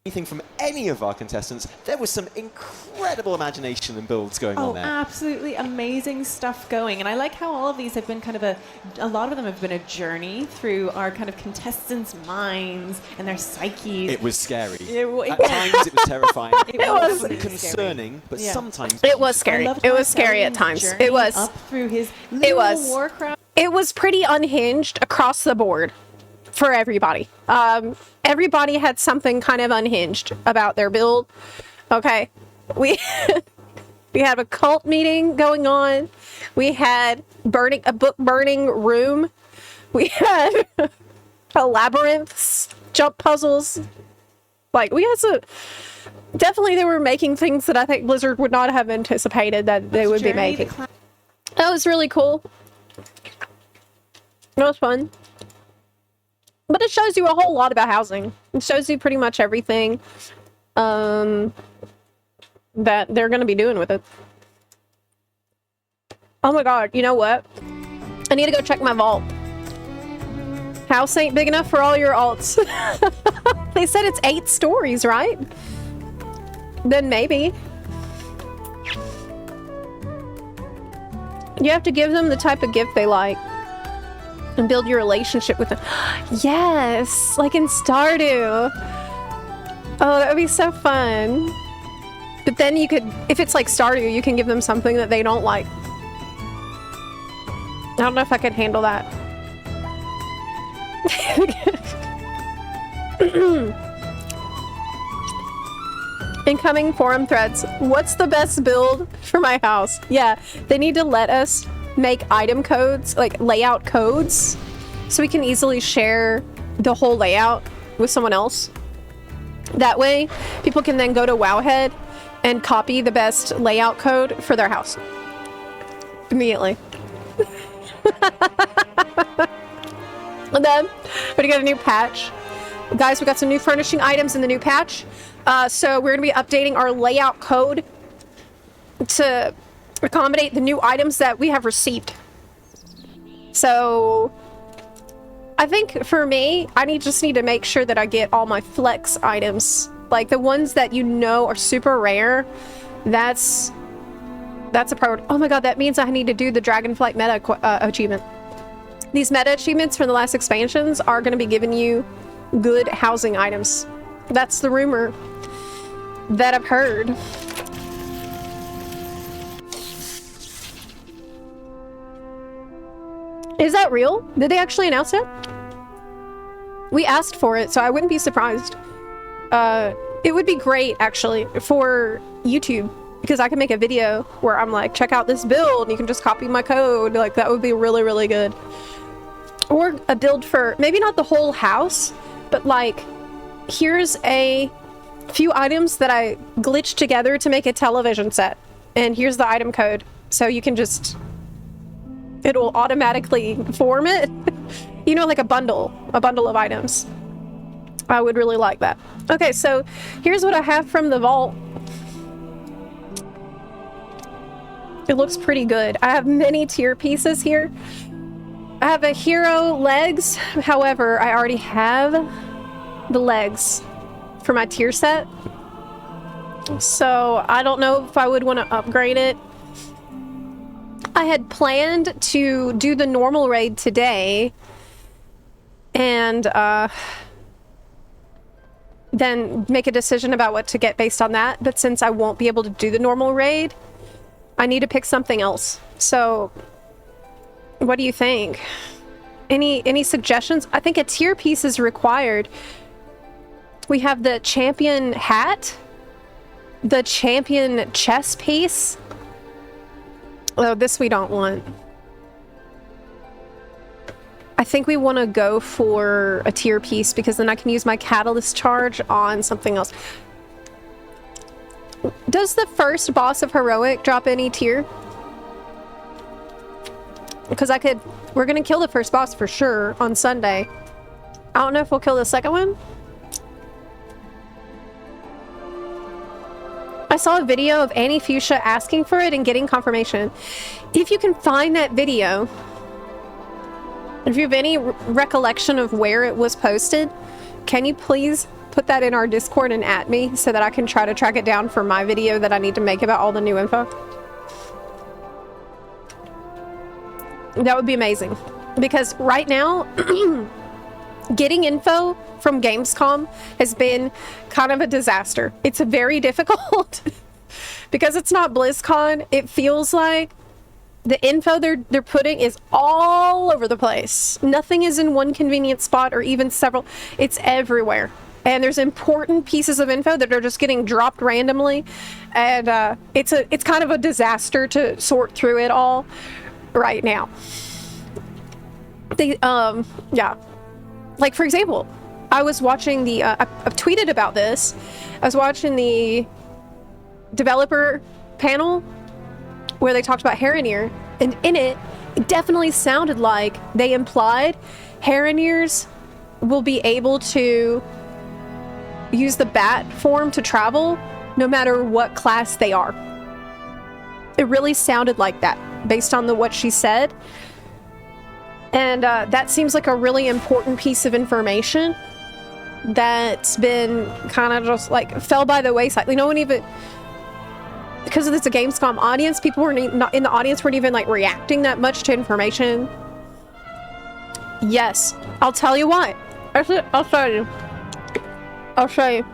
Anything from any of our contestants, there was some incredible imagination and builds going on there. Absolutely amazing stuff going. And I like how all of these have been kind of a lot of them have been a journey through our kind of contestants' minds and their psyches. It was scary. At times it was terrifying. It was often concerning, but Yeah. sometimes It was scary. It was scary at times. It was. Up through his It was. Warcraft. It was pretty unhinged across the board for everybody. Everybody had something kind of unhinged about their build. Okay, we we had a cult meeting going on. We had a book burning room. We had a labyrinths, jump puzzles. Like we had some. Definitely, they were making things that I think Blizzard would not have anticipated that they would be making. That was really cool. It was fun. But it shows you a whole lot about housing. It shows you pretty much everything that they're going to be doing with it. Oh my god, you know what? I need to go check my vault. House ain't big enough for all your alts. They said it's 8 stories, right? Then maybe. You have to give them the type of gift they like. And build your relationship with them. Yes, like in Stardew. Oh, that would be so fun. But then you could, if it's like Stardew, you can give them something that they don't like. I don't know if I could handle that. Incoming forum threads. What's the best build for my house? Yeah, they need to let us make item codes, like layout codes, so we can easily share the whole layout with someone else. That way, people can then go to Wowhead and copy the best layout code for their house. Immediately. And then, we got a new patch. Guys, we got some new furnishing items in the new patch. So we're going to be updating our layout code to accommodate the new items that we have received. So I think for me, I just need to make sure that I get all my flex items, like the ones that you know are super rare. That's a priority. Oh my god, that means I need to do the Dragonflight meta achievement. These meta achievements from the last expansions are going to be giving you good housing items. That's the rumor that I've heard. Is that real? Did they actually announce it? We asked for it, so I wouldn't be surprised. It would be great, actually, for YouTube, because I can make a video where I'm like, check out this build, and you can just copy my code. Like, that would be really, really good. Or a build for, maybe not the whole house, but like, here's a few items that I glitched together to make a television set. And here's the item code. So you can just, it will automatically form it. You know, like a bundle of items. I would really like that. Okay, so here's what I have from the vault. It looks pretty good. I have many tier pieces here. I have a hero legs. However, I already have the legs for my tier set. So I don't know if I would want to upgrade it. I had planned to do the normal raid today and then make a decision about what to get based on that. But since I won't be able to do the normal raid, I need to pick something else. So what do you think? Any suggestions? I think a tier piece is required. We have the champion hat, the champion chess piece. Oh, this we don't want. I think we want to go for a tier piece because then I can use my catalyst charge on something else. Does the first boss of Heroic drop any tier? Because we're gonna kill the first boss for sure on Sunday. I don't know if we'll kill the second one. I saw a video of Annie Fuchsia asking for it and getting confirmation. If you can find that video, if you have any recollection of where it was posted, can you please put that in our Discord and at me so that I can try to track it down for my video that I need to make about all the new info? That would be amazing. Because right now, getting info from Gamescom has been kind of a disaster. It's very difficult because it's not BlizzCon. It feels like the info they're putting is all over the place. Nothing is in one convenient spot or even several. It's everywhere. And there's important pieces of info that are just getting dropped randomly. And it's kind of a disaster to sort through it all right now. Yeah. Like, for example, I was watching the, I've tweeted about this. I was watching the developer panel where they talked about Harrenir, and in it definitely sounded like they implied Harrenirs will be able to use the bat form to travel no matter what class they are. It really sounded like that based on what she said. And that seems like a really important piece of information that's been kind of just like fell by the wayside. No one even, because it's a Gamescom audience, people weren't not in the audience weren't even like reacting that much to information. Yes, I'll tell you why. I'll show you. I'll show you.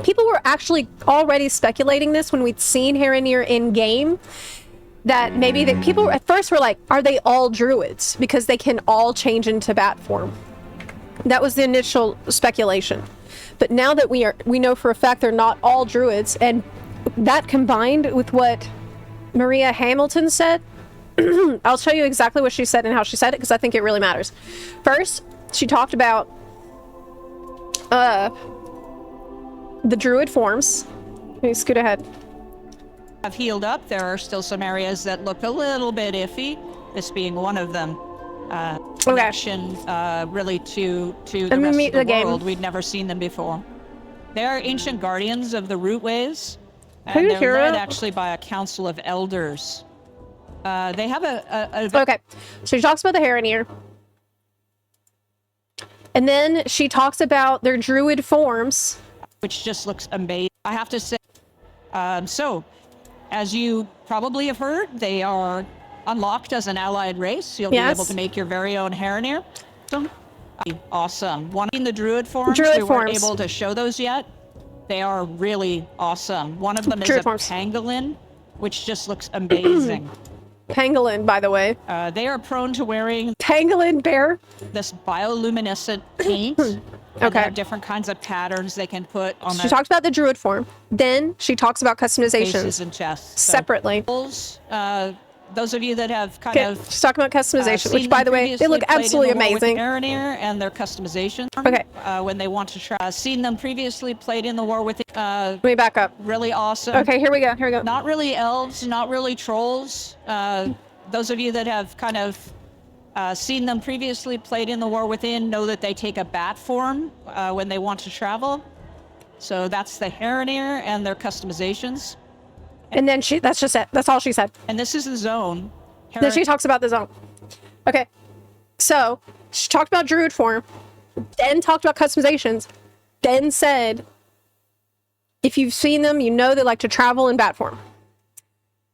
People were actually already speculating this when we'd seen Harrenir in game. That maybe that people at first were like, are they all druids? Because they can all change into bat form. That was the initial speculation. But now that we know for a fact they're not all druids, and that combined with what Maria Hamilton said, I'll show you exactly what she said and how she said it because I think it really matters. First, she talked about the druid forms. Let me scoot ahead. Have healed up. There are still some areas that look a little bit iffy, this being one of them. Connection really to the rest of the world. We'd never seen them before. They are ancient guardians of the root ways, and they're led actually by a council of elders. They have Okay, so she talks about the Harrenir. And then she talks about their druid forms. Which just looks amazing. I have to say, so, as you probably have heard, they are unlocked as an allied race. You'll be able to make your very own Harrenir. Awesome. One in the druid forms. We weren't able to show those yet. They are really awesome. One of them is a pangolin, which just looks amazing. Pangolin, by the way. They are prone to wearing pangolin bear. This bioluminescent paint. And Okay. they have different kinds of patterns they can put on She talked about the druid form. Then she talks about customizations faces and chests. So, separately. Those of you that have kind Okay, of she's talking about customization, which, seen by them the way, they previously look played in absolutely the war with amazing. Aranir and their customization. Okay. When they want to try, seen them previously played in the war with. Let me back up. Really awesome. Okay, here we go. Here we go. Not really elves, not really trolls. Those of you that have kind of seen them previously played in the War Within know that they take a bat form when they want to travel. So that's the Aranir and their customizations. And then that's just it. That's all she said. And this is the zone. Then she talks about the zone. Okay. So she talked about druid form, then talked about customizations, then said, if you've seen them, you know they like to travel in bat form.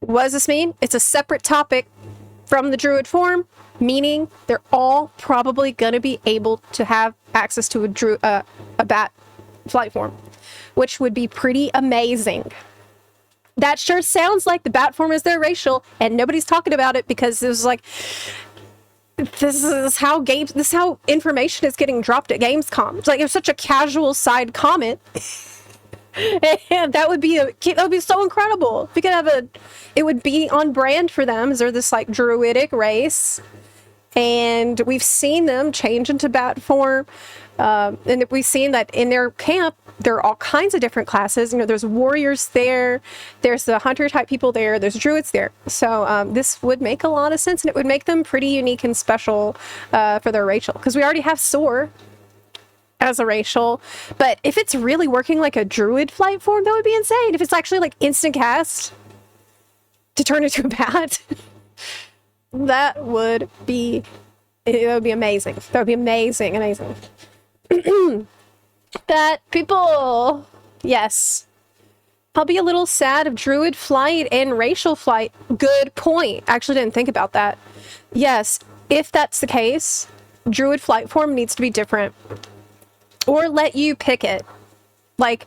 What does this mean? It's a separate topic from the druid form, meaning they're all probably going to be able to have access to a bat flight form, which would be pretty amazing. That sure sounds like the bat form is their racial, and nobody's talking about it because it was like, this is how information is getting dropped at Gamescom. It's like it's such a casual side comment. And that would be so incredible. We could have it would be on brand for them, as they're this like druidic race, and we've seen them change into bat form, and we've seen that in their camp there are all kinds of different classes. You know, there's warriors there, there's the hunter type people there, there's druids there. So this would make a lot of sense, and it would make them pretty unique and special for their racial, because we already have Soar as a racial. But if it's really working like a druid flight form, that would be insane. If it's actually like instant cast to turn into a bat, that would be amazing. That would be amazing. That people, yes, I'll be a little sad of druid flight and racial flight. Good point. Actually didn't think about that. Yes, if that's the case, druid flight form needs to be different, or let you pick it, like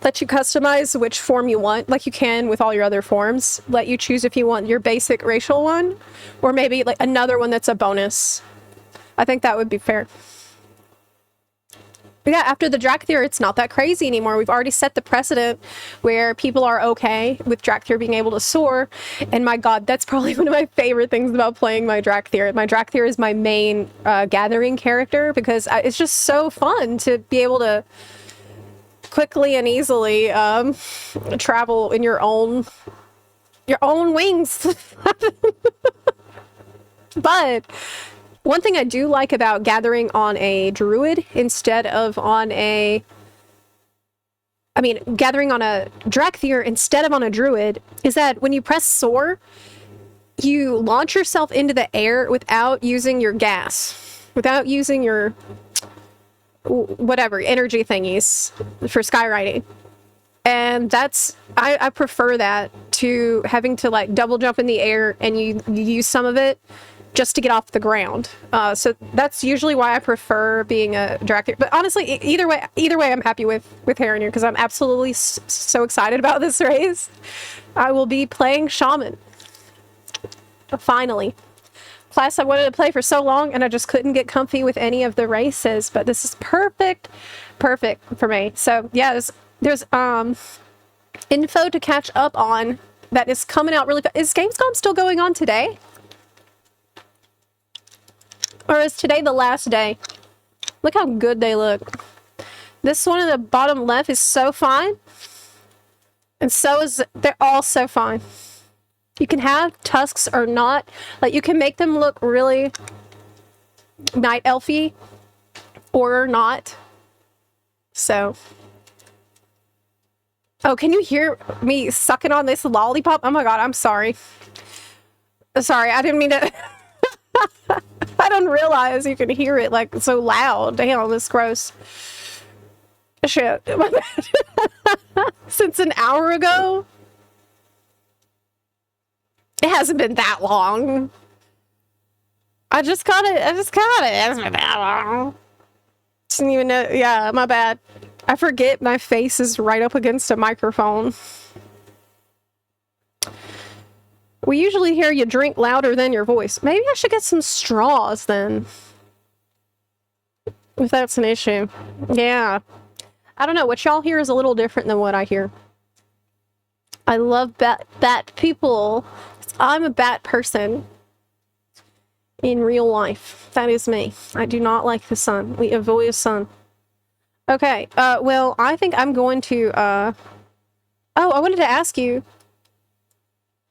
let you customize which form you want, like you can with all your other forms. Let you choose if you want your basic racial one, or maybe like another one that's a bonus. I think that would be fair. But yeah, after the Drakthir, it's not that crazy anymore. We've already set the precedent where people are okay with Drakthir being able to soar. And my god, that's probably one of my favorite things about playing my Drakthir. My Drakthir is my main gathering character, because it's just so fun to be able to quickly and easily travel in your own wings. But one thing I do like about gathering on a druid instead of on a... gathering on a Drakthir instead of on a druid is that when you press soar, you launch yourself into the air without using your gas, without using your whatever energy thingies for skywriting. And that's, I prefer that to having to like double jump in the air and you use some of it just to get off the ground. So that's usually why I prefer being a Drakthir. But honestly, either way I'm happy with Aranir, because I'm absolutely so excited about this race. I will be playing Shaman. Finally. Class I wanted to play for so long, and I just couldn't get comfy with any of the races, but this is perfect for me. So yeah, there's info to catch up on that is coming out really fast. Is Gamescom still going on today? Or is today the last day? Look how good they look. This one in the bottom left is so fine. And so is... they're all so fine. You can have tusks or not. Like, you can make them look really night elfy or not. So... oh, can you hear me sucking on this lollipop? Oh my god, I'm sorry. Sorry, I didn't mean to... I didn't realize you could hear it like so loud. Damn, that's gross. Shit. Since an hour ago? It hasn't been that long. I just caught it. It hasn't been that long. Didn't even know. Yeah, my bad. I forget my face is right up against a microphone. We usually hear you drink louder than your voice. Maybe I should get some straws then. If that's an issue. Yeah. I don't know. What y'all hear is a little different than what I hear. I love bat people. I'm a bat person. In real life. That is me. I do not like the sun. We avoid the sun. Okay. Well, I think I'm going to, Oh, I wanted to ask you.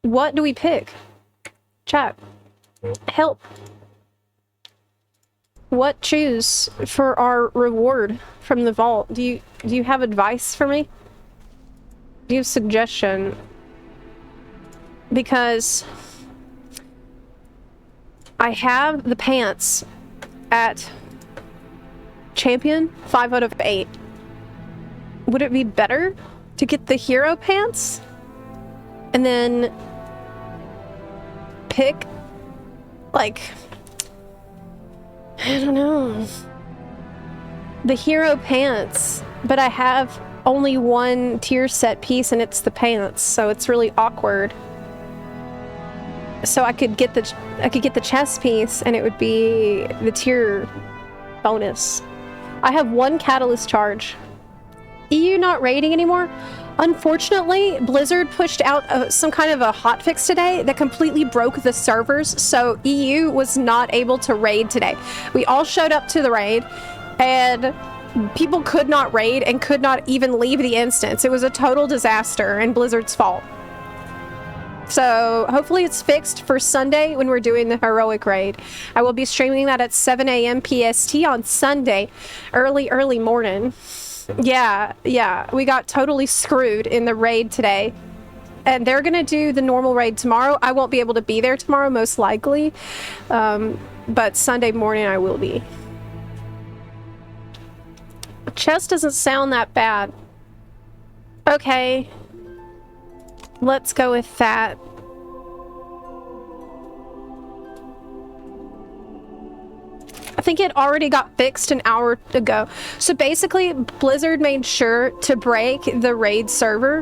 What do we pick? Chat. Help. What choose for our reward from the vault? Do you have advice for me? Do you have suggestion? Because I have the pants at champion 5 out of 8. Would it be better to get the hero pants and then pick, like, I don't know, the hero pants, but I have only one tier set piece and it's the pants, so it's really awkward. So I could get the chest piece and it would be the tier bonus. I have one catalyst charge. EU not raiding anymore? Unfortunately, Blizzard pushed out some kind of a hotfix today that completely broke the servers, so EU was not able to raid today. We all showed up to the raid, and people could not raid and could not even leave the instance. It was a total disaster and Blizzard's fault. So hopefully it's fixed for Sunday when we're doing the heroic raid. I will be streaming that at 7 a.m. PST on Sunday, early morning. Yeah, we got totally screwed in the raid today. And they're gonna do the normal raid tomorrow. I won't be able to be there tomorrow, most likely. But Sunday morning I will be. Chest doesn't sound that bad. Okay. Let's go with that. I think it already got fixed an hour ago. So basically, Blizzard made sure to break the raid server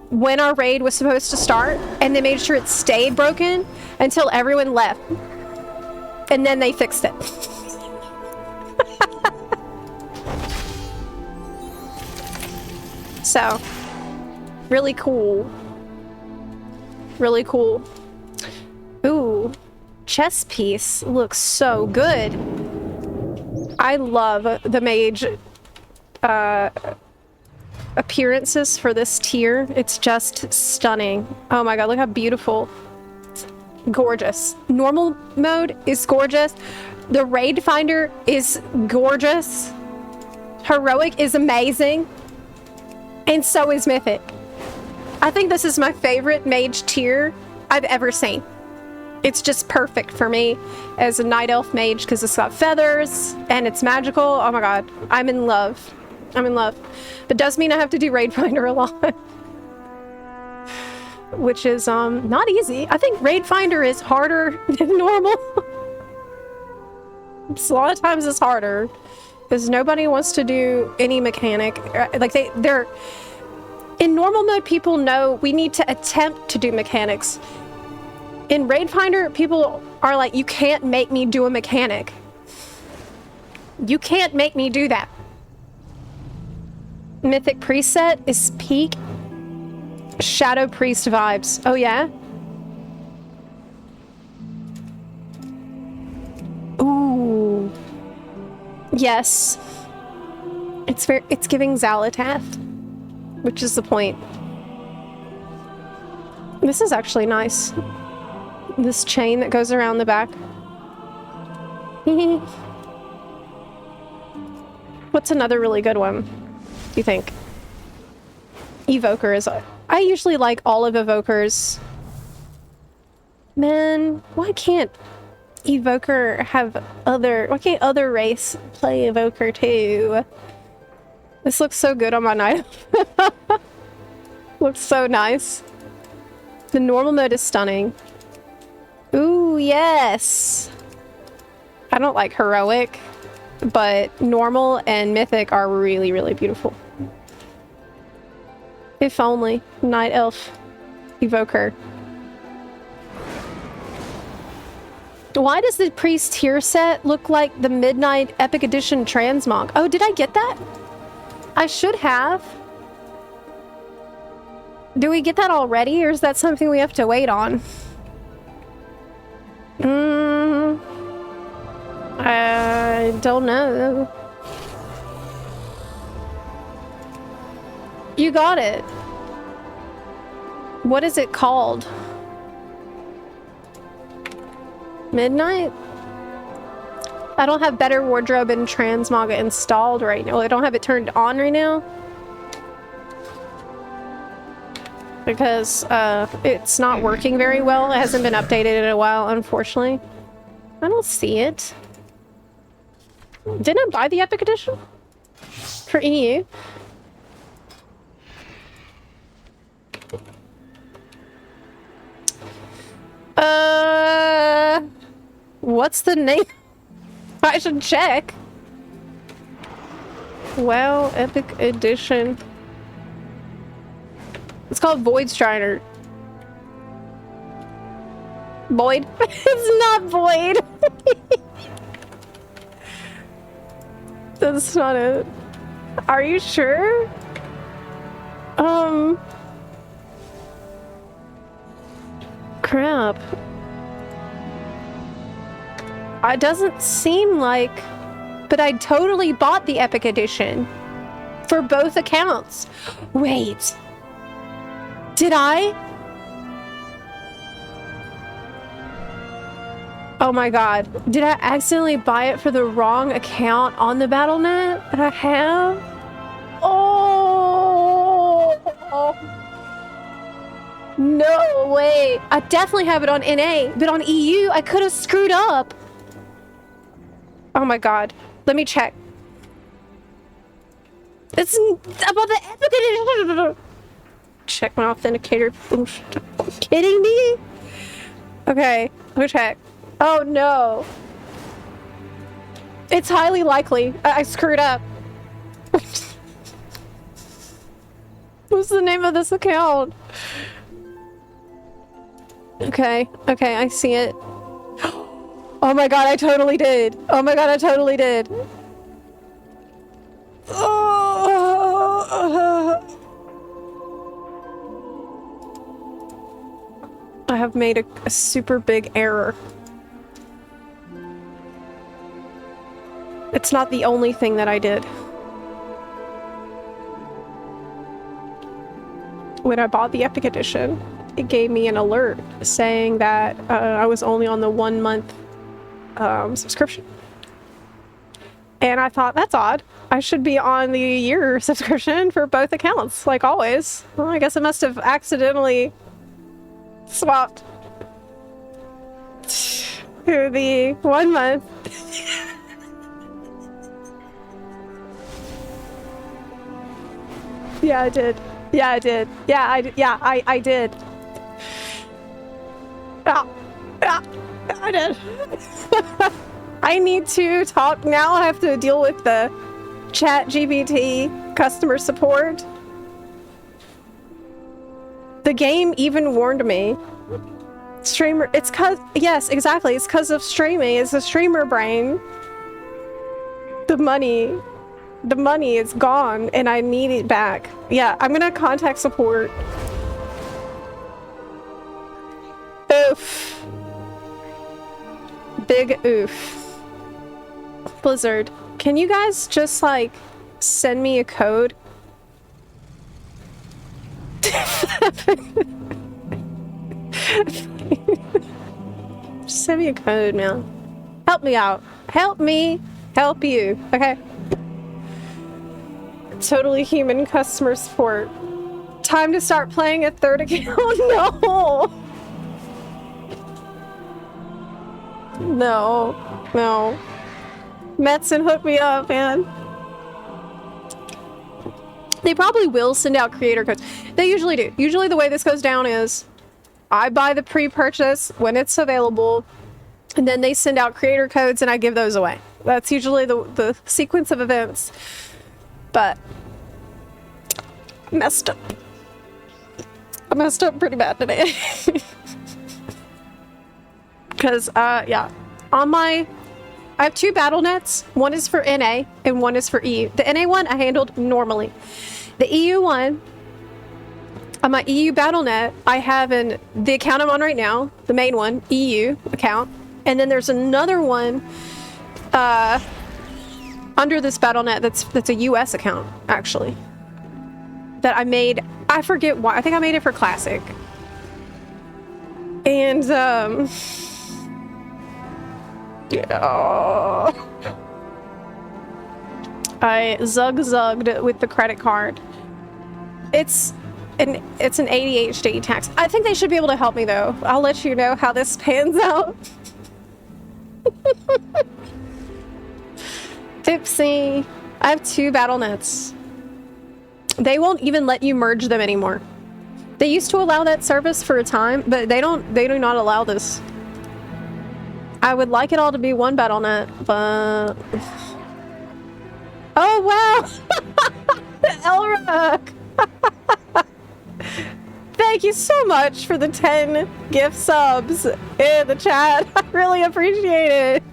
when our raid was supposed to start, and they made sure it stayed broken until everyone left. And then they fixed it. So, really cool. Really cool. Ooh. Chess piece looks so good. I love the mage appearances for this tier. It's just stunning. Oh my god, look how beautiful. Gorgeous. Normal mode is gorgeous. The raid finder is gorgeous. Heroic is amazing. And so is mythic. I think this is my favorite mage tier I've ever seen. It's just perfect for me as a night elf mage because it's got feathers and it's magical. Oh my god, I'm in love. I'm in love. But does mean I have to do raid finder a lot. Which is not easy. I think raid finder is harder than normal. A lot of times it's harder because nobody wants to do any mechanic. Like they're in normal mode, people know we need to attempt to do mechanics. In Raid Finder, people are like, you can't make me do a mechanic. You can't make me do that. Mythic preset is peak Shadow Priest vibes. Oh yeah? Ooh. Yes. It's giving Xalatath, which is the point. This is actually nice. This chain that goes around the back. What's another really good one, do you think? Evoker is... I usually like all of Evokers. Man, why can't Evoker have other... Why can't other race play Evoker too? This looks so good on my knife. Looks so nice. The normal mode is stunning. Ooh, yes! I don't like heroic, but normal and mythic are really, really beautiful. If only. Night elf. Evoker. Why does the priest tier set look like the Midnight Epic Edition Transmog? Oh, did I get that? I should have. Do we get that already, or is that something we have to wait on? I don't know. You got it. What is it called? Midnight? I don't have Better Wardrobe and Transmog installed right now. I don't have it turned on right now. Because it's not working very well. It hasn't been updated in a while, unfortunately. I don't see it. Didn't I buy the Epic Edition? For EU? What's the name? I should check. Wow, Epic Edition. It's called Void Strider. Void? It's not Void. That's not it. Are you sure? Crap. It doesn't seem like... But I totally bought the Epic Edition. For both accounts. Wait. Did I? Oh my god. Did I accidentally buy it for the wrong account on the Battle.net that I have? Oh! No way. I definitely have it on NA, but on EU, I could have screwed up. Oh my god. Let me check. It's about the Epic Edition. Check my authenticator. Are you kidding me? Okay, let me check. Oh no. It's highly likely. I screwed up. What's the name of this account? Okay, okay, I see it. Oh my god, I totally did. Oh my god, I totally did. I have made a super big error. It's not the only thing that I did. When I bought the Epic Edition, it gave me an alert saying that I was only on the 1 month subscription. And I thought, that's odd. I should be on the year subscription for both accounts, like always. Well, I guess I must have accidentally swapped to the 1 month. Yeah, I did. Yeah, I did. Yeah, I did. Yeah, I did. I need to talk now. I have to deal with the ChatGPT customer support. The game even warned me. Streamer, it's cause, yes, exactly. It's cause of streaming. It's a streamer brain. The money is gone and I need it back. Yeah, I'm gonna contact support. Oof. Big oof. Blizzard, can you guys just like send me a code? Just send me a code, man. Help me out. Help me help you, okay? Totally human customer support. Time to start playing a third account. No! No. No. Metzen, hook me up, man. They probably will send out creator codes. They usually do. Usually the way this goes down is I buy the pre-purchase when it's available, and then they send out creator codes and I give those away. That's usually the sequence of events. But messed up. I messed up pretty bad today. Because, yeah. I have 2 battle nets. One is for NA and one is for EU. The NA one I handled normally. The EU one, on my EU battle net, I have the account I'm on right now, the main one, EU account. And then there's another one under this battle net that's a US account, actually. That I made, I forget why. I think I made it for Classic. And, yeah. I zugged with the credit card. It's an ADHD tax. I think they should be able to help me though. I'll let you know how this pans out. Tipsy. I have 2 battle nets. They won't even let you merge them anymore. They used to allow that service for a time, but they do not allow this. I would like it all to be one battle net, but oh wow! Elrook! Thank you so much for the 10 gift subs in the chat. I really appreciate it.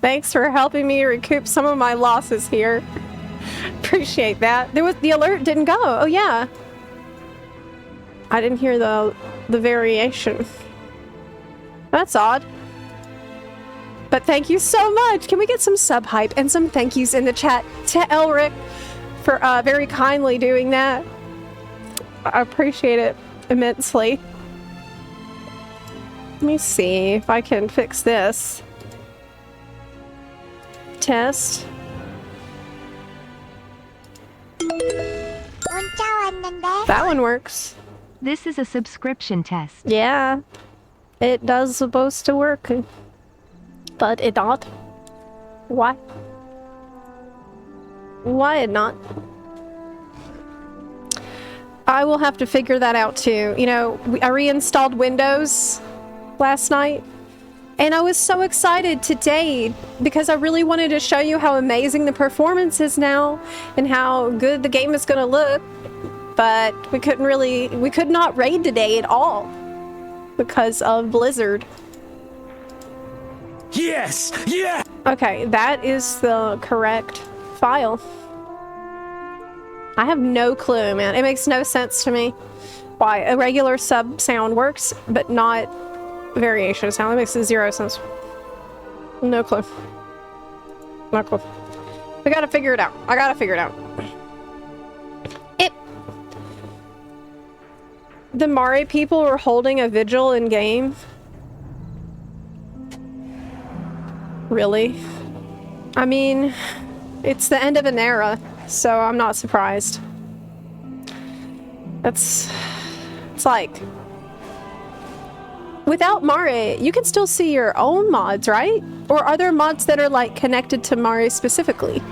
Thanks for helping me recoup some of my losses here. Appreciate that. The alert didn't go. Oh yeah. I didn't hear the variation. That's odd. But thank you so much. Can we get some sub hype and some thank yous in the chat to Elric for very kindly doing that? I appreciate it immensely. Let me see if I can fix this. Test. That one works. This is a subscription test. Yeah, it does supposed to work, but it not. Why? Why it not? I will have to figure that out too. You know, I reinstalled Windows last night, and I was so excited today because I really wanted to show you how amazing the performance is now and how good the game is going to look. But we could not raid today at all because of Blizzard. Yes! Yeah! Okay, that is the correct file. I have no clue, man. It makes no sense to me why a regular sub sound works, but not variation sound. It makes 0 sense. No clue. No clue. We gotta figure it out. I gotta figure it out. The Mari people were holding a vigil in game. Really? I mean, it's the end of an era, so I'm not surprised. It's like, without Mari, you can still see your own mods, right? Or are there mods that are like connected to Mari specifically?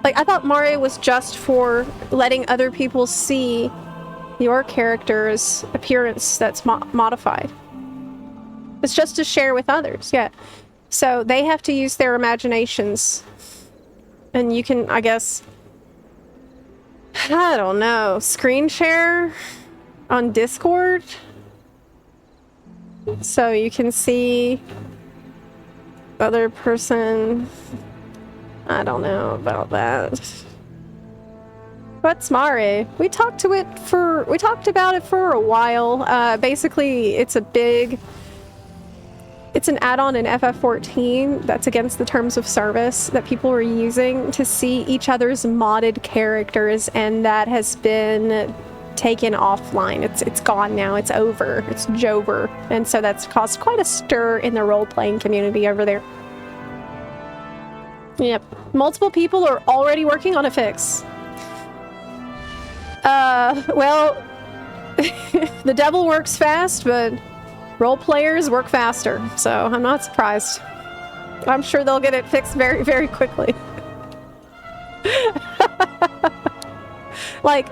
Like, I thought Mari was just for letting other people see your character's appearance that's modified. It's just to share with others, yeah. So they have to use their imaginations. And you can, I guess, I don't know, screen share on Discord? So you can see other person. I don't know about that. What's Mari? We talked about it for a while. Basically, it's an add-on in FF14 that's against the terms of service that people are using to see each other's modded characters, and that has been taken offline. It's gone now. It's over. It's Jover. And so that's caused quite a stir in the role-playing community over there. Yep. Multiple people are already working on a fix. Well, the devil works fast, but role players work faster, so I'm not surprised. I'm sure they'll get it fixed very, very quickly. Like,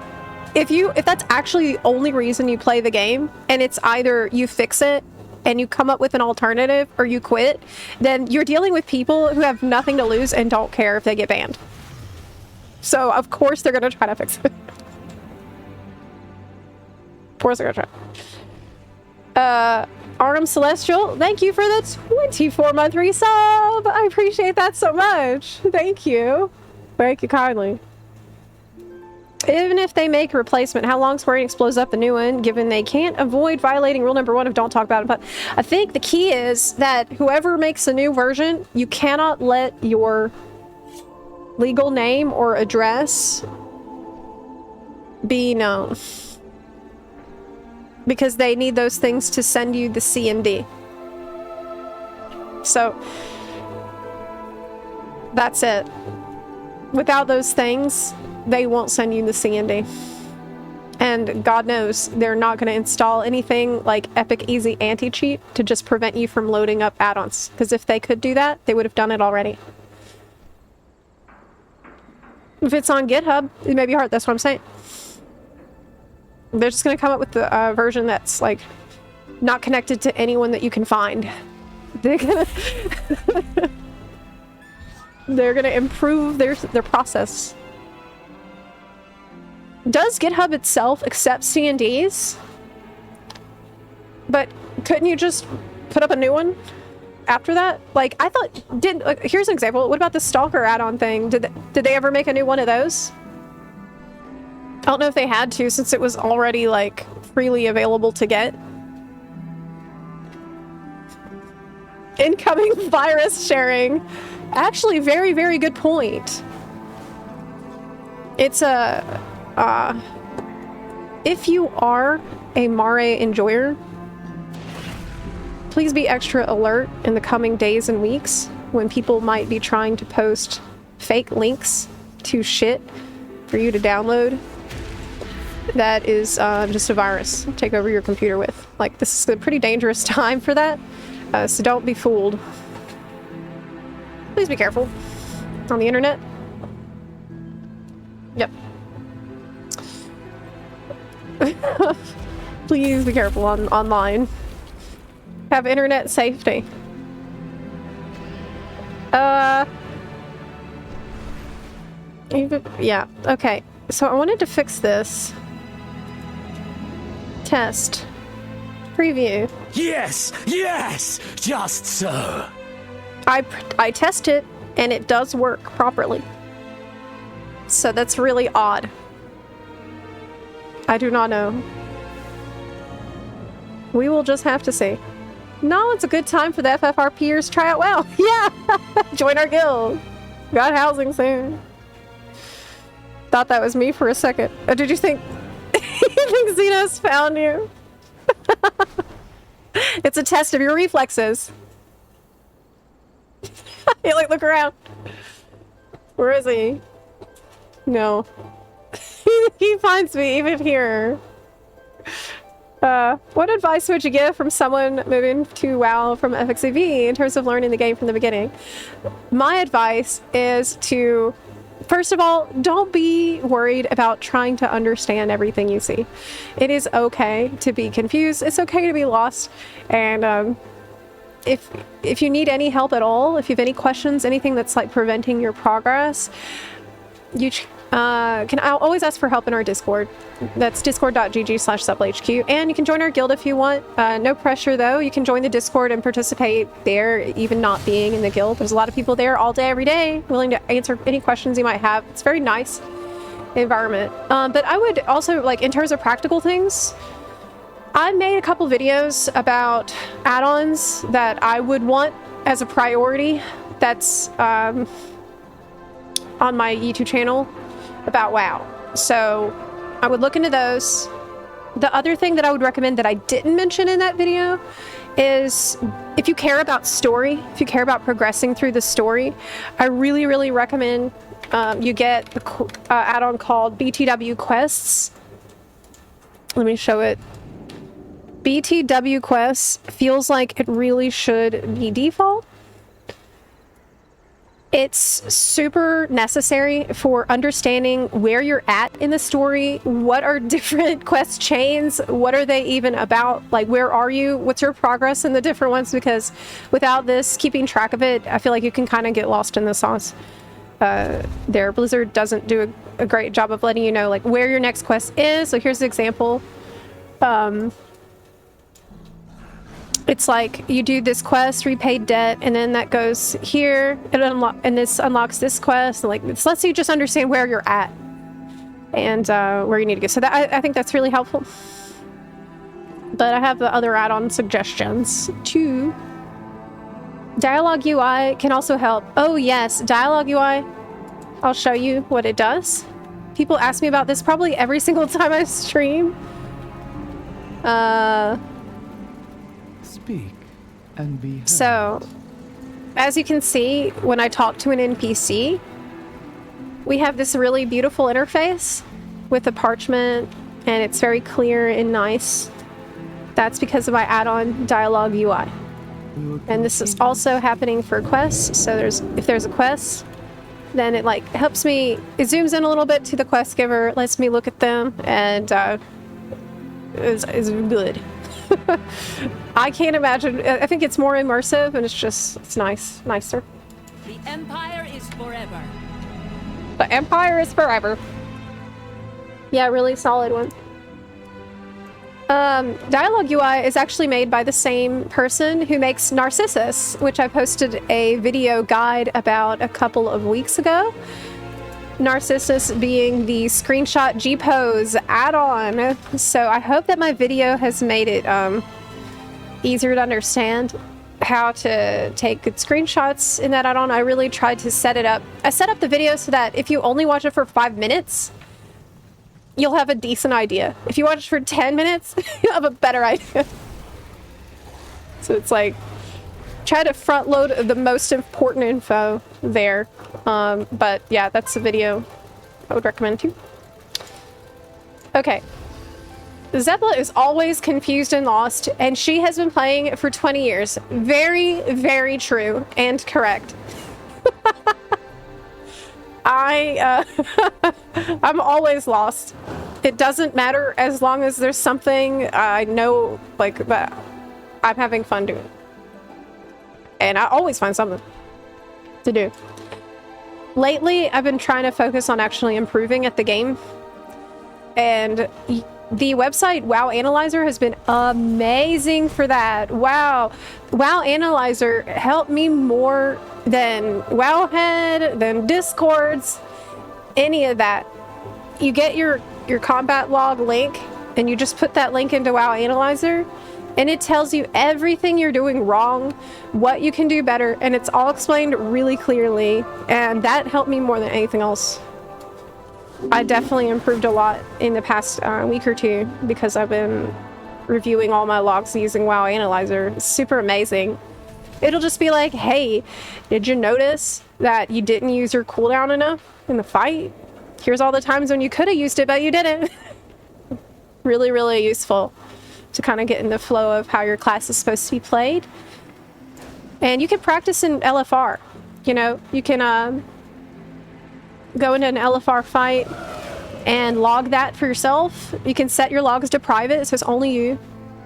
if that's actually the only reason you play the game, and it's either you fix it and you come up with an alternative or you quit, then you're dealing with people who have nothing to lose and don't care if they get banned. So of course they're gonna try to fix it. Of course I'm gonna try. Arnhem Celestial, thank you for the 24-month resub. I appreciate that so much. Thank you. Thank you kindly. Even if they make a replacement, how long Square Enix blows up the new one, given they can't avoid violating rule number 1 of don't talk about it. But I think the key is that whoever makes a new version, you cannot let your legal name or address be known. Because they need those things to send you the C&D. So, that's it. Without those things, they won't send you the C&D. And God knows, they're not going to install anything like Epic Easy Anti-Cheat to just prevent you from loading up add-ons. Because if they could do that, they would have done it already. If it's on GitHub, it may be hard, that's what I'm saying. They're just going to come up with the version that's, like, not connected to anyone that you can find. They're going to... They're going to improve their process. Does GitHub itself accept C&Ds? But couldn't you just put up a new one after that? Like, I thought... here's an example. What about the Stalker add-on thing? Did they ever make a new one of those? I don't know if they had to, since it was already, like, freely available to get. Incoming virus sharing. Actually, very, very good point. It's a... if you are a Mare enjoyer, please be extra alert in the coming days and weeks when people might be trying to post fake links to shit for you to download. That is just a virus to take over your computer with. Like, this is a pretty dangerous time for that, so don't be fooled. Please be careful on the internet. Yep. Please be careful online. Have internet safety. Yeah, okay. So I wanted to fix this. Test. Preview. Yes! Yes! Just so. I test it, and it does work properly. So that's really odd. I do not know. We will just have to see. No, it's a good time for the FFRPers. Try out WoW. Yeah! Join our guild. Got housing soon. Thought that was me for a second. Did you think... you think Xenos found you? It's a test of your reflexes. Hey, like, look around. Where is he? No. He finds me even here. What advice would you give from someone moving to WoW from FXCV in terms of learning the game from the beginning? My advice is to, first of all, don't be worried about trying to understand everything you see. It is okay to be confused. It's okay to be lost. And if you need any help at all, if you have any questions, anything that's like preventing your progress, you can always ask for help in our Discord. That's discord.gg/ZeplaHQ. And you can join our guild if you want. No pressure though. You can join the Discord and participate there, even not being in the guild. There's a lot of people there all day, every day, willing to answer any questions you might have. It's a very nice environment. But I would also, like, in terms of practical things, I made a couple videos about add-ons that I would want as a priority. That's on my YouTube channel about WoW. So I would look into those. The other thing that I would recommend that I didn't mention in that video is if you care about story, if you care about progressing through the story, I really, really recommend you get the add-on called BTW Quests. Let me show it. BTW Quests feels like it really should be default. It's super necessary for understanding where you're at in the story. What are different quest chains? What are they even about? Like, where are you? What's your progress in the different ones? Because without this, keeping track of it, I feel like you can kind of get lost in the sauce. There, Blizzard doesn't do a great job of letting you know, like, where your next quest is. So here's an example. It's like you do this quest, repay debt, and then that goes here, and this unlocks this quest, and like it lets you just understand where you're at and where you need to go. So that I think that's really helpful. But I have the other add-on suggestions too. Dialogue UI can also help. Oh yes, Dialogue UI. I'll show you what it does. People ask me about this probably every single time I stream. Speak and be heard. So, as you can see, when I talk to an NPC, we have this really beautiful interface with a parchment, and it's very clear and nice. That's because of my add-on Dialogue UI. And this is also happening for quests. So if there's a quest, then it like helps me, it zooms in a little bit to the quest giver, lets me look at them, and is good. I can't imagine. I think it's more immersive, and it's nicer. The Empire is forever. The Empire is forever. Yeah, really solid one. Dialogue UI is actually made by the same person who makes Narcissus, which I posted a video guide about a couple of weeks ago. Narcissus being the screenshot G-Pose add-on. So I hope that my video has made it easier to understand how to take good screenshots in that add-on. I really tried to set it up. I set up the video so that if you only watch it for 5 minutes, you'll have a decent idea. If you watch it for 10 minutes, you'll have a better idea. So it's like, try to front load the most important info there. But yeah, that's the video I would recommend too. Okay. Zepla is always confused and lost, and she has been playing for 20 years. Very, very true and correct. I'm always lost. It doesn't matter as long as there's something I know, like, that I'm having fun doing. And I always find something to do. Lately, I've been trying to focus on actually improving at the game. And the website WoW Analyzer has been amazing for that. Wow. WoW Analyzer helped me more than Wowhead, than Discords, any of that. You get your combat log link, and you just put that link into WoW Analyzer, and it tells you everything you're doing wrong, what you can do better, and it's all explained really clearly, and that helped me more than anything else. I definitely improved a lot in the past week or two because I've been reviewing all my logs using WoW Analyzer. It's super amazing. It'll just be like, hey, did you notice that you didn't use your cooldown enough in the fight? Here's all the times when you could have used it, but you didn't. Really, really useful to kind of get in the flow of how your class is supposed to be played. And you can practice in LFR. You know, you can go into an LFR fight and log that for yourself. You can set your logs to private, so it's only you.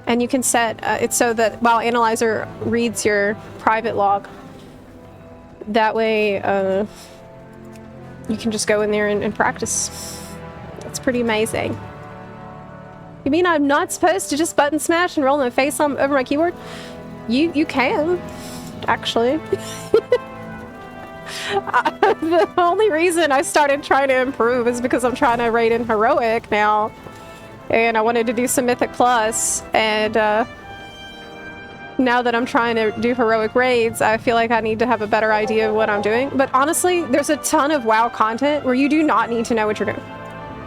And you can set it so that WoW Analyzer reads your private log. That way, you can just go in there and practice. It's pretty amazing. You mean I'm not supposed to just button smash and roll my face over my keyboard? You can, actually. The only reason I started trying to improve is because I'm trying to raid in Heroic now. And I wanted to do some Mythic Plus, and now that I'm trying to do Heroic raids, I feel like I need to have a better idea of what I'm doing. But honestly, there's a ton of WoW content where you do not need to know what you're doing.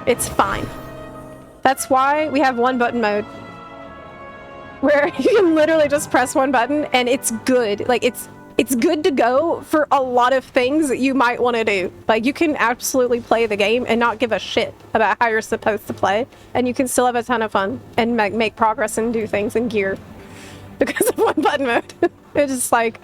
It's fine. That's why we have one button mode, where you can literally just press one button and it's good. Like, it's good to go for a lot of things that you might want to do. Like, you can absolutely play the game and not give a shit about how you're supposed to play, and you can still have a ton of fun and make progress and do things in gear because of one button mode. It's just like,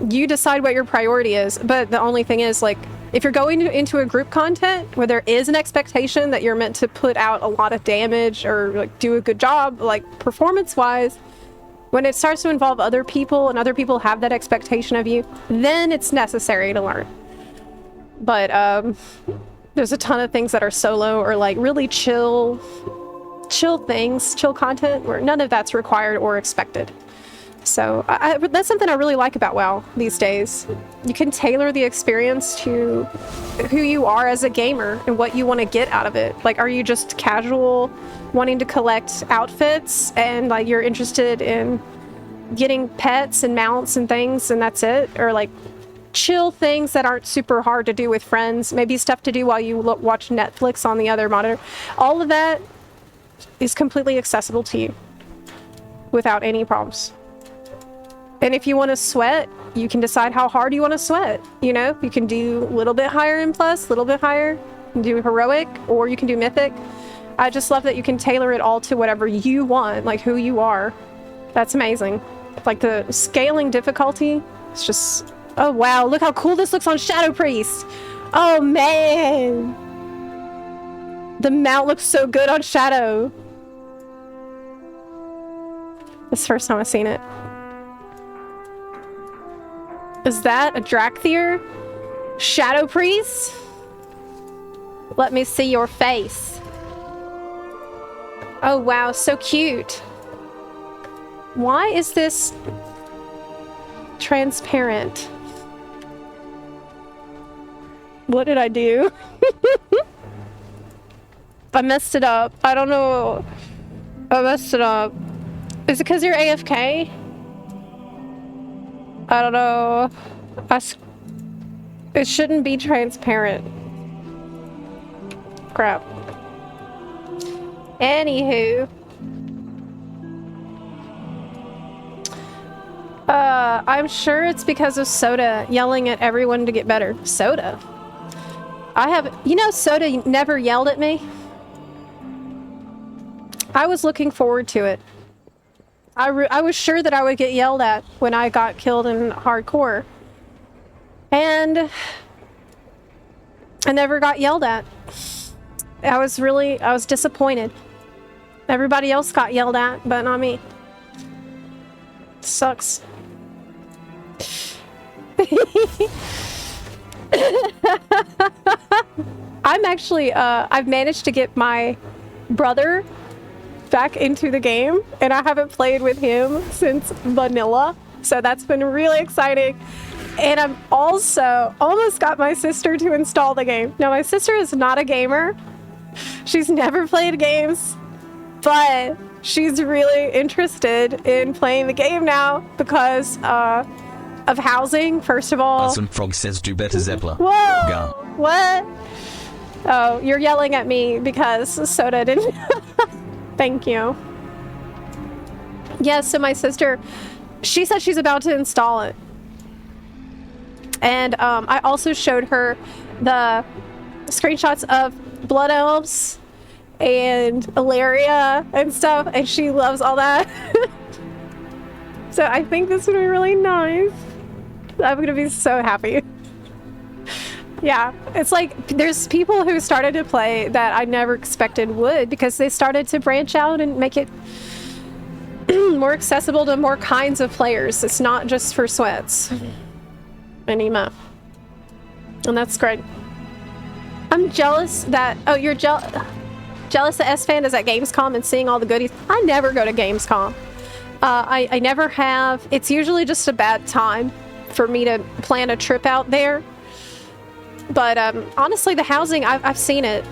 you decide what your priority is. But the only thing is, like, if you're going into a group content where there is an expectation that you're meant to put out a lot of damage or like do a good job, like performance wise, when it starts to involve other people and other people have that expectation of you, then it's necessary to learn. But there's a ton of things that are solo or like really chill chill things, chill content, where none of that's required or expected. So that's something I really like about WoW these days. You can tailor the experience to who you are as a gamer and what you want to get out of it. Like, are you just casual, wanting to collect outfits, and like you're interested in getting pets and mounts and things, and that's it? Or like chill things that aren't super hard to do with friends, maybe stuff to do while you watch Netflix on the other monitor. All of that is completely accessible to you without any problems. And if you want to sweat, you can decide how hard you want to sweat. You know, you can do a little bit higher in plus, a little bit higher. You can do heroic, or you can do mythic. I just love that you can tailor it all to whatever you want, like who you are. That's amazing. Like the scaling difficulty, it's just, oh wow, look how cool this looks on Shadow Priest. Oh man. The mount looks so good on Shadow. This is the first time I've seen it. Is that a Drakthir? Shadow Priest? Let me see your face. Oh wow, so cute. Why is this transparent? What did I do? I messed it up. I don't know. I messed it up. Is it because you're AFK? I don't know. It shouldn't be transparent. Crap. Anywho. I'm sure it's because of Soda yelling at everyone to get better. Soda? You know, Soda never yelled at me. I was looking forward to it. I was sure that I would get yelled at when I got killed in hardcore. And I never got yelled at. I was disappointed. Everybody else got yelled at, but not me. Sucks. I'm actually, I've managed to get my brother back into the game, and I haven't played with him since vanilla, so that's been really exciting. And I'm also almost got my sister to install the game. Now, my sister is not a gamer. She's never played games, but she's really interested in playing the game now because of housing, first of all. Some frog says do better, Zepla. Whoa! Go. What? Oh, you're yelling at me because Soda didn't... Thank you. Yeah, so my sister, she said she's about to install it. And I also showed her the screenshots of Blood Elves and Ilaria and stuff, and she loves all that. So I think this would be really nice. I'm gonna be so happy. Yeah, it's like there's people who started to play that I never expected would, because they started to branch out and make it more accessible to more kinds of players. It's not just for sweats anymore. And that's great. I'm jealous that, oh, you're jealous that S-Fan is at Gamescom and seeing all the goodies. I never go to Gamescom. I never have. It's usually just a bad time for me to plan a trip out there. But honestly, the housing, I've seen it.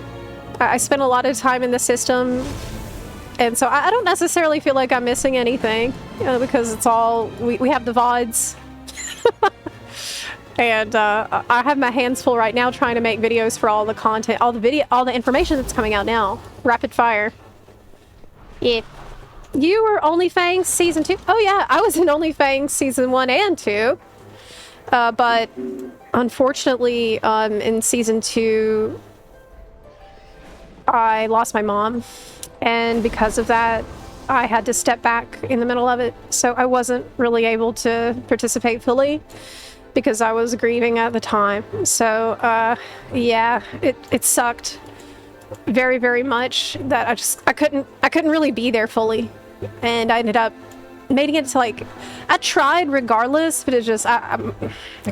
I spent a lot of time in the system, and so I don't necessarily feel like I'm missing anything, because it's all, we have the VODs. And I have my hands full right now trying to make videos for all the content, all the information that's coming out now. Rapid fire. Yeah. You were OnlyFangs Season 2? Oh yeah, I was in OnlyFangs Season 1 and 2. But unfortunately, in Season 2, I lost my mom. And because of that, I had to step back in the middle of it. So I wasn't really able to participate fully because I was grieving at the time. So, yeah, it sucked very, very much that I couldn't really be there fully. And I ended up making it to, like, I tried regardless, but it just, I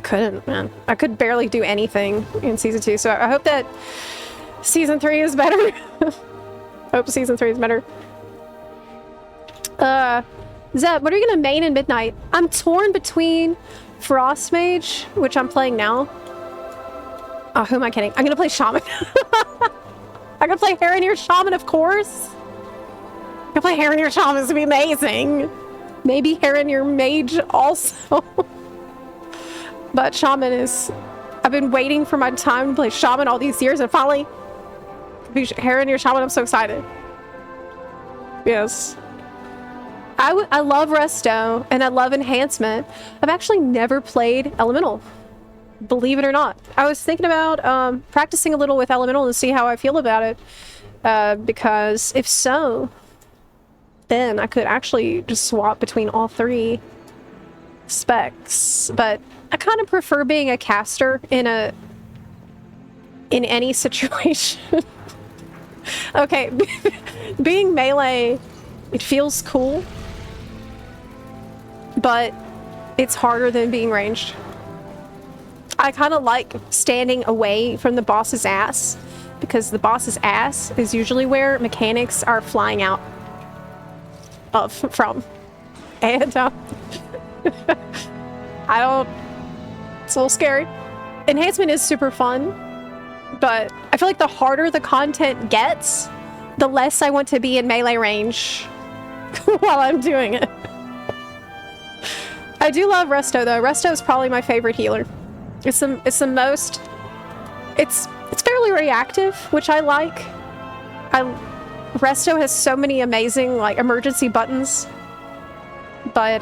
couldn't, man. I could barely do anything in Season 2. So I hope that Season 3 is better. Hope Season 3 is better. Zeb, what are you gonna main in Midnight? I'm torn between Frost Mage, which I'm playing now. Oh, who am I kidding? I'm gonna play Shaman. I'm gonna play Harrenir Shaman, of course. I'm gonna play Harrenir Shaman, it's gonna be amazing. Maybe Harrenir Mage also. But Shaman is... I've been waiting for my time to play Shaman all these years, and finally... Harrenir Shaman, I'm so excited. Yes. I love Resto, and I love Enhancement. I've actually never played Elemental. Believe it or not. I was thinking about practicing a little with Elemental and see how I feel about it. Because if so, then I could actually just swap between all three specs. But I kind of prefer being a caster in any situation. Okay, being melee, it feels cool, but it's harder than being ranged. I kind of like standing away from the boss's ass, because the boss's ass is usually where mechanics are flying out from. And I don't... It's a little scary. Enhancement is super fun, but I feel like the harder the content gets, the less I want to be in melee range while I'm doing it. I do love Resto though. Resto is probably my favorite healer. It's the most... It's fairly reactive, which I like. Resto has so many amazing like emergency buttons. But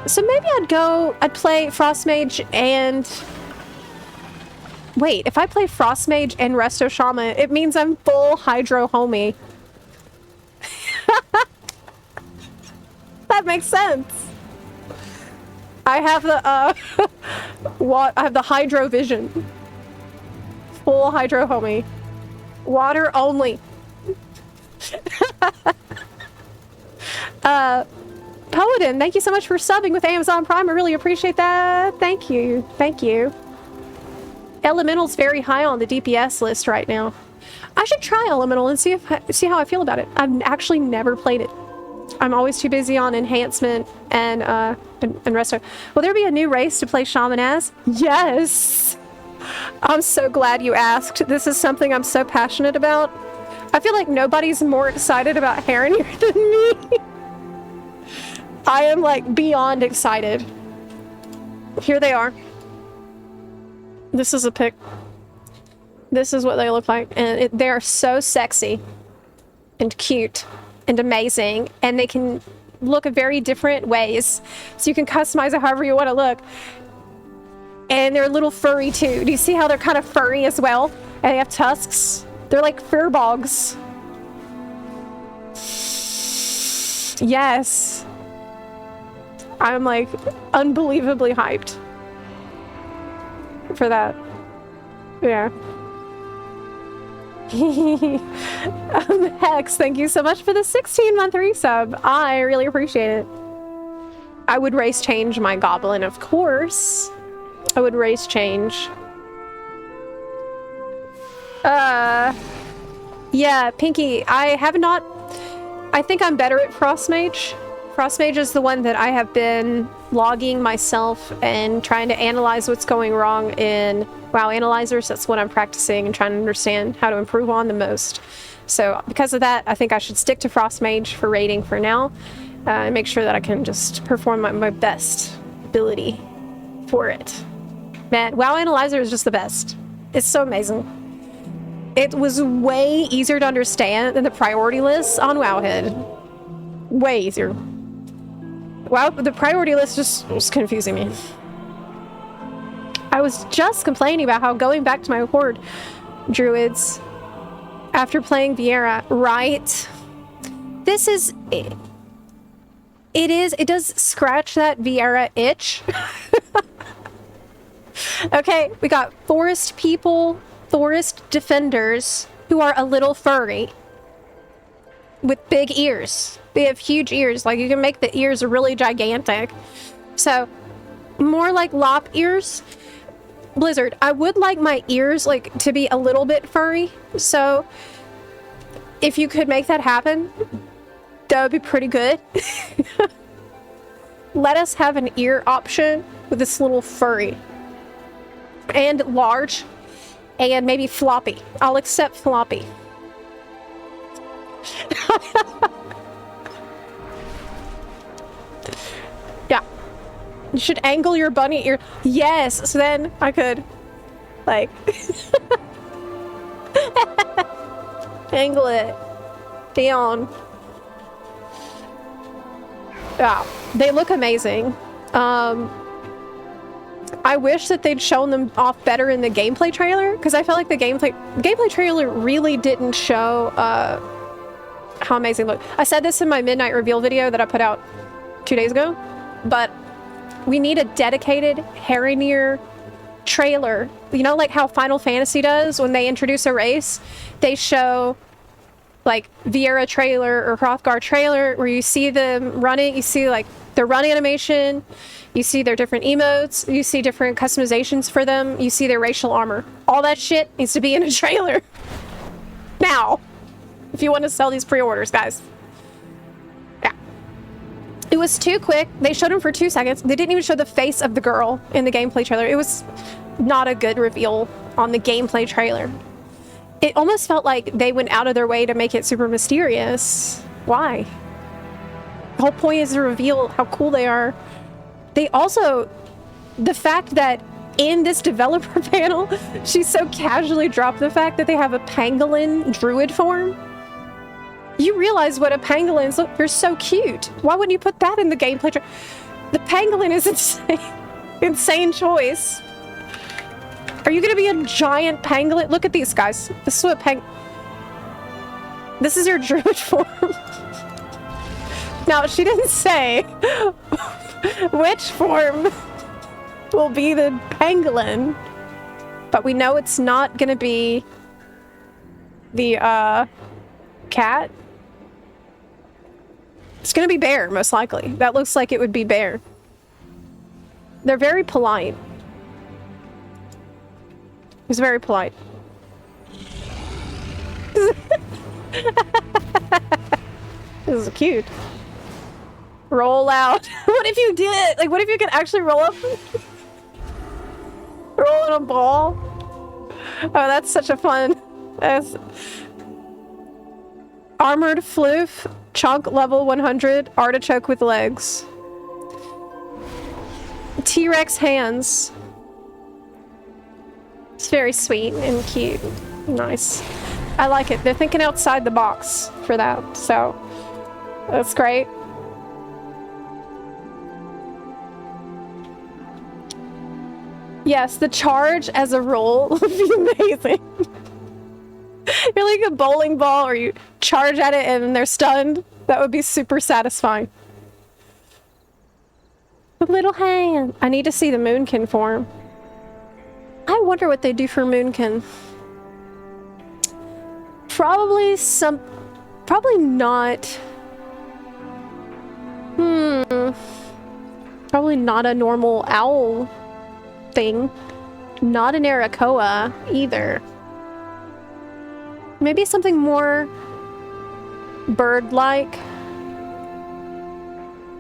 so maybe I'd play Frost Mage and... Wait, if I play Frost Mage and Resto Shaman, it means I'm full Hydro homie. That makes sense. I have the I have the Hydro Vision. Full Hydro homie. Water only. Paladin, thank you so much for subbing with Amazon Prime. I really appreciate that. Thank you. Thank you. Elemental's very high on the DPS list right now. I should try Elemental and see how I feel about it. I've actually never played it. I'm always too busy on Enhancement and Resto. Will there be a new race to play Shaman as? Yes! I'm so glad you asked. This is something I'm so passionate about. I feel like nobody's more excited about Harrenir than me. I am like beyond excited. Here they are. This is a pic. This is what they look like. And they are so sexy and cute and amazing. And they can look in very different ways. So you can customize it however you want to look. And they're a little furry too. Do you see how they're kind of furry as well? And they have tusks. They're like furbogs. Yes. I'm like unbelievably hyped for that. Yeah. Hex, thank you so much for the 16-month resub. I really appreciate it. I would race change my goblin, of course. I would race change. Yeah, Pinky, I think I'm better at Frost Mage. Frost Mage is the one that I have been logging myself and trying to analyze what's going wrong in WoW Analyzers. That's what I'm practicing and trying to understand how to improve on the most. So because of that, I think I should stick to Frost Mage for raiding for now and make sure that I can just perform my best ability for it. Man, WoW Analyzer is just the best. It's so amazing. It was way easier to understand than the priority lists on Wowhead. Way easier. Wow, the priority list just was confusing me. I was just complaining about how going back to my horde druids after playing Vieira, right? This is... It does scratch that Vieira itch. Okay, we got forest people, forest defenders who are a little furry with big ears. They have huge ears. Like, you can make the ears really gigantic. So, more like lop ears. Blizzard, I would like my ears, like, to be a little bit furry. So, if you could make that happen, That would be pretty good. Let us have an ear option with this little furry. And large. And maybe floppy. I'll accept floppy. Yeah. You should angle your bunny ear. Yes, so then I could, like, angle it down. Yeah, they look amazing. I wish that they'd shown them off better in the gameplay trailer, because I felt like the gameplay trailer really didn't show how amazing they look. I said this in my midnight reveal video that I put out 2 days ago, but we need a dedicated Harry trailer. You know, like how Final Fantasy does when they introduce a race, they show like Viera trailer or Hrothgar trailer where you see them running, you see like their run animation, you see their different emotes, you see different customizations for them, you see their racial armor. All that shit needs to be in a trailer. Now, if you want to sell these pre-orders, guys. Yeah. It was too quick. They showed him for 2 seconds. They didn't even show the face of the girl in the gameplay trailer. It was not a good reveal on the gameplay trailer. It almost felt like they went out of their way to make it super mysterious. Why? The whole point is to reveal how cool they are. They also, the fact that in this developer panel, she so casually dropped the fact that they have a pangolin druid form. You realize what a pangolin is. Look, they're so cute. Why wouldn't you put that in the gameplay trailer? The pangolin is insane. Insane choice. Are you gonna be a giant pangolin? Look at these guys. This is what this is your druid form. Now, she didn't say which form will be the pangolin, but we know it's not gonna be the cat. It's gonna be bear, most likely. That looks like it would be bear. They're very polite. He's very polite. This is cute. Roll out. What if you did? Like, what if you could actually roll up? Roll in a ball? Oh, that's such a fun. That's... Armored floof, chunk level 100, artichoke with legs. T-Rex hands. It's very sweet and cute. Nice. I like it. They're thinking outside the box for that, so that's great. Yes, the charge as a roll would be amazing. You're like a bowling ball, or you charge at it and they're stunned. That would be super satisfying. The little hand. I need to see the Moonkin form. I wonder what they do for Moonkin. Probably not. Probably not a normal owl thing. Not an Arakoa either. Maybe something more bird-like.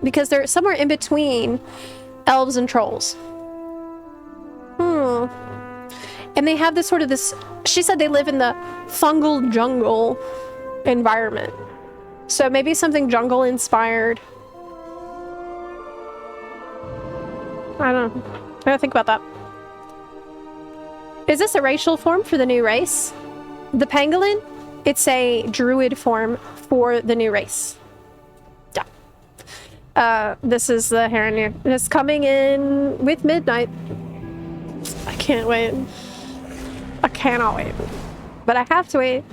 Because they're somewhere in between elves and trolls. And they have this sort of this... She said they live in the fungal jungle environment. So maybe something jungle-inspired. I don't know. I gotta think about that. Is this a racial form for the new race? The pangolin? It's a druid form for the new race. Yeah. This is the Heron. It's coming in with midnight. I can't wait. I cannot wait. But I have to wait.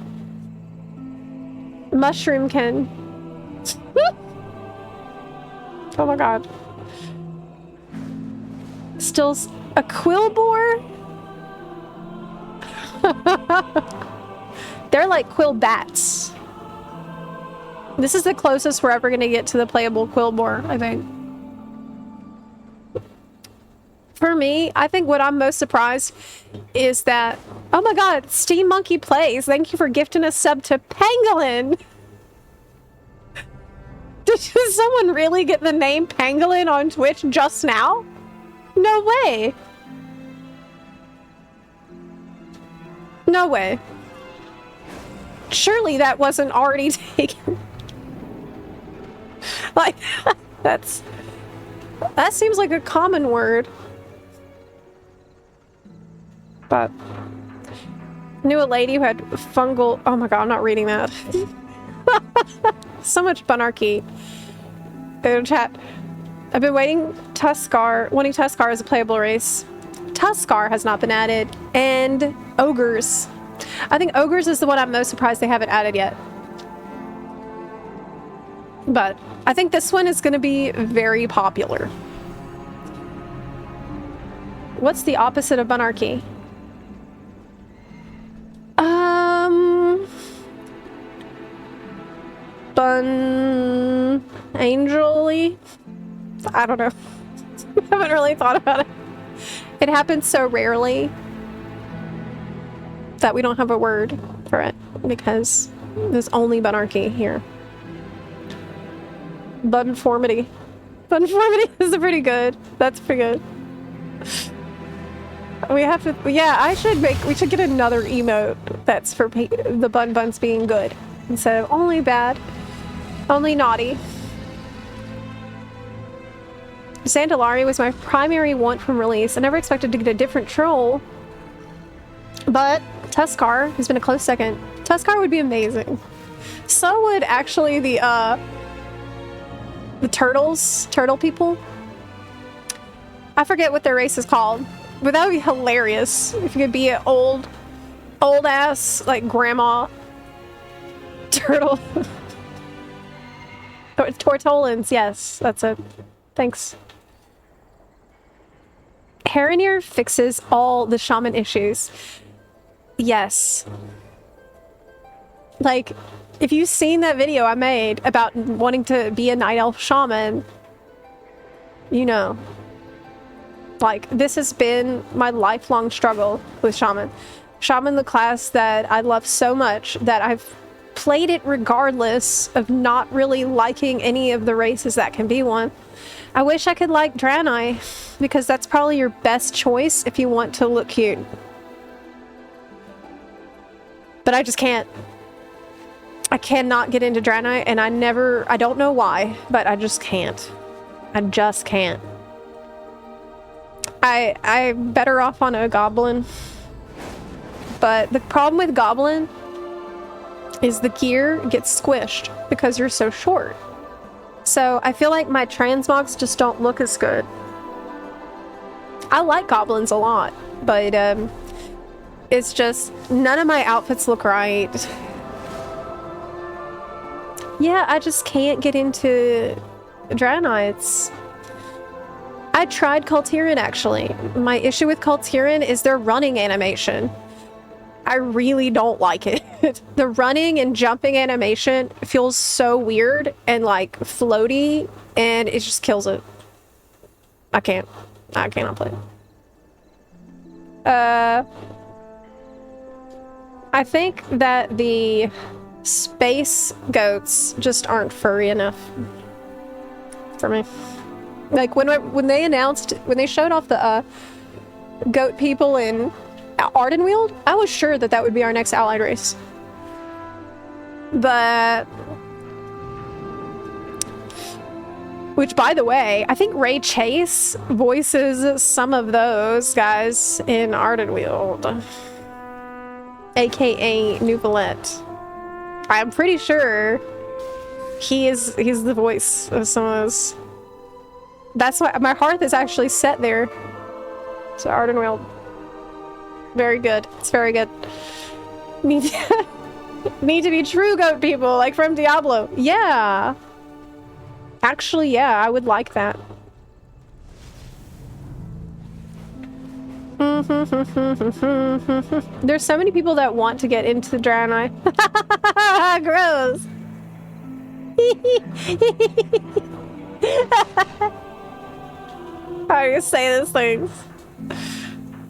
Mushroomkin. Oh my god. Still a quillboar? They're like quill bats. This is the closest we're ever going to get to the playable quillboar, I think. For me, I think what I'm most surprised is that... Oh my god, Steam Monkey Plays. Thank you for gifting a sub to Pangolin. Did someone really get the name Pangolin on Twitch just now? No way. No way. Surely that wasn't already taken. Like, that seems like a common word. But knew a lady who had fungal. Oh my god, I'm not reading that. So much bunarchy. Go to chat. I've been wanting Tuskar as a playable race. Tuskar has not been added, and ogres. I think ogres is the one I'm most surprised they haven't added yet. But I think this one is going to be very popular. What's the opposite of bunarchy? Angel-y? I don't know. I haven't really thought about it. It happens so rarely that we don't have a word for it because there's only bunarchy here. Bunformity. Bunformity is pretty good. That's pretty good. We have to, yeah, we should get another emote that's for the buns being good instead of only bad, only naughty. Sandalari was my primary want from release. I never expected to get a different troll, but Tuskar has been a close second. Tuskar would be amazing. So would actually the turtle people. I forget what their race is called, but that would be hilarious if you could be an old ass like grandma turtle. Tortolans, yes, that's it. Thanks. Heronir fixes all the shaman issues. Yes. Like, if you've seen that video I made about wanting to be a night elf shaman, you know. Like, this has been my lifelong struggle with shaman. Shaman, the class that I love so much that I've played it regardless of not really liking any of the races that can be one. I wish I could like Draenei, because that's probably your best choice if you want to look cute. But I just can't. I cannot get into Draenei, and I don't know why, but I just can't. I just can't. I'm better off on a goblin. But the problem with goblin is the gear gets squished because you're so short. So I feel like my transmogs just don't look as good. I like goblins a lot, but it's just none of my outfits look right. Yeah, I just can't get into Draenei. I tried Kultiran actually. My issue with Kultiran is their running animation. I really don't like it. The running and jumping animation feels so weird and like floaty, and it just kills it. I cannot play it. I think that the space goats just aren't furry enough for me. Like when they showed off the goat people in Ardenweald, I was sure that that would be our next allied race. But which, by the way, I think Ray Chase voices some of those guys in Ardenweald, aka Nouvellette. I'm pretty sure he's the voice of some of those. That's why my hearth is actually set there. So Ardenweald. Very good. It's very good. Need to be true goat people, like from Diablo. Yeah. Actually, yeah, I would like that. There's so many people that want to get into the Draenei. Gross. How do you say these things?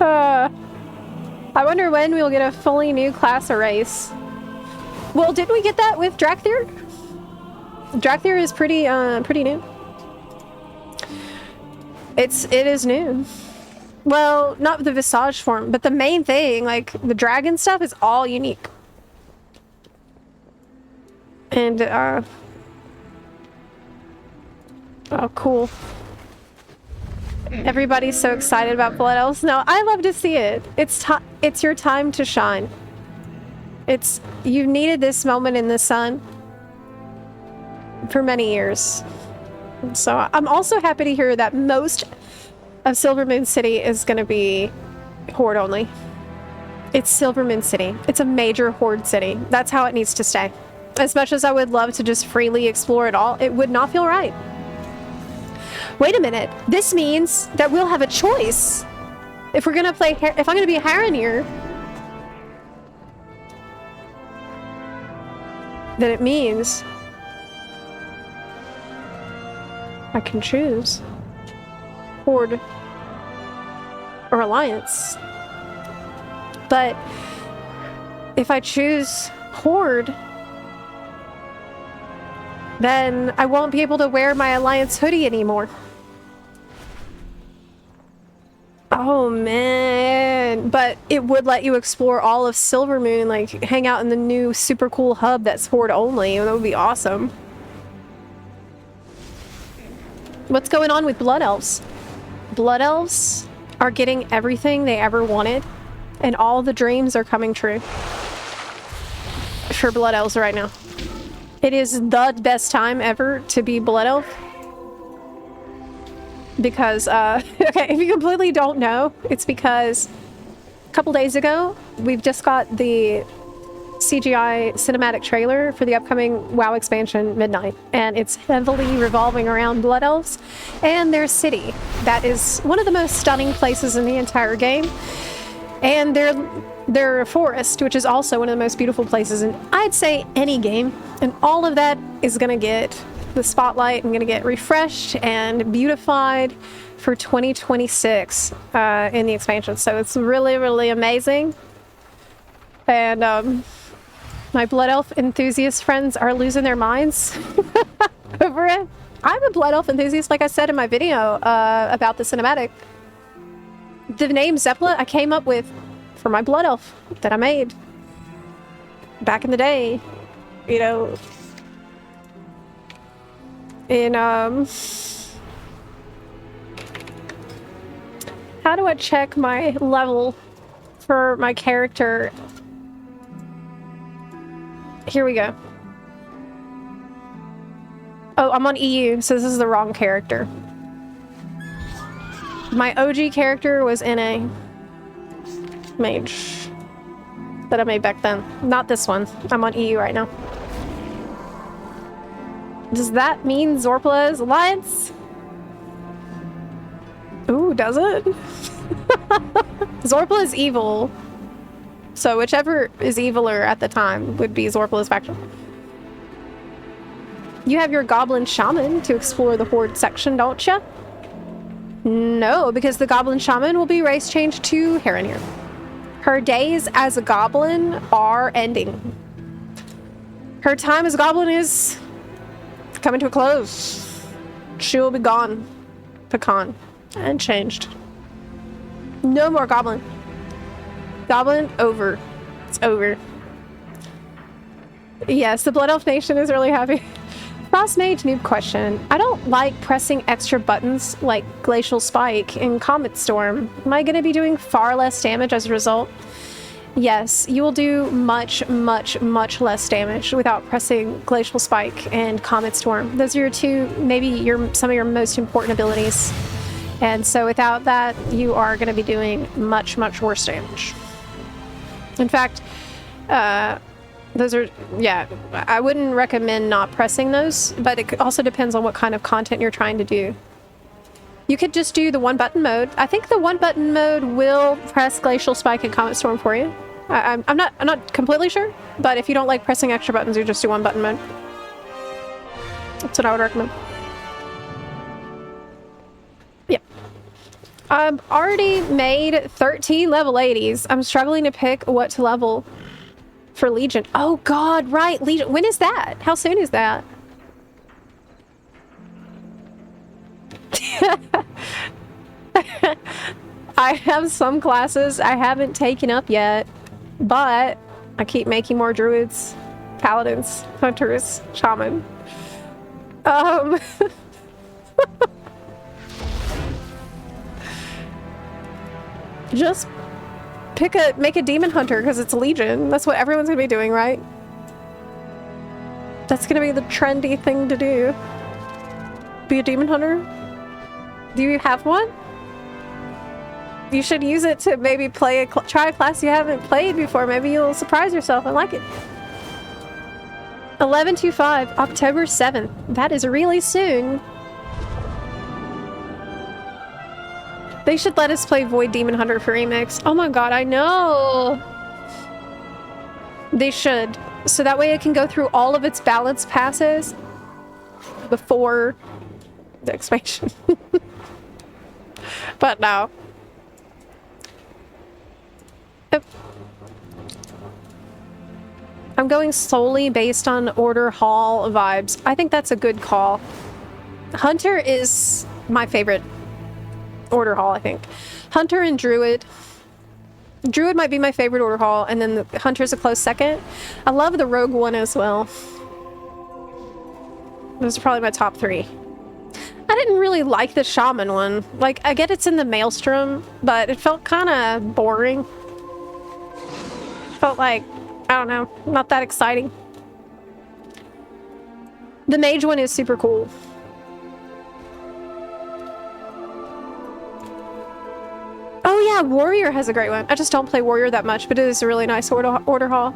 I wonder when we'll get a fully new class or race. Well, didn't we get that with Drakthir? Dracthyr is pretty new. It is new. Well, not the visage form, but the main thing, like the dragon stuff, is all unique. And oh, cool. Everybody's so excited about Blood Elves. No, I love to see it. It's your time to shine. You've needed this moment in the sun for many years. So I'm also happy to hear that most of Silvermoon City is going to be Horde only. It's Silvermoon City. It's a major Horde city. That's how it needs to stay. As much as I would love to just freely explore it all, it would not feel right. Wait a minute. This means that we'll have a choice. If we're gonna play, if I'm gonna be a Harrenir, then it means I can choose Horde or Alliance. But if I choose Horde, then I won't be able to wear my Alliance hoodie anymore. Oh man, but it would let you explore all of Silvermoon, like hang out in the new super cool hub that's Horde only. That would be awesome. What's going on with Blood Elves? Blood Elves are getting everything they ever wanted, and all the dreams are coming true for Blood Elves right now. It is the best time ever to be Blood Elf. Because, okay, if you completely don't know, it's because a couple days ago, we've just got the CGI cinematic trailer for the upcoming WoW expansion, Midnight. And it's heavily revolving around Blood Elves and their city. That is one of the most stunning places in the entire game. And their forest, which is also one of the most beautiful places in, I'd say, any game. And all of that is going to get the spotlight and going to get refreshed and beautified for 2026 in the expansion. So it's really, really amazing. And my Blood Elf enthusiast friends are losing their minds over it. I'm a Blood Elf enthusiast, like I said in my video about the cinematic. The name Zepla I came up with for my Blood Elf that I made back in the day, you know, in how do I check my level for my character? Here we go. Oh, I'm on EU, so this is the wrong character. My OG character was in a mage that I made back then. Not this one. I'm on EU right now. Does that mean Zorpla is Alliance? Ooh, does it? Zorpla is evil. So whichever is eviler at the time would be Zorpla's faction. You have your Goblin Shaman to explore the Horde section, don't you? No, because the Goblin Shaman will be race changed to Harrenir. Her days as a goblin are ending. Her time as a goblin is coming to a close. She will be gone. Pecan. And changed. No more goblin. Goblin over. It's over. Yes, the Blood Elf Nation is really happy. Frost Mage noob question. I don't like pressing extra buttons like Glacial Spike and Comet Storm. Am I going to be doing far less damage as a result? Yes, you will do much, much, much less damage without pressing Glacial Spike and Comet Storm. Those are your two, maybe some of your most important abilities. And so without that, you are going to be doing much, much worse damage. In fact, those are, yeah, I wouldn't recommend not pressing those, but it also depends on what kind of content you're trying to do. You could just do the one button mode. I think the one button mode will press Glacial Spike and Comet Storm for you. I'm not completely sure, but if you don't like pressing extra buttons, you just do one button mode. That's what I would recommend. Yeah. I've already made 13 level 80s. I'm struggling to pick what to level for Legion. Oh god, right, Legion. When is that? How soon is that? I have some classes I haven't taken up yet, but I keep making more druids, paladins, hunters, shaman. Just make a demon hunter because it's Legion. That's what everyone's gonna be doing, right? That's gonna be the trendy thing to do. Be a demon hunter? Do you have one? You should use it to maybe play try a class you haven't played before. Maybe you'll surprise yourself and like it. 11/25, October 7th. That is really soon. They should let us play Void Demon Hunter for Remix. Oh my god, I know! They should. So that way I can go through all of its balance passes before the expansion. But no. I'm going solely based on Order Hall vibes. I think that's a good call. Hunter is my favorite Order Hall, I think. Hunter and Druid. Druid might be my favorite Order Hall, and then the Hunter's a close second. I love the Rogue one as well. Those are probably my top 3. I didn't really like the Shaman one. Like, I get it's in the Maelstrom, but it felt kind of boring. Felt like, I don't know, not that exciting. The Mage one is super cool. Oh yeah, Warrior has a great one. I just don't play Warrior that much, but it is a really nice order hall.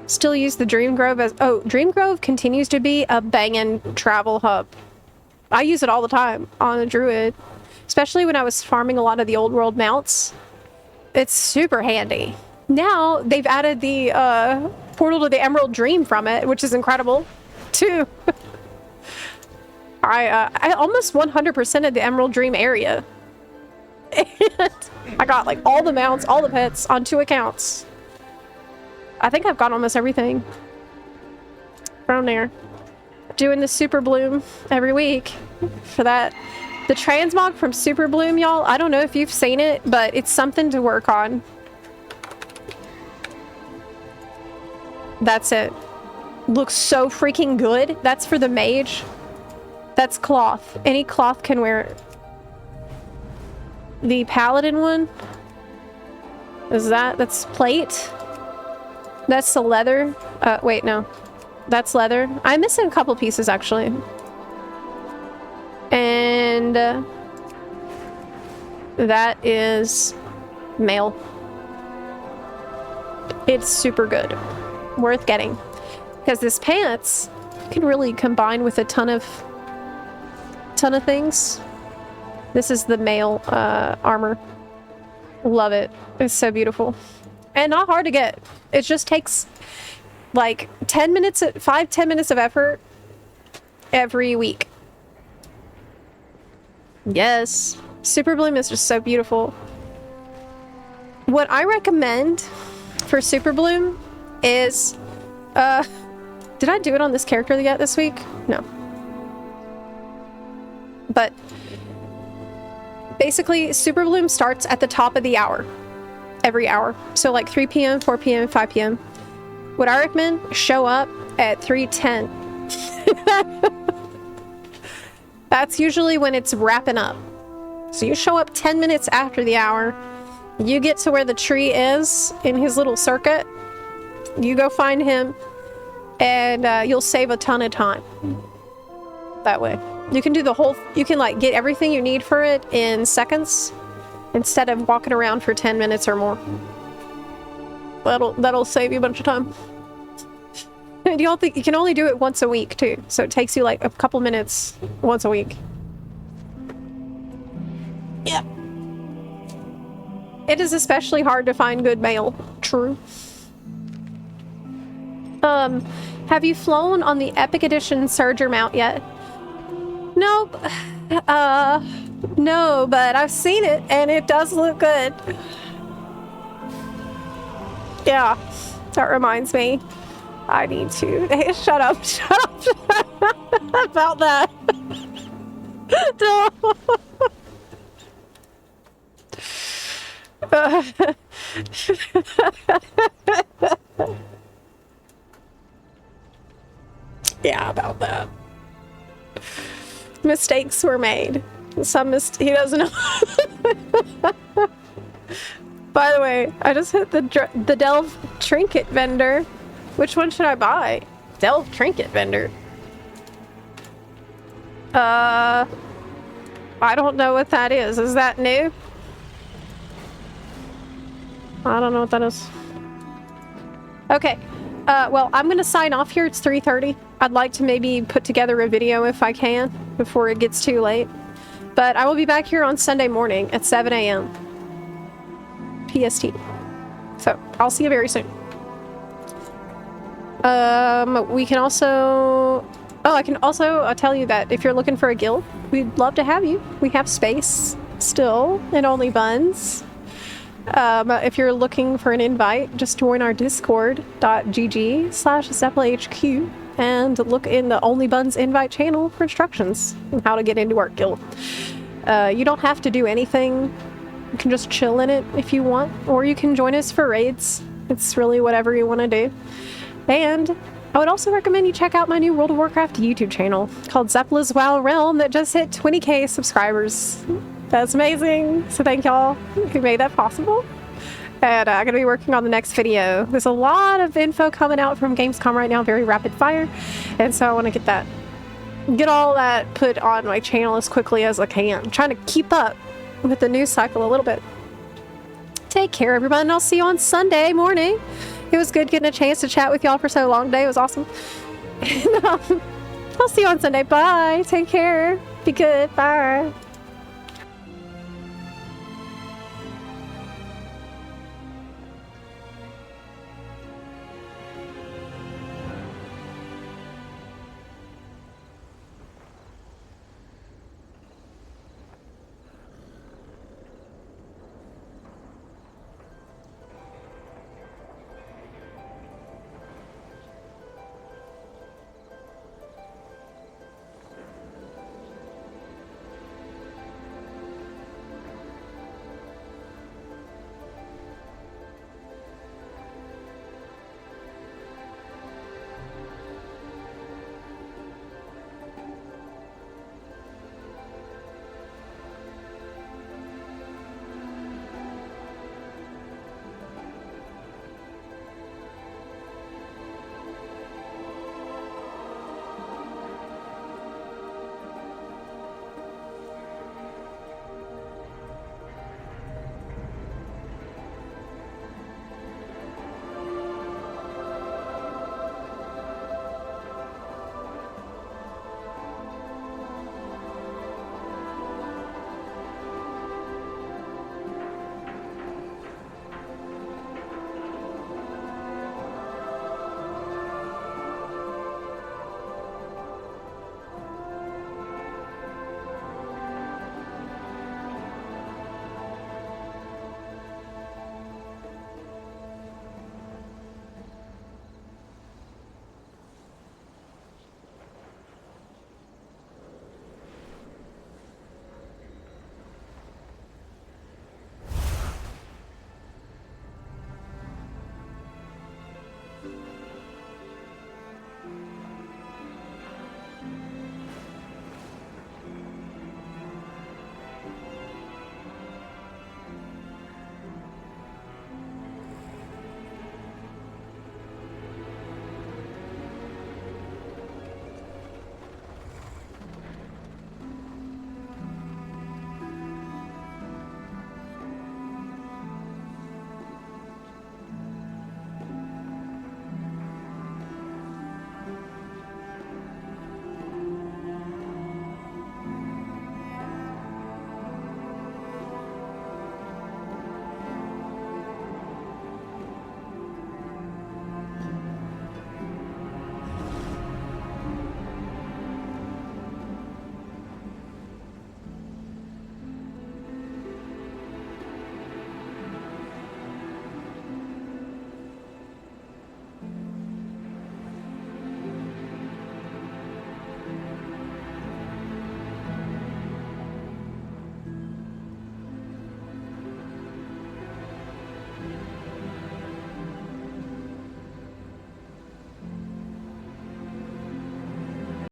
Still use the Dream Grove as... Oh, Dream Grove continues to be a banging travel hub. I use it all the time on a Druid. Especially when I was farming a lot of the old world mounts. It's super handy. Now, they've added the portal to the Emerald Dream from it, which is incredible, too. I almost 100% of the Emerald Dream area. And I got, like, all the mounts, all the pets on 2 accounts. I think I've got almost everything from there. Doing the Super Bloom every week for that. The transmog from Super Bloom, y'all, I don't know if you've seen it, but it's something to work on. That's it. Looks so freaking good. That's for the mage. That's cloth. Any cloth can wear it. The paladin one. Is that's plate? That's the leather. Wait, no. That's leather. I'm missing a couple pieces, actually. And that is mail. It's super good. Worth getting. Because this pants can really combine with a ton of things. This is the mail armor. Love it. It's so beautiful. And not hard to get. It just takes like 10 minutes, 5-10 minutes of effort every week. Yes. Super Bloom is just so beautiful. What I recommend for Super Bloom is, did I do it on this character yet this week? No. But basically, Super Bloom starts at the top of the hour. Every hour. So like 3 p.m., 4 p.m., 5 p.m. What I recommend, show up at 3:10. That's usually when it's wrapping up. So you show up 10 minutes after the hour. You get to where the tree is in his little circuit. You go find him. And you'll save a ton of time. That way. You can do the whole... You can like get everything you need for it in seconds. Instead of walking around for 10 minutes or more. That'll save you a bunch of time. And you can only do it once a week too. So it takes you like a couple minutes once a week. Yeah. It is especially hard to find good mail. True. Have you flown on the Epic Edition Surger mount yet? Nope. No, but I've seen it and it does look good. Yeah, that reminds me. I need to... Hey, shut up, shut up, shut up. about that. Yeah, about that. Mistakes were made. He doesn't know. By the way, I just hit the Delve trinket vendor. Which one should I buy? Delve trinket vendor. I don't know what that is. Is that new? I don't know what that is. Okay. Well, I'm gonna sign off here. It's 3:30. I'd like to maybe put together a video if I can before it gets too late. But I will be back here on Sunday morning at 7 a.m. PST. So, I'll see you very soon. We can also... Oh, I can also tell you that if you're looking for a guild, we'd love to have you. We have space still in Only Buns. If you're looking for an invite, just join our discord.gg/ZeplaHQ and look in the Only Buns invite channel for instructions on how to get into our guild. You don't have to do anything. You can just chill in it if you want, or you can join us for raids. It's really whatever you want to do. And I would also recommend you check out my new World of Warcraft YouTube channel called Zepla's WoW Realm that just hit 20k subscribers. That's amazing. So thank y'all who made that possible. And I'm going to be working on the next video. There's a lot of info coming out from Gamescom right now, very rapid fire. And so I want to get all that put on my channel as quickly as I can. I'm trying to keep up with the news cycle a little bit. Take care, everybody, and I'll see you on Sunday morning. It was good getting a chance to chat with y'all for so long today. It was awesome. And, I'll see you on Sunday. Bye. Take care. Be good. Bye.